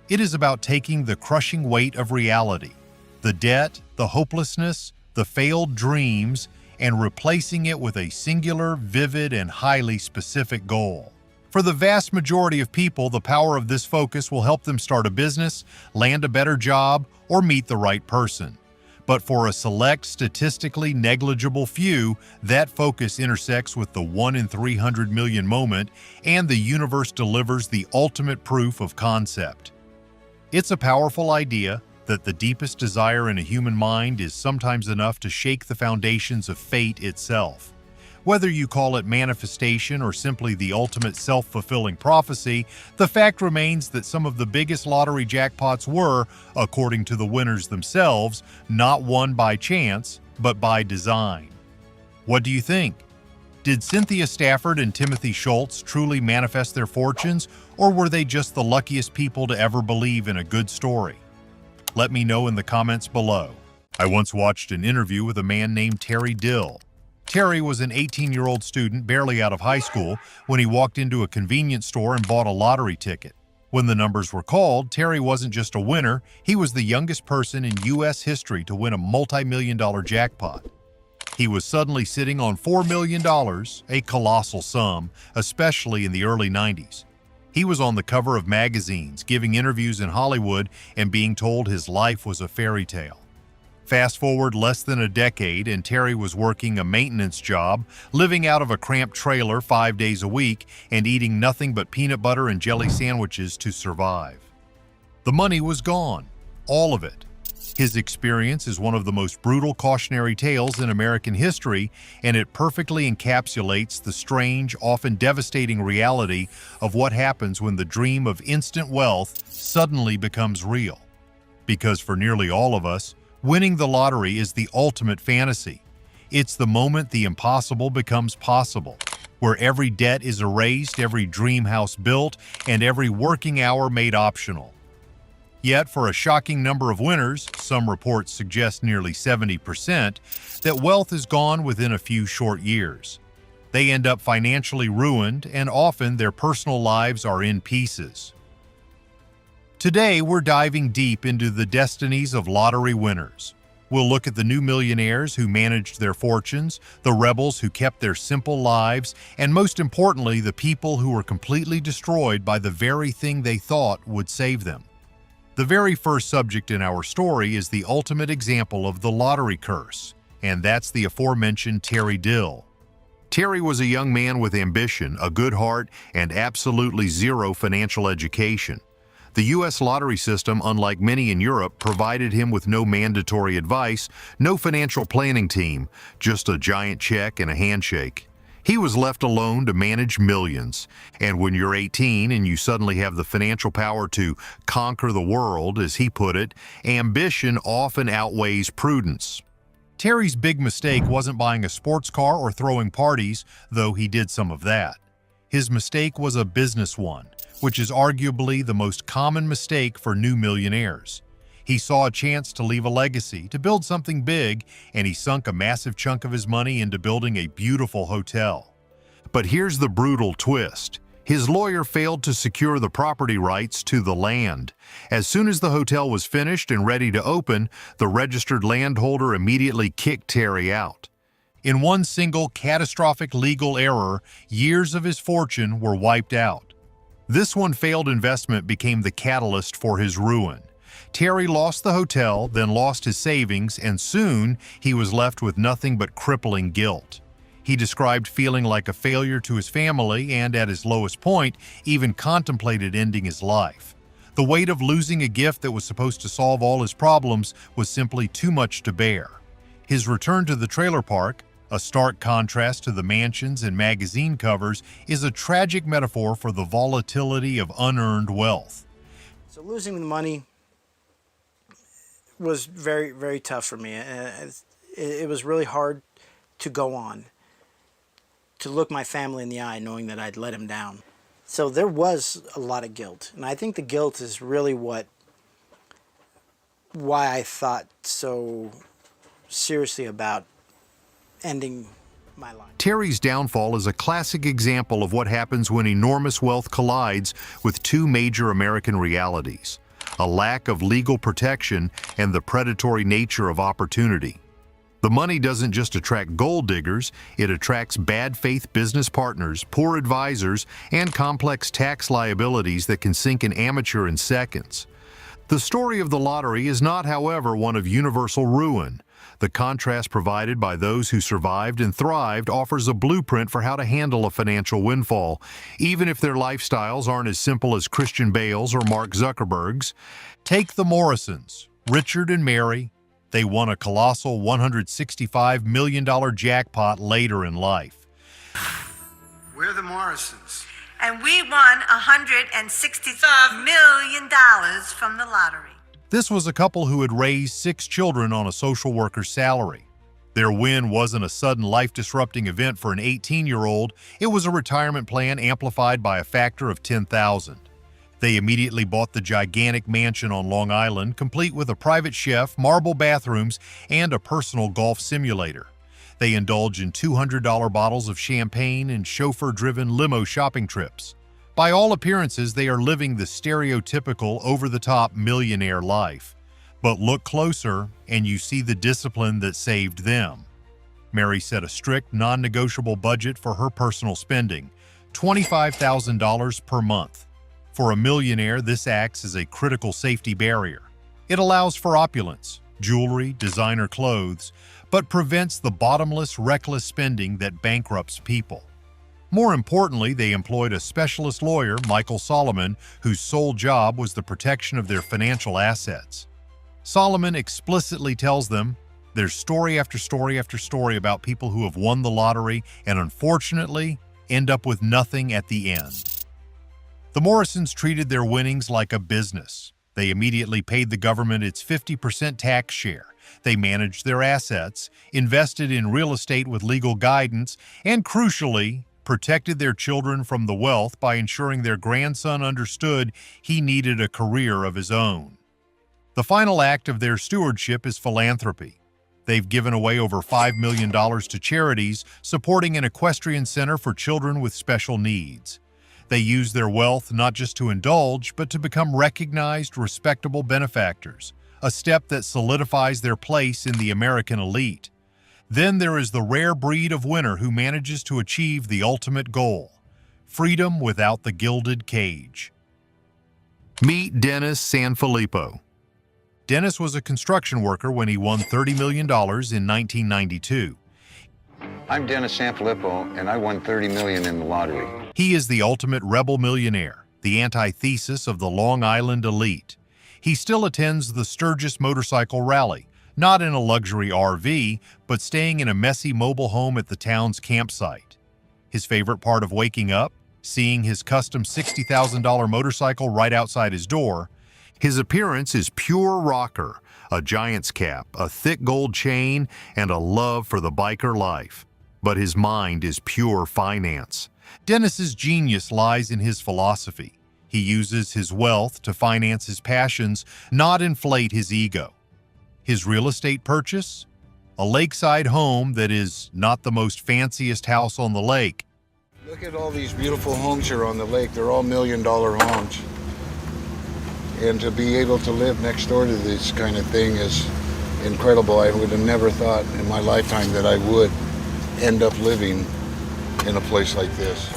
It is about taking the crushing weight of reality, the debt, the hopelessness, the failed dreams, and replacing it with a singular, vivid, and highly specific goal. For the vast majority of people, the power of this focus will help them start a business, land a better job, or meet the right person. But for a select, statistically negligible few, that focus intersects with the 1 in 300 million moment, and the universe delivers the ultimate proof of concept. It's a powerful idea that the deepest desire in a human mind is sometimes enough to shake the foundations of fate itself. Whether you call it manifestation or simply the ultimate self-fulfilling prophecy, the fact remains that some of the biggest lottery jackpots were, according to the winners themselves, not won by chance, but by design. What do you think? Did Cynthia Stafford and Timothy Schultz truly manifest their fortunes, or were they just the luckiest people to ever believe in a good story? Let me know in the comments below. I once watched an interview with a man named Terry Dill. Terry was an 18-year-old student barely out of high school when he walked into a convenience store and bought a lottery ticket. When the numbers were called, Terry wasn't just a winner, he was the youngest person in U.S. history to win a multi-million-dollar jackpot. He was suddenly sitting on $4 million, a colossal sum, especially in the early 90s. He was on the cover of magazines, giving interviews in Hollywood, and being told his life was a fairy tale. Fast forward less than a decade, and Terry was working a maintenance job, living out of a cramped trailer 5 days a week, and eating nothing but peanut butter and jelly sandwiches to survive. The money was gone, all of it. His experience is one of the most brutal cautionary tales in American history, and it perfectly encapsulates the strange, often devastating reality of what happens when the dream of instant wealth suddenly becomes real. Because for nearly all of us, winning the lottery is the ultimate fantasy. It's the moment the impossible becomes possible, where every debt is erased, every dream house built, and every working hour made optional. Yet, for a shocking number of winners, some reports suggest nearly 70%, that wealth is gone within a few short years. They end up financially ruined, and often their personal lives are in pieces. Today, we're diving deep into the destinies of lottery winners. We'll look at the new millionaires who managed their fortunes, the rebels who kept their simple lives, and most importantly, the people who were completely destroyed by the very thing they thought would save them. The very first subject in our story is the ultimate example of the lottery curse, and that's the aforementioned Terry Dill. Terry was a young man with ambition, a good heart, and absolutely zero financial education. The U.S. lottery system, unlike many in Europe, provided him with no mandatory advice, no financial planning team, just a giant check and a handshake. He was left alone to manage millions. And when you're 18 and you suddenly have the financial power to conquer the world, as he put it, ambition often outweighs prudence. Terry's big mistake wasn't buying a sports car or throwing parties, though he did some of that. His mistake was a business one, which is arguably the most common mistake for new millionaires. He saw a chance to leave a legacy, to build something big, and he sunk a massive chunk of his money into building a beautiful hotel. But here's the brutal twist. His lawyer failed to secure the property rights to the land. As soon as the hotel was finished and ready to open, the registered landholder immediately kicked Terry out. In one single catastrophic legal error, years of his fortune were wiped out. This one failed investment became the catalyst for his ruin. Terry lost the hotel, then lost his savings, and soon he was left with nothing but crippling guilt. He described feeling like a failure to his family and, at his lowest point, even contemplated ending his life. The weight of losing a gift that was supposed to solve all his problems was simply too much to bear. His return to the trailer park, a stark contrast to the mansions and magazine covers, is a tragic metaphor for the volatility of unearned wealth. So losing the money was very, very tough for me. It was really hard to go on, to look my family in the eye knowing that I'd let him down. So there was a lot of guilt, and I think the guilt is really why I thought so seriously about ending my life. Terry's downfall is a classic example of what happens when enormous wealth collides with two major American realities: a lack of legal protection and the predatory nature of opportunity. The money doesn't just attract gold diggers, it attracts bad faith business partners, poor advisors, and complex tax liabilities that can sink an amateur in seconds. The story of the lottery is not, however, one of universal ruin. The contrast provided by those who survived and thrived offers a blueprint for how to handle a financial windfall, even if their lifestyles aren't as simple as Christian Bale's or Mark Zuckerberg's. Take the Morrisons, Richard and Mary. They won a colossal $165 million jackpot later in life. We're the Morrisons. And we won $165 million from the lottery. This was a couple who had raised 6 children on a social worker's salary. Their win wasn't a sudden life-disrupting event for an 18-year-old. It was a retirement plan amplified by a factor of 10,000. They immediately bought the gigantic mansion on Long Island, complete with a private chef, marble bathrooms, and a personal golf simulator. They indulge in $200 bottles of champagne and chauffeur-driven limo shopping trips. By all appearances, they are living the stereotypical, over-the-top millionaire life. But look closer, and you see the discipline that saved them. Mary set a strict, non-negotiable budget for her personal spending, $25,000 per month. For a millionaire, this acts as a critical safety barrier. It allows for opulence, jewelry, designer clothes, but prevents the bottomless, reckless spending that bankrupts people. More importantly, they employed a specialist lawyer, Michael Solomon, whose sole job was the protection of their financial assets. Solomon explicitly tells them, there's story after story after story about people who have won the lottery and unfortunately end up with nothing at the end. The Morrisons treated their winnings like a business. They immediately paid the government its 50% tax share. They managed their assets, invested in real estate with legal guidance, and crucially, protected their children from the wealth by ensuring their grandson understood he needed a career of his own. The final act of their stewardship is philanthropy. They've given away over $5 million to charities supporting an equestrian center for children with special needs. They use their wealth not just to indulge, but to become recognized, respectable benefactors, a step that solidifies their place in the American elite. Then there is the rare breed of winner who manages to achieve the ultimate goal: freedom without the gilded cage. Meet Dennis Sanfilippo. Dennis was a construction worker when he won $30 million in 1992. I'm Dennis Sanfilippo, and I won $30 million in the lottery. He is the ultimate rebel millionaire, the antithesis of the Long Island elite. He still attends the Sturgis Motorcycle Rally, not in a luxury RV, but staying in a messy mobile home at the town's campsite. His favorite part of waking up? Seeing his custom $60,000 motorcycle right outside his door. His appearance is pure rocker, a Giants cap, a thick gold chain, and a love for the biker life. But his mind is pure finance. Dennis's genius lies in his philosophy. He uses his wealth to finance his passions, not inflate his ego. His real estate purchase? A lakeside home that is not the most fanciest house on the lake. Look at all these beautiful homes here on the lake. They're all $1 million homes. And to be able to live next door to this kind of thing is incredible. I would have never thought in my lifetime that I would end up living in a place like this.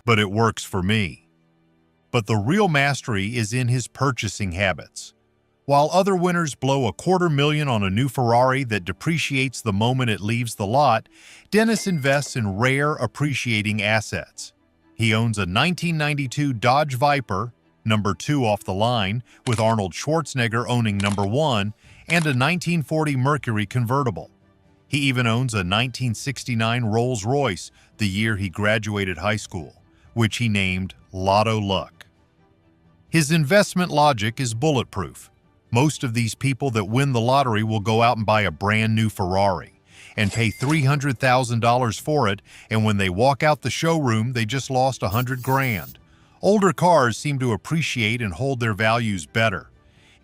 But it works for me. But the real mastery is in his purchasing habits. While other winners blow $250,000 on a new Ferrari that depreciates the moment it leaves the lot, Dennis invests in rare, appreciating assets. He owns a 1992 Dodge Viper, number 2 off the line, with Arnold Schwarzenegger owning number 1, and a 1940 Mercury convertible. He even owns a 1969 Rolls-Royce, the year he graduated high school, which he named Lotto Luck. His investment logic is bulletproof. Most of these people that win the lottery will go out and buy a brand new Ferrari and pay $300,000 for it, and when they walk out the showroom, they just lost $100,000. Older cars seem to appreciate and hold their values better.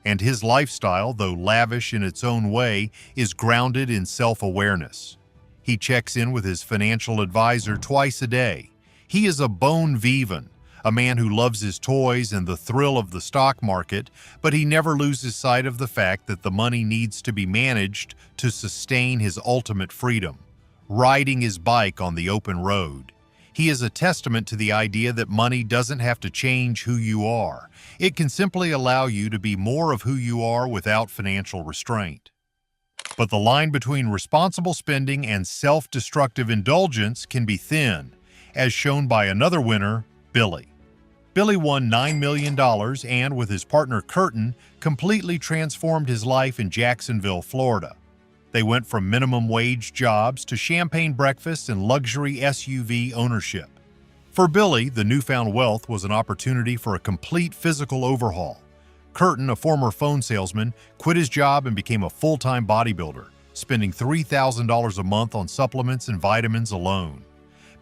And his lifestyle, though lavish in its own way, is grounded in self-awareness. He checks in with his financial advisor twice a day. He is a bon vivant, a man who loves his toys and the thrill of the stock market, but he never loses sight of the fact that the money needs to be managed to sustain his ultimate freedom, riding his bike on the open road. He is a testament to the idea that money doesn't have to change who you are. It can simply allow you to be more of who you are without financial restraint. But the line between responsible spending and self-destructive indulgence can be thin, as shown by another winner, Billy. Billy won $9 million and, with his partner Curtin, completely transformed his life in Jacksonville, Florida. They went from minimum wage jobs to champagne breakfasts and luxury SUV ownership. For Billy, the newfound wealth was an opportunity for a complete physical overhaul. Curtin, a former phone salesman, quit his job and became a full-time bodybuilder, spending $3,000 a month on supplements and vitamins alone.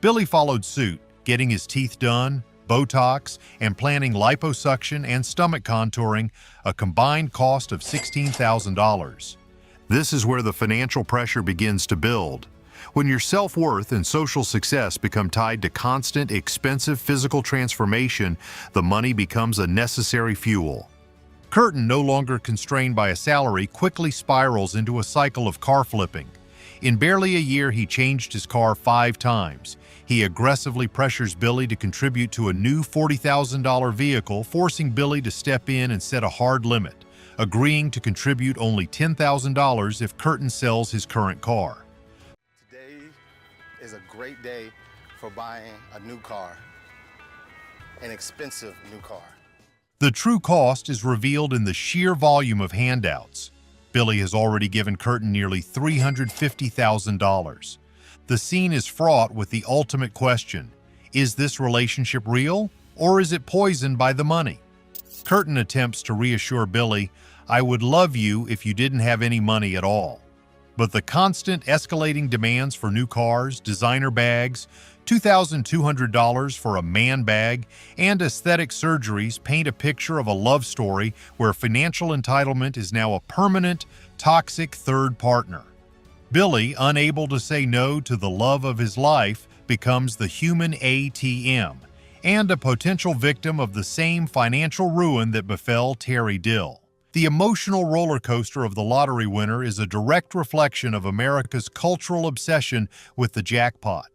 Billy followed suit, getting his teeth done, Botox, and planning liposuction and stomach contouring, a combined cost of $16,000. This is where the financial pressure begins to build. When your self-worth and social success become tied to constant, expensive physical transformation, the money becomes a necessary fuel. Curtin, no longer constrained by a salary, quickly spirals into a cycle of car flipping. In barely a year, he changed his car 5 times. He aggressively pressures Billy to contribute to a new $40,000 vehicle, forcing Billy to step in and set a hard limit, agreeing to contribute only $10,000 if Curtin sells his current car. Today is a great day for buying a new car, an expensive new car. The true cost is revealed in the sheer volume of handouts. Billy has already given Curtin nearly $350,000. The scene is fraught with the ultimate question: is this relationship real, or is it poisoned by the money? Curtin attempts to reassure Billy, "I would love you if you didn't have any money at all." But the constant escalating demands for new cars, designer bags, $2,200 for a man bag, and aesthetic surgeries paint a picture of a love story where financial entitlement is now a permanent, toxic third partner. Billy, unable to say no to the love of his life, becomes the human ATM and a potential victim of the same financial ruin that befell Terry Dill. The emotional roller coaster of the lottery winner is a direct reflection of America's cultural obsession with the jackpot.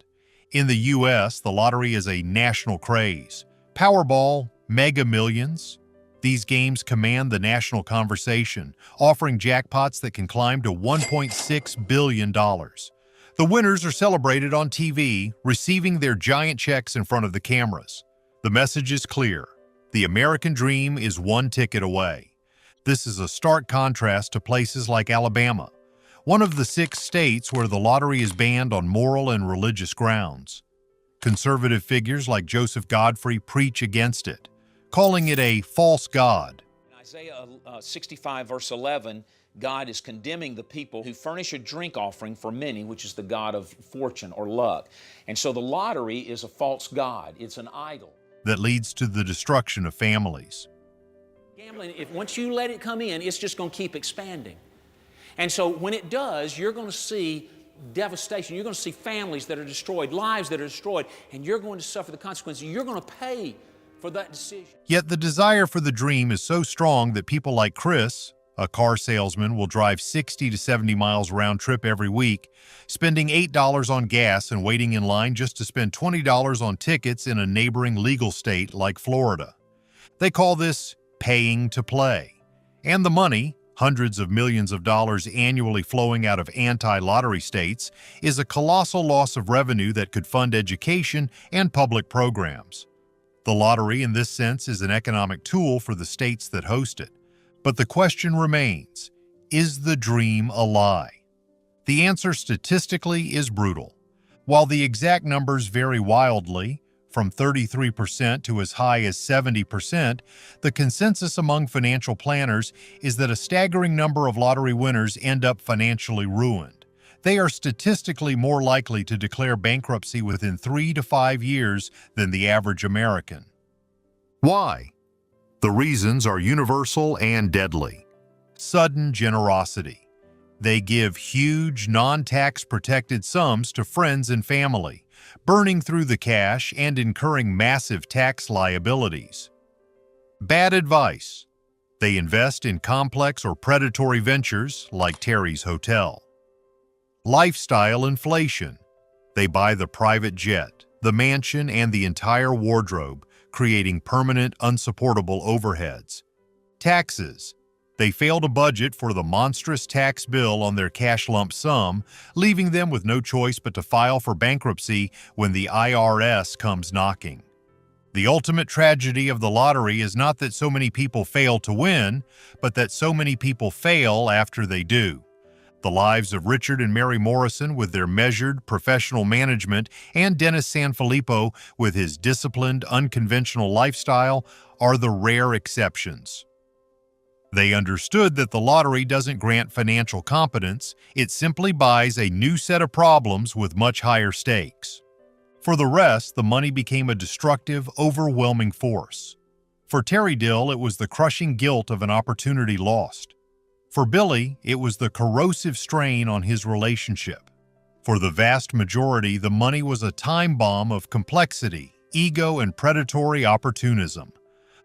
In the U.S., the lottery is a national craze. Powerball, MegaMillions. These games command the national conversation, offering jackpots that can climb to $1.6 billion. The winners are celebrated on TV, receiving their giant checks in front of the cameras. The message is clear: the American dream is one ticket away. This is a stark contrast to places like Alabama, one of the 6 states where the lottery is banned on moral and religious grounds. Conservative figures like Joseph Godfrey preach against it, calling it a false god. In Isaiah 65, verse 11, God is condemning the people who furnish a drink offering for many, which is the god of fortune or luck. And so the lottery is a false god. It's an idol that leads to the destruction of families. Gambling, once you let it come in, it's just going to keep expanding. And so when it does, you're going to see devastation. You're going to see families that are destroyed, lives that are destroyed, and you're going to suffer the consequences. You're going to pay for that decision. Yet the desire for the dream is so strong that people like Chris, a car salesman, will drive 60 to 70 miles round trip every week, spending $8 on gas and waiting in line just to spend $20 on tickets in a neighboring legal state like Florida. They call this paying to play. And the money, hundreds of millions of dollars annually flowing out of anti-lottery states, is a colossal loss of revenue that could fund education and public programs. The lottery, in this sense, is an economic tool for the states that host it. But the question remains, is the dream a lie? The answer statistically is brutal. While the exact numbers vary wildly, from 33% to as high as 70%, the consensus among financial planners is that a staggering number of lottery winners end up financially ruined. They are statistically more likely to declare bankruptcy within 3 to 5 years than the average American. Why? The reasons are universal and deadly. Sudden generosity. They give huge, non-tax protected sums to friends and family, burning through the cash and incurring massive tax liabilities. Bad advice. They invest in complex or predatory ventures like Terry's Hotel. Lifestyle inflation. They buy the private jet, the mansion, and the entire wardrobe, creating permanent, unsupportable overheads. Taxes. They fail to budget for the monstrous tax bill on their cash lump sum, leaving them with no choice but to file for bankruptcy when the IRS comes knocking. The ultimate tragedy of the lottery is not that so many people fail to win, but that so many people fail after they do. The lives of Richard and Mary Morrison with their measured, professional management and Dennis Sanfilippo with his disciplined, unconventional lifestyle are the rare exceptions. They understood that the lottery doesn't grant financial competence, it simply buys a new set of problems with much higher stakes. For the rest, the money became a destructive, overwhelming force. For Terry Dill, it was the crushing guilt of an opportunity lost. For Billy, it was the corrosive strain on his relationship. For the vast majority, the money was a time bomb of complexity, ego, and predatory opportunism.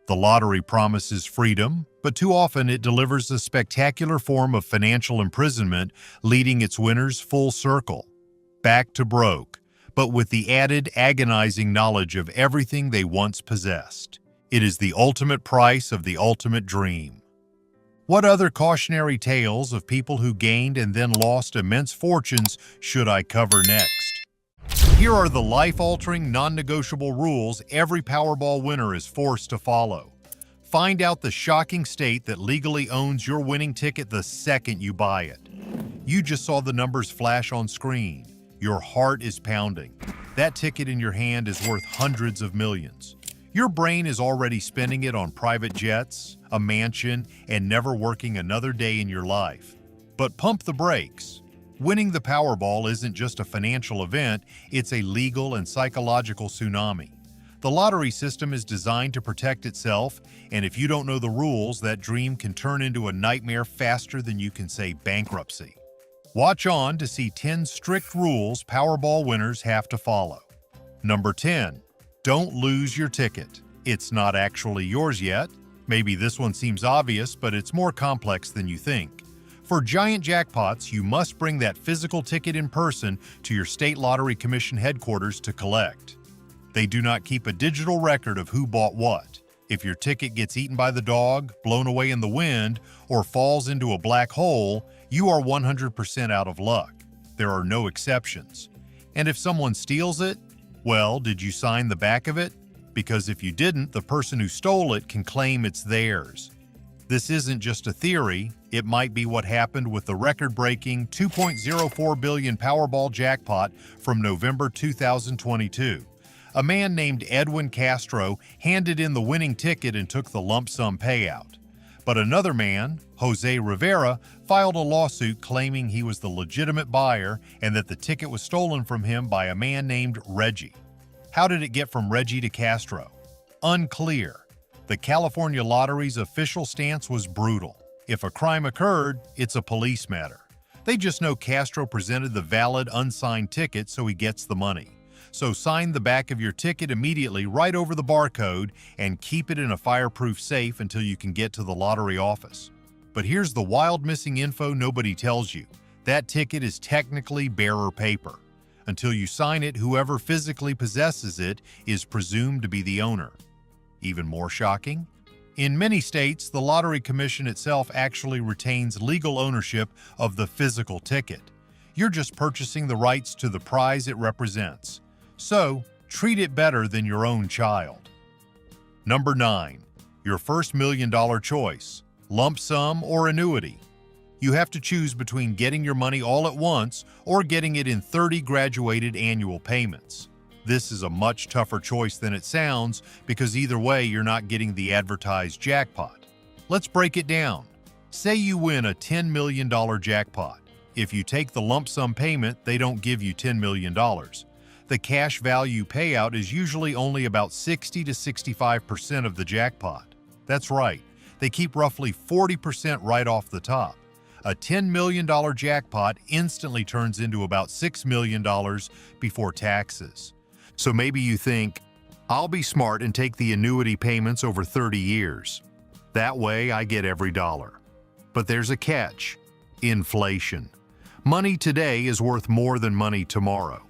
The lottery promises freedom, but too often it delivers a spectacular form of financial imprisonment, leading its winners full circle, back to broke, but with the added agonizing knowledge of everything they once possessed. It is the ultimate price of the ultimate dream. What other cautionary tales of people who gained and then lost immense fortunes should I cover next? Here are the life-altering, non-negotiable rules every Powerball winner is forced to follow. Find out the shocking state that legally owns your winning ticket the second you buy it. You just saw the numbers flash on screen. Your heart is pounding. That ticket in your hand is worth hundreds of millions. Your brain is already spending it on private jets, a mansion, and never working another day in your life. But pump the brakes. Winning the Powerball isn't just a financial event, it's a legal and psychological tsunami. The lottery system is designed to protect itself, and if you don't know the rules, that dream can turn into a nightmare faster than you can say bankruptcy. Watch on to see 10 strict rules Powerball winners have to follow. Number 10. Don't lose your ticket. It's not actually yours yet. Maybe this one seems obvious, but it's more complex than you think. For giant jackpots, you must bring that physical ticket in person to your state lottery commission headquarters to collect. They do not keep a digital record of who bought what. If your ticket gets eaten by the dog, blown away in the wind, or falls into a black hole, you are 100% out of luck. There are no exceptions. And if someone steals it, well, did you sign the back of it? Because if you didn't, the person who stole it can claim it's theirs. This isn't just a theory, it might be what happened with the record-breaking $2.04 billion Powerball jackpot from November 2022. A man named Edwin Castro handed in the winning ticket and took the lump sum payout. But another man, Jose Rivera, filed a lawsuit claiming he was the legitimate buyer and that the ticket was stolen from him by a man named Reggie. How did it get from Reggie to Castro? Unclear. The California Lottery's official stance was brutal. If a crime occurred, it's a police matter. They just know Castro presented the valid, unsigned ticket, so he gets the money. So sign the back of your ticket immediately right over the barcode and keep it in a fireproof safe until you can get to the lottery office. But here's the wild missing info nobody tells you. That ticket is technically bearer paper. Until you sign it, whoever physically possesses it is presumed to be the owner. Even more shocking? In many states, the Lottery Commission itself actually retains legal ownership of the physical ticket. You're just purchasing the rights to the prize it represents. So, treat it better than your own child. Number 9. Your first $1 million choice, lump sum or annuity. You have to choose between getting your money all at once or getting it in 30 graduated annual payments. This is a much tougher choice than it sounds because either way you're not getting the advertised jackpot. Let's break it down. Say you win a $10 million jackpot. If you take the lump sum payment, they don't give you $10 million. The cash value payout is usually only about 60 to 65% of the jackpot. That's right, they keep roughly 40% right off the top. A $10 million jackpot instantly turns into about $6 million before taxes. So maybe you think, I'll be smart and take the annuity payments over 30 years. That way I get every dollar. But there's a catch: inflation. Money today is worth more than money tomorrow.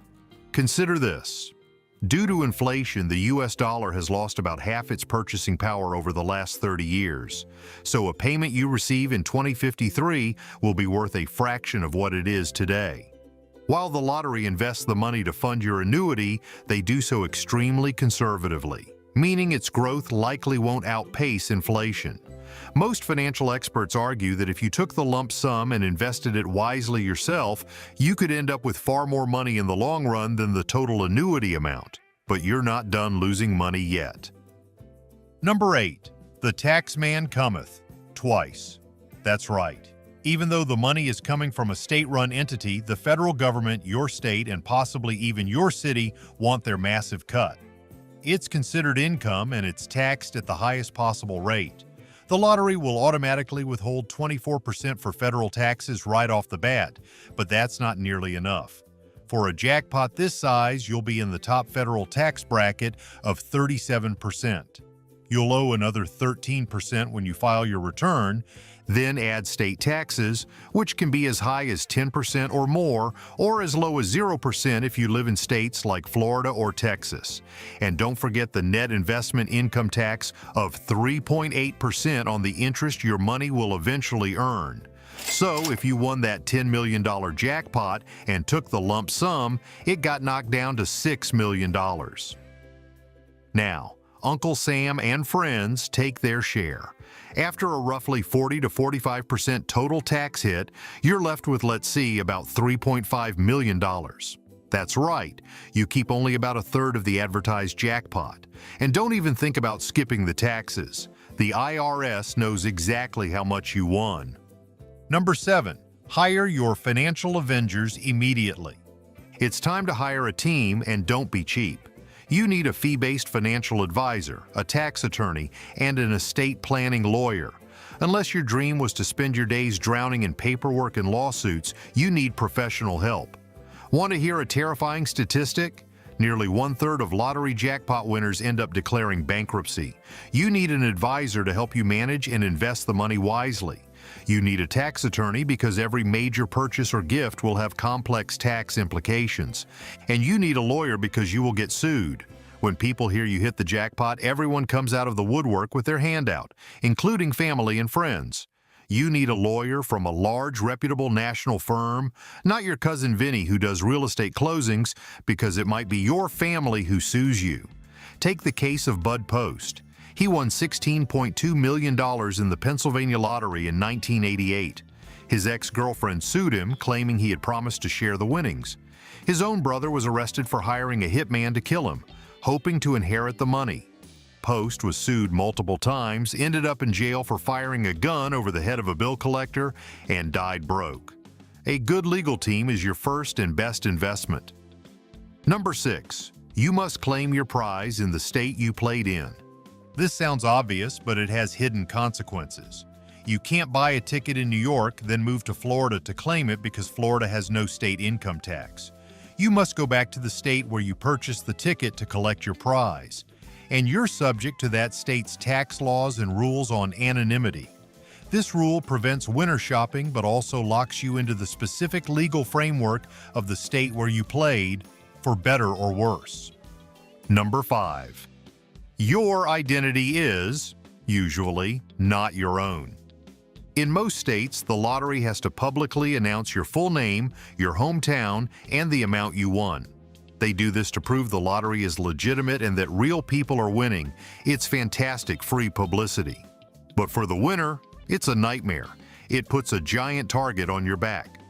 Consider this. Due to inflation, the US dollar has lost about half its purchasing power over the last 30 years. So a payment you receive in 2053 will be worth a fraction of what it is today. While the lottery invests the money to fund your annuity, they do so extremely conservatively, meaning its growth likely won't outpace inflation. Most financial experts argue that if you took the lump sum and invested it wisely yourself, you could end up with far more money in the long run than the total annuity amount. But you're not done losing money yet. Number 8. The tax man cometh twice. That's right. Even though the money is coming from a state-run entity, the federal government, your state, and possibly even your city want their massive cut. It's considered income and it's taxed at the highest possible rate. The lottery will automatically withhold 24% for federal taxes right off the bat, but that's not nearly enough. For a jackpot this size, you'll be in the top federal tax bracket of 37%. You'll owe another 13% when you file your return. Then add state taxes, which can be as high as 10% or more, or as low as 0% if you live in states like Florida or Texas. And don't forget the net investment income tax of 3.8% on the interest your money will eventually earn. So if you won that $10 million jackpot and took the lump sum, it got knocked down to $6 million. Now, Uncle Sam and friends take their share. After a roughly 40 to 45% total tax hit, you're left with, let's see, about $3.5 million. That's right, you keep only about a third of the advertised jackpot. And don't even think about skipping the taxes. The IRS knows exactly how much you won. Number 7, hire your financial avengers immediately. It's time to hire a team, and don't be cheap. You need a fee-based financial advisor, a tax attorney, and an estate planning lawyer. Unless your dream was to spend your days drowning in paperwork and lawsuits, you need professional help. Want to hear a terrifying statistic? Nearly 1/3 of lottery jackpot winners end up declaring bankruptcy. You need an advisor to help you manage and invest the money wisely. You need a tax attorney because every major purchase or gift will have complex tax implications. And you need a lawyer because you will get sued. When people hear you hit the jackpot, everyone comes out of the woodwork with their hand out, including family and friends. You need a lawyer from a large, reputable national firm, not your cousin Vinny who does real estate closings, because it might be your family who sues you. Take the case of Bud Post. He won $16.2 million in the Pennsylvania lottery in 1988. His ex-girlfriend sued him, claiming he had promised to share the winnings. His own brother was arrested for hiring a hitman to kill him, hoping to inherit the money. Post was sued multiple times, ended up in jail for firing a gun over the head of a bill collector, and died broke. A good legal team is your first and best investment. Number 6, you must claim your prize in the state you played in. This sounds obvious, but it has hidden consequences. You can't buy a ticket in New York, then move to Florida to claim it because Florida has no state income tax. You must go back to the state where you purchased the ticket to collect your prize. And you're subject to that state's tax laws and rules on anonymity. This rule prevents winner shopping, but also locks you into the specific legal framework of the state where you played, for better or worse. Number 5. Your identity is, usually, not your own. In most states, the lottery has to publicly announce your full name, your hometown, and the amount you won. They do this to prove the lottery is legitimate and that real people are winning. It's fantastic free publicity. But for the winner, it's a nightmare. It puts a giant target on your back.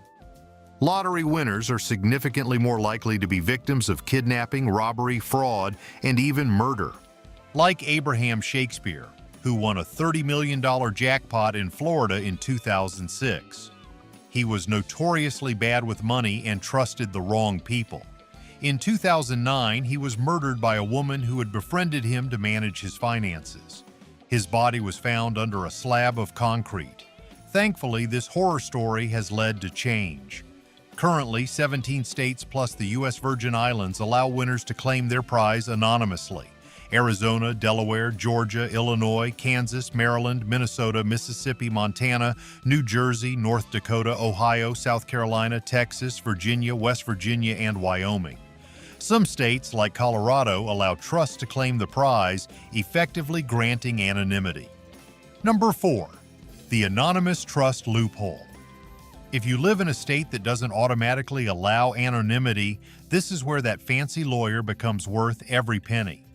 Lottery winners are significantly more likely to be victims of kidnapping, robbery, fraud, and even murder. Like Abraham Shakespeare, who won a $30 million jackpot in Florida in 2006. He was notoriously bad with money and trusted the wrong people. In 2009, he was murdered by a woman who had befriended him to manage his finances. His body was found under a slab of concrete. Thankfully, this horror story has led to change. Currently, 17 states plus the U.S. Virgin Islands allow winners to claim their prize anonymously. Arizona, Delaware, Georgia, Illinois, Kansas, Maryland, Minnesota, Mississippi, Montana, New Jersey, North Dakota, Ohio, South Carolina, Texas, Virginia, West Virginia, and Wyoming. Some states, like Colorado, allow trusts to claim the prize, effectively granting anonymity. Number 4, the anonymous trust loophole. If you live in a state that doesn't automatically allow anonymity, this is where that fancy lawyer becomes worth every penny.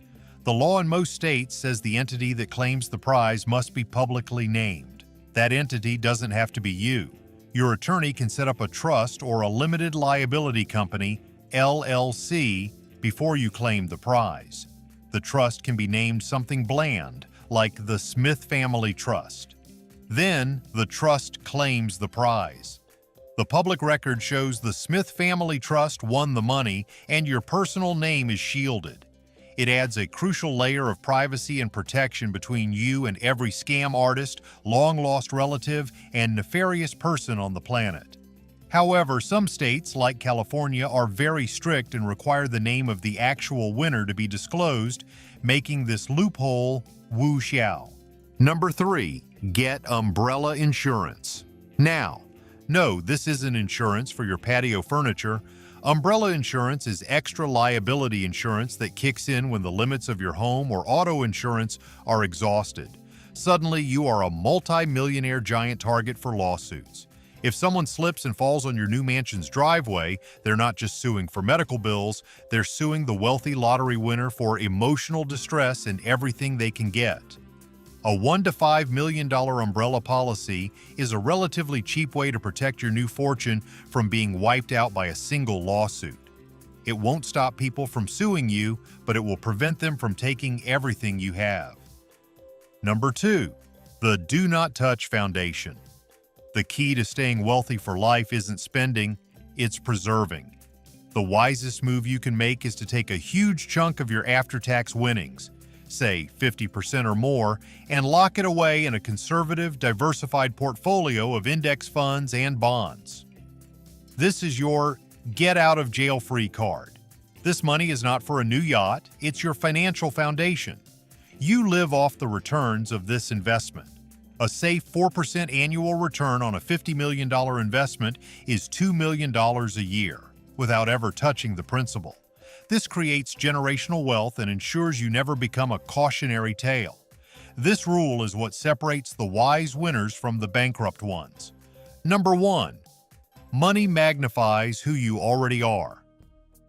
The law in most states says the entity that claims the prize must be publicly named. That entity doesn't have to be you. Your attorney can set up a trust or a limited liability company, LLC, before you claim the prize. The trust can be named something bland, like the Smith Family Trust. Then, the trust claims the prize. The public record shows the Smith Family Trust won the money, and your personal name is shielded. It adds a crucial layer of privacy and protection between you and every scam artist, long-lost relative, and nefarious person on the planet. However, some states, like California, are very strict and require the name of the actual winner to be disclosed, making this loophole wu-xiao. Number 3, get umbrella insurance. Now, no, this isn't insurance for your patio furniture. Umbrella insurance is extra liability insurance that kicks in when the limits of your home or auto insurance are exhausted. Suddenly, you are a multi-millionaire giant target for lawsuits. If someone slips and falls on your new mansion's driveway, they're not just suing for medical bills, they're suing the wealthy lottery winner for emotional distress and everything they can get. A $1 to $5 million umbrella policy is a relatively cheap way to protect your new fortune from being wiped out by a single lawsuit. It won't stop people from suing you, but it will prevent them from taking everything you have. Number 2, the Do Not Touch Foundation. The key to staying wealthy for life isn't spending, it's preserving. The wisest move you can make is to take a huge chunk of your after-tax winnings, say 50% or more, and lock it away in a conservative, diversified portfolio of index funds and bonds. This is your get-out-of-jail-free card. This money is not for a new yacht, it's your financial foundation. You live off the returns of this investment. A safe 4% annual return on a $50 million investment is $2 million a year, without ever touching the principal. This creates generational wealth and ensures you never become a cautionary tale. This rule is what separates the wise winners from the bankrupt ones. Number 1, money magnifies who you already are.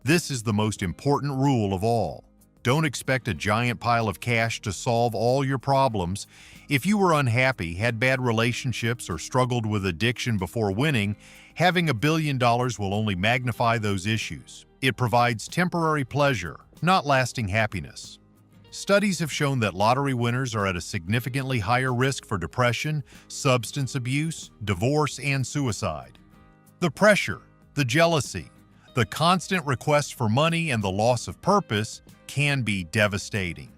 This is the most important rule of all. Don't expect a giant pile of cash to solve all your problems. If you were unhappy, had bad relationships, or struggled with addiction before winning, having $1 billion will only magnify those issues. It provides temporary pleasure, not lasting happiness. Studies have shown that lottery winners are at a significantly higher risk for depression, substance abuse, divorce, and suicide. The pressure, the jealousy, the constant request for money, and the loss of purpose can be devastating.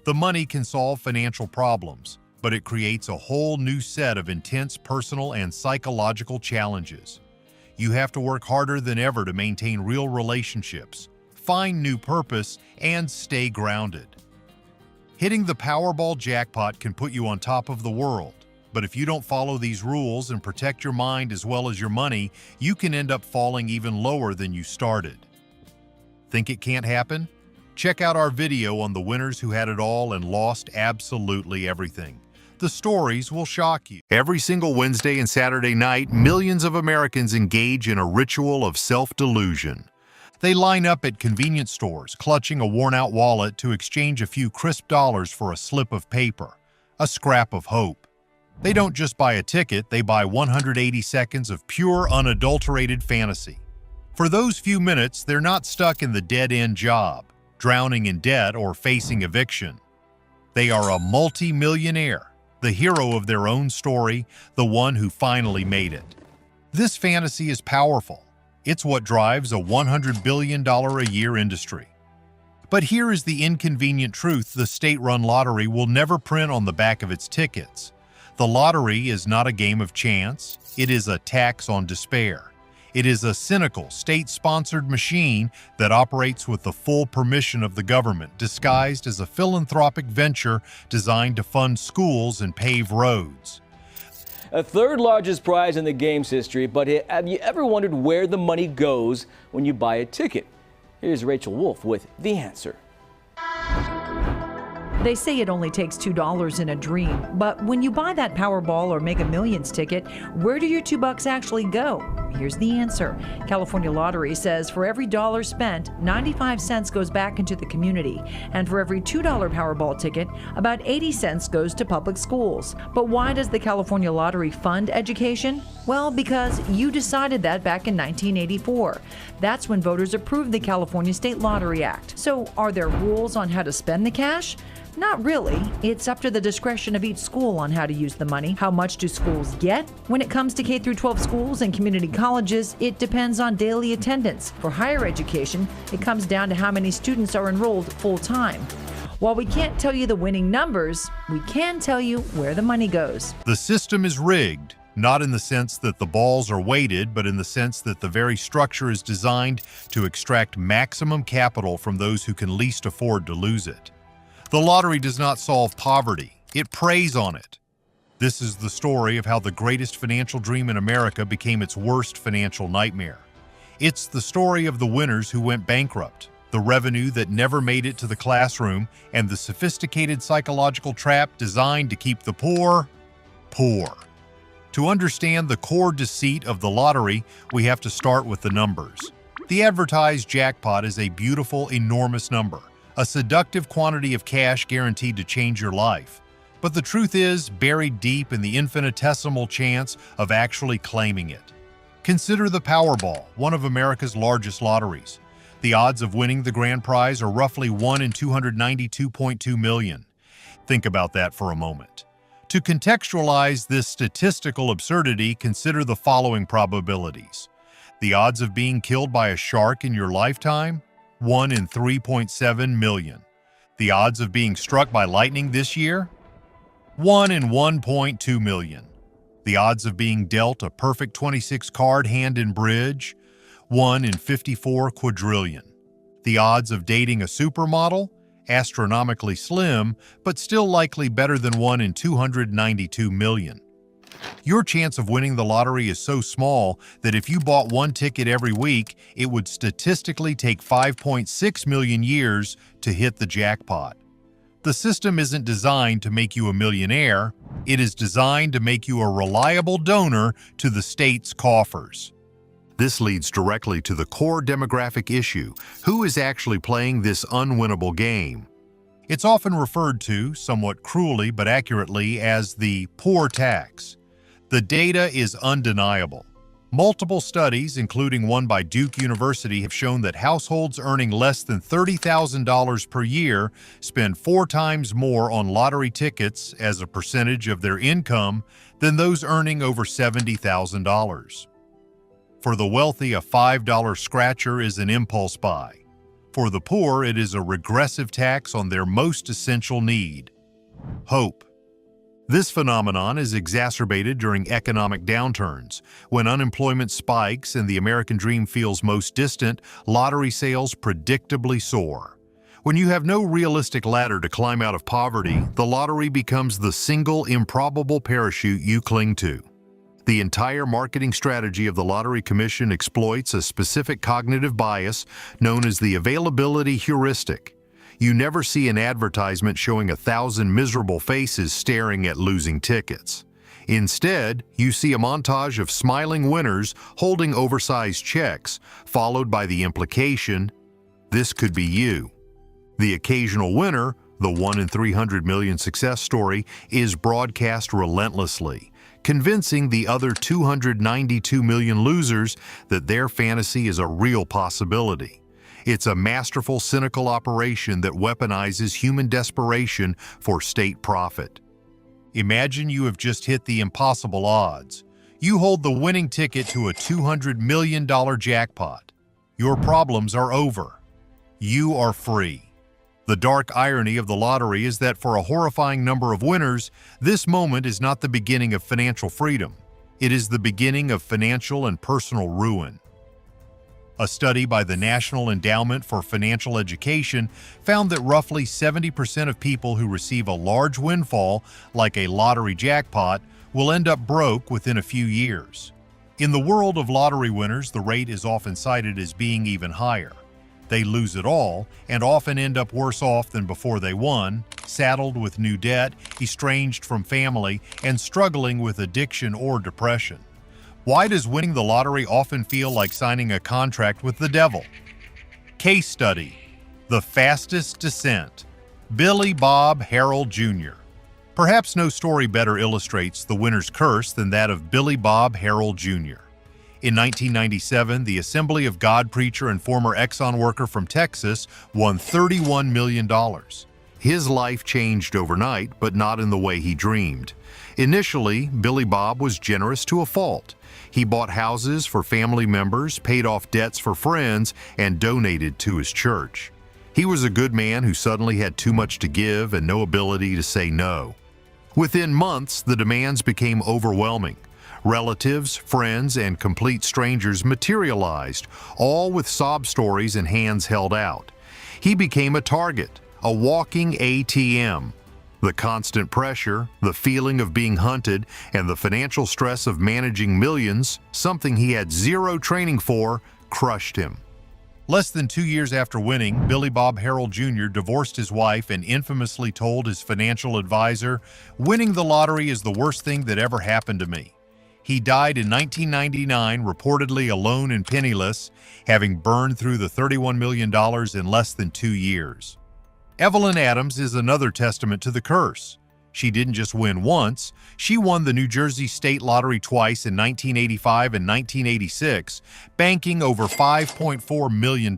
The money can solve financial problems, but it creates a whole new set of intense personal and psychological challenges. You have to work harder than ever to maintain real relationships, find new purpose, and stay grounded. Hitting the Powerball jackpot can put you on top of the world, but if you don't follow these rules and protect your mind as well as your money, you can end up falling even lower than you started. Think it can't happen? Check out our video on the winners who had it all and lost absolutely everything. The stories will shock you. Every single Wednesday and Saturday night, millions of Americans engage in a ritual of self-delusion. They line up at convenience stores, clutching a worn-out wallet to exchange a few crisp dollars for a slip of paper, a scrap of hope. They don't just buy a ticket, they buy 180 seconds of pure, unadulterated fantasy. For those few minutes, they're not stuck in the dead-end job, drowning in debt, or facing eviction. They are a multi-millionaire, the hero of their own story, the one who finally made it. This fantasy is powerful. It's what drives a $100 billion a year industry. But here is the inconvenient truth the state-run lottery will never print on the back of its tickets. The lottery is not a game of chance, it is a tax on despair. It is a cynical, state-sponsored machine that operates with the full permission of the government, disguised as a philanthropic venture designed to fund schools and pave roads. A third largest prize in the game's history, but have you ever wondered where the money goes when you buy a ticket? Here's Rachel Wolf with the answer. They say it only takes $2 in a dream, but when you buy that Powerball or MegaMillions ticket, where do your $2 actually go? Here's the answer. California Lottery says for every dollar spent, 95 cents goes back into the community, and for every $2 Powerball ticket, about 80 cents goes to public schools. But why does the California Lottery fund education? Well, because you decided that back in 1984. That's when voters approved the California State Lottery Act. So are there rules on how to spend the cash? Not really. It's up to the discretion of each school on how to use the money. How much do schools get? When it comes to K-12 schools and community colleges, it depends on daily attendance. For higher education, it comes down to how many students are enrolled full-time. While we can't tell you the winning numbers, we can tell you where the money goes. The system is rigged, Not in the sense that the balls are weighted, but in the sense that the very structure is designed to extract maximum capital from those who can least afford to lose it. The lottery does not solve poverty, it preys on it. This is the story of how the greatest financial dream in America became its worst financial nightmare. It's the story of the winners who went bankrupt, the revenue that never made it to the classroom, and the sophisticated psychological trap designed to keep the poor, poor. To understand the core deceit of the lottery, we have to start with the numbers. The advertised jackpot is a beautiful, enormous number, a seductive quantity of cash guaranteed to change your life. But the truth is buried deep in the infinitesimal chance of actually claiming it. Consider the Powerball, one of America's largest lotteries. The odds of winning the grand prize are roughly 1 in 292.2 million. Think about that for a moment. To contextualize this statistical absurdity, consider the following probabilities. The odds of being killed by a shark in your lifetime? 1 in 3.7 million. The odds of being struck by lightning this year? 1 in 1.2 million. The odds of being dealt a perfect 26 card hand in bridge? 1 in 54 quadrillion. The odds of dating a supermodel? Astronomically slim, but still likely better than 1 in 292 million. Your chance of winning the lottery is so small that if you bought one ticket every week, it would statistically take 5.6 million years to hit the jackpot. The system isn't designed to make you a millionaire, it is designed to make you a reliable donor to the state's coffers. This leads directly to the core demographic issue: who is actually playing this unwinnable game? It's often referred to, somewhat cruelly but accurately, as the poor tax. The data is undeniable. Multiple studies, including one by Duke University, have shown that households earning less than $30,000 per year spend 4 times more on lottery tickets as a percentage of their income than those earning over $70,000. For the wealthy, a $5 scratcher is an impulse buy. For the poor, it is a regressive tax on their most essential need: hope. This phenomenon is exacerbated during economic downturns. When unemployment spikes and the American dream feels most distant, lottery sales predictably soar. When you have no realistic ladder to climb out of poverty, the lottery becomes the single improbable parachute you cling to. The entire marketing strategy of the Lottery Commission exploits a specific cognitive bias known as the availability heuristic. You never see an advertisement showing 1,000 miserable faces staring at losing tickets. Instead, you see a montage of smiling winners holding oversized checks, followed by the implication, "This could be you." The occasional winner, the 1 in 300 million success story, is broadcast relentlessly, convincing the other 292 million losers that their fantasy is a real possibility. It's a masterful, cynical operation that weaponizes human desperation for state profit. Imagine you have just hit the impossible odds. You hold the winning ticket to a $200 million jackpot. Your problems are over. You are free. The dark irony of the lottery is that for a horrifying number of winners, this moment is not the beginning of financial freedom. It is the beginning of financial and personal ruin. A study by the National Endowment for Financial Education found that roughly 70% of people who receive a large windfall, like a lottery jackpot, will end up broke within a few years. In the world of lottery winners, the rate is often cited as being even higher. They lose it all and often end up worse off than before they won, saddled with new debt, estranged from family, and struggling with addiction or depression. Why does winning the lottery often feel like signing a contract with the devil? Case study: The Fastest Descent. Billy Bob Harrell Jr. Perhaps no story better illustrates the winner's curse than that of Billy Bob Harrell Jr. In 1997, the Assembly of God preacher and former Exxon worker from Texas won $31 million. His life changed overnight, but not in the way he dreamed. Initially, Billy Bob was generous to a fault. He bought houses for family members, paid off debts for friends, and donated to his church. He was a good man who suddenly had too much to give and no ability to say no. Within months, the demands became overwhelming. Relatives, friends, and complete strangers materialized, all with sob stories and hands held out. He became a target, a walking ATM. The constant pressure, the feeling of being hunted, and the financial stress of managing millions, something he had zero training for, crushed him. Less than 2 years after winning, Billy Bob Harrell Jr. divorced his wife and infamously told his financial advisor, "Winning the lottery is the worst thing that ever happened to me." He died in 1999, reportedly alone and penniless, having burned through the $31 million in less than 2 years. Evelyn Adams is another testament to the curse. She didn't just win once, she won the New Jersey State Lottery twice in 1985 and 1986, banking over $5.4 million.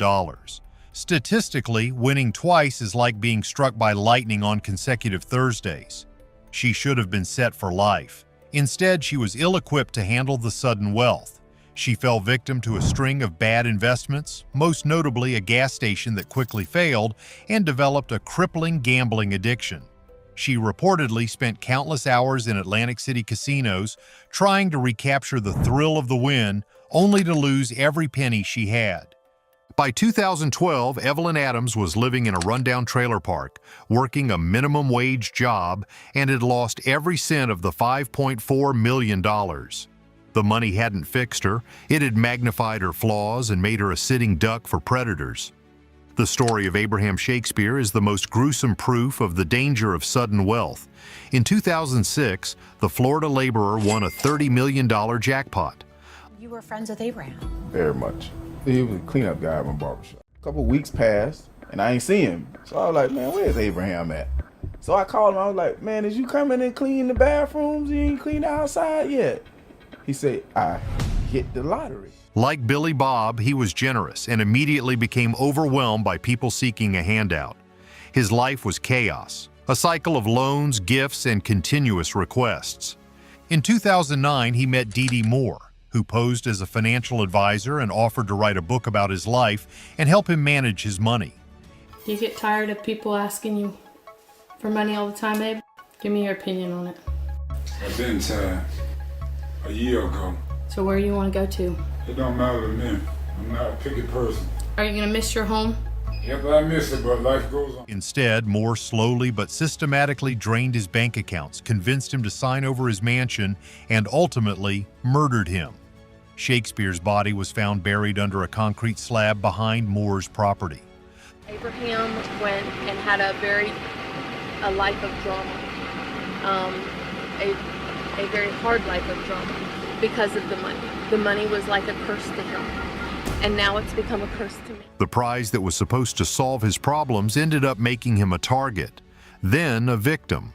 Statistically, winning twice is like being struck by lightning on consecutive Thursdays. She should have been set for life. Instead, she was ill-equipped to handle the sudden wealth. She fell victim to a string of bad investments, most notably a gas station that quickly failed, and developed a crippling gambling addiction. She reportedly spent countless hours in Atlantic City casinos trying to recapture the thrill of the win, only to lose every penny she had. By 2012, Evelyn Adams was living in a rundown trailer park, working a minimum wage job, and had lost every cent of the $5.4 million. The money hadn't fixed her, it had magnified her flaws and made her a sitting duck for predators. The story of Abraham Shakespeare is the most gruesome proof of the danger of sudden wealth. In 2006, the Florida laborer won a $30 million jackpot. You were friends with Abraham? Very much. He was a cleanup guy at my barbershop. A couple weeks passed, and I ain't see him. So I was like, man, where's Abraham at? So I called him. I was like, man, did you come in and clean the bathrooms? You ain't cleaned the outside yet? He said, I hit the lottery. Like Billy Bob, he was generous and immediately became overwhelmed by people seeking a handout. His life was chaos, a cycle of loans, gifts, and continuous requests. In 2009, he met Dee Dee Moore, who posed as a financial advisor and offered to write a book about his life and help him manage his money. Do you get tired of people asking you for money all the time, Abe? Give me your opinion on it. I've been tired. A year ago. So where do you want to go to? It don't matter to me. I'm not a picky person. Are you going to miss your home? Yep, I miss it, but life goes on. Instead, Moore slowly but systematically drained his bank accounts, convinced him to sign over his mansion, and ultimately murdered him. Shakespeare's body was found buried under a concrete slab behind Moore's property. Abraham went and had a life of drama, a very hard life of drama because of the money. The money was like a curse to him, and now it's become a curse to me. The prize that was supposed to solve his problems ended up making him a target, then a victim.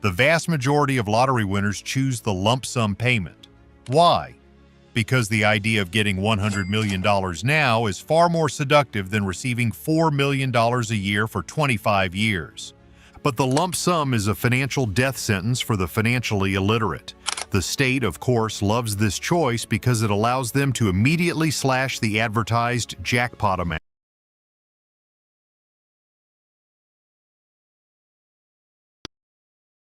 The vast majority of lottery winners choose the lump sum payment. Why? Because the idea of getting $100 million now is far more seductive than receiving $4 million a year for 25 years. But the lump sum is a financial death sentence for the financially illiterate. The state, of course, loves this choice because it allows them to immediately slash the advertised jackpot amount.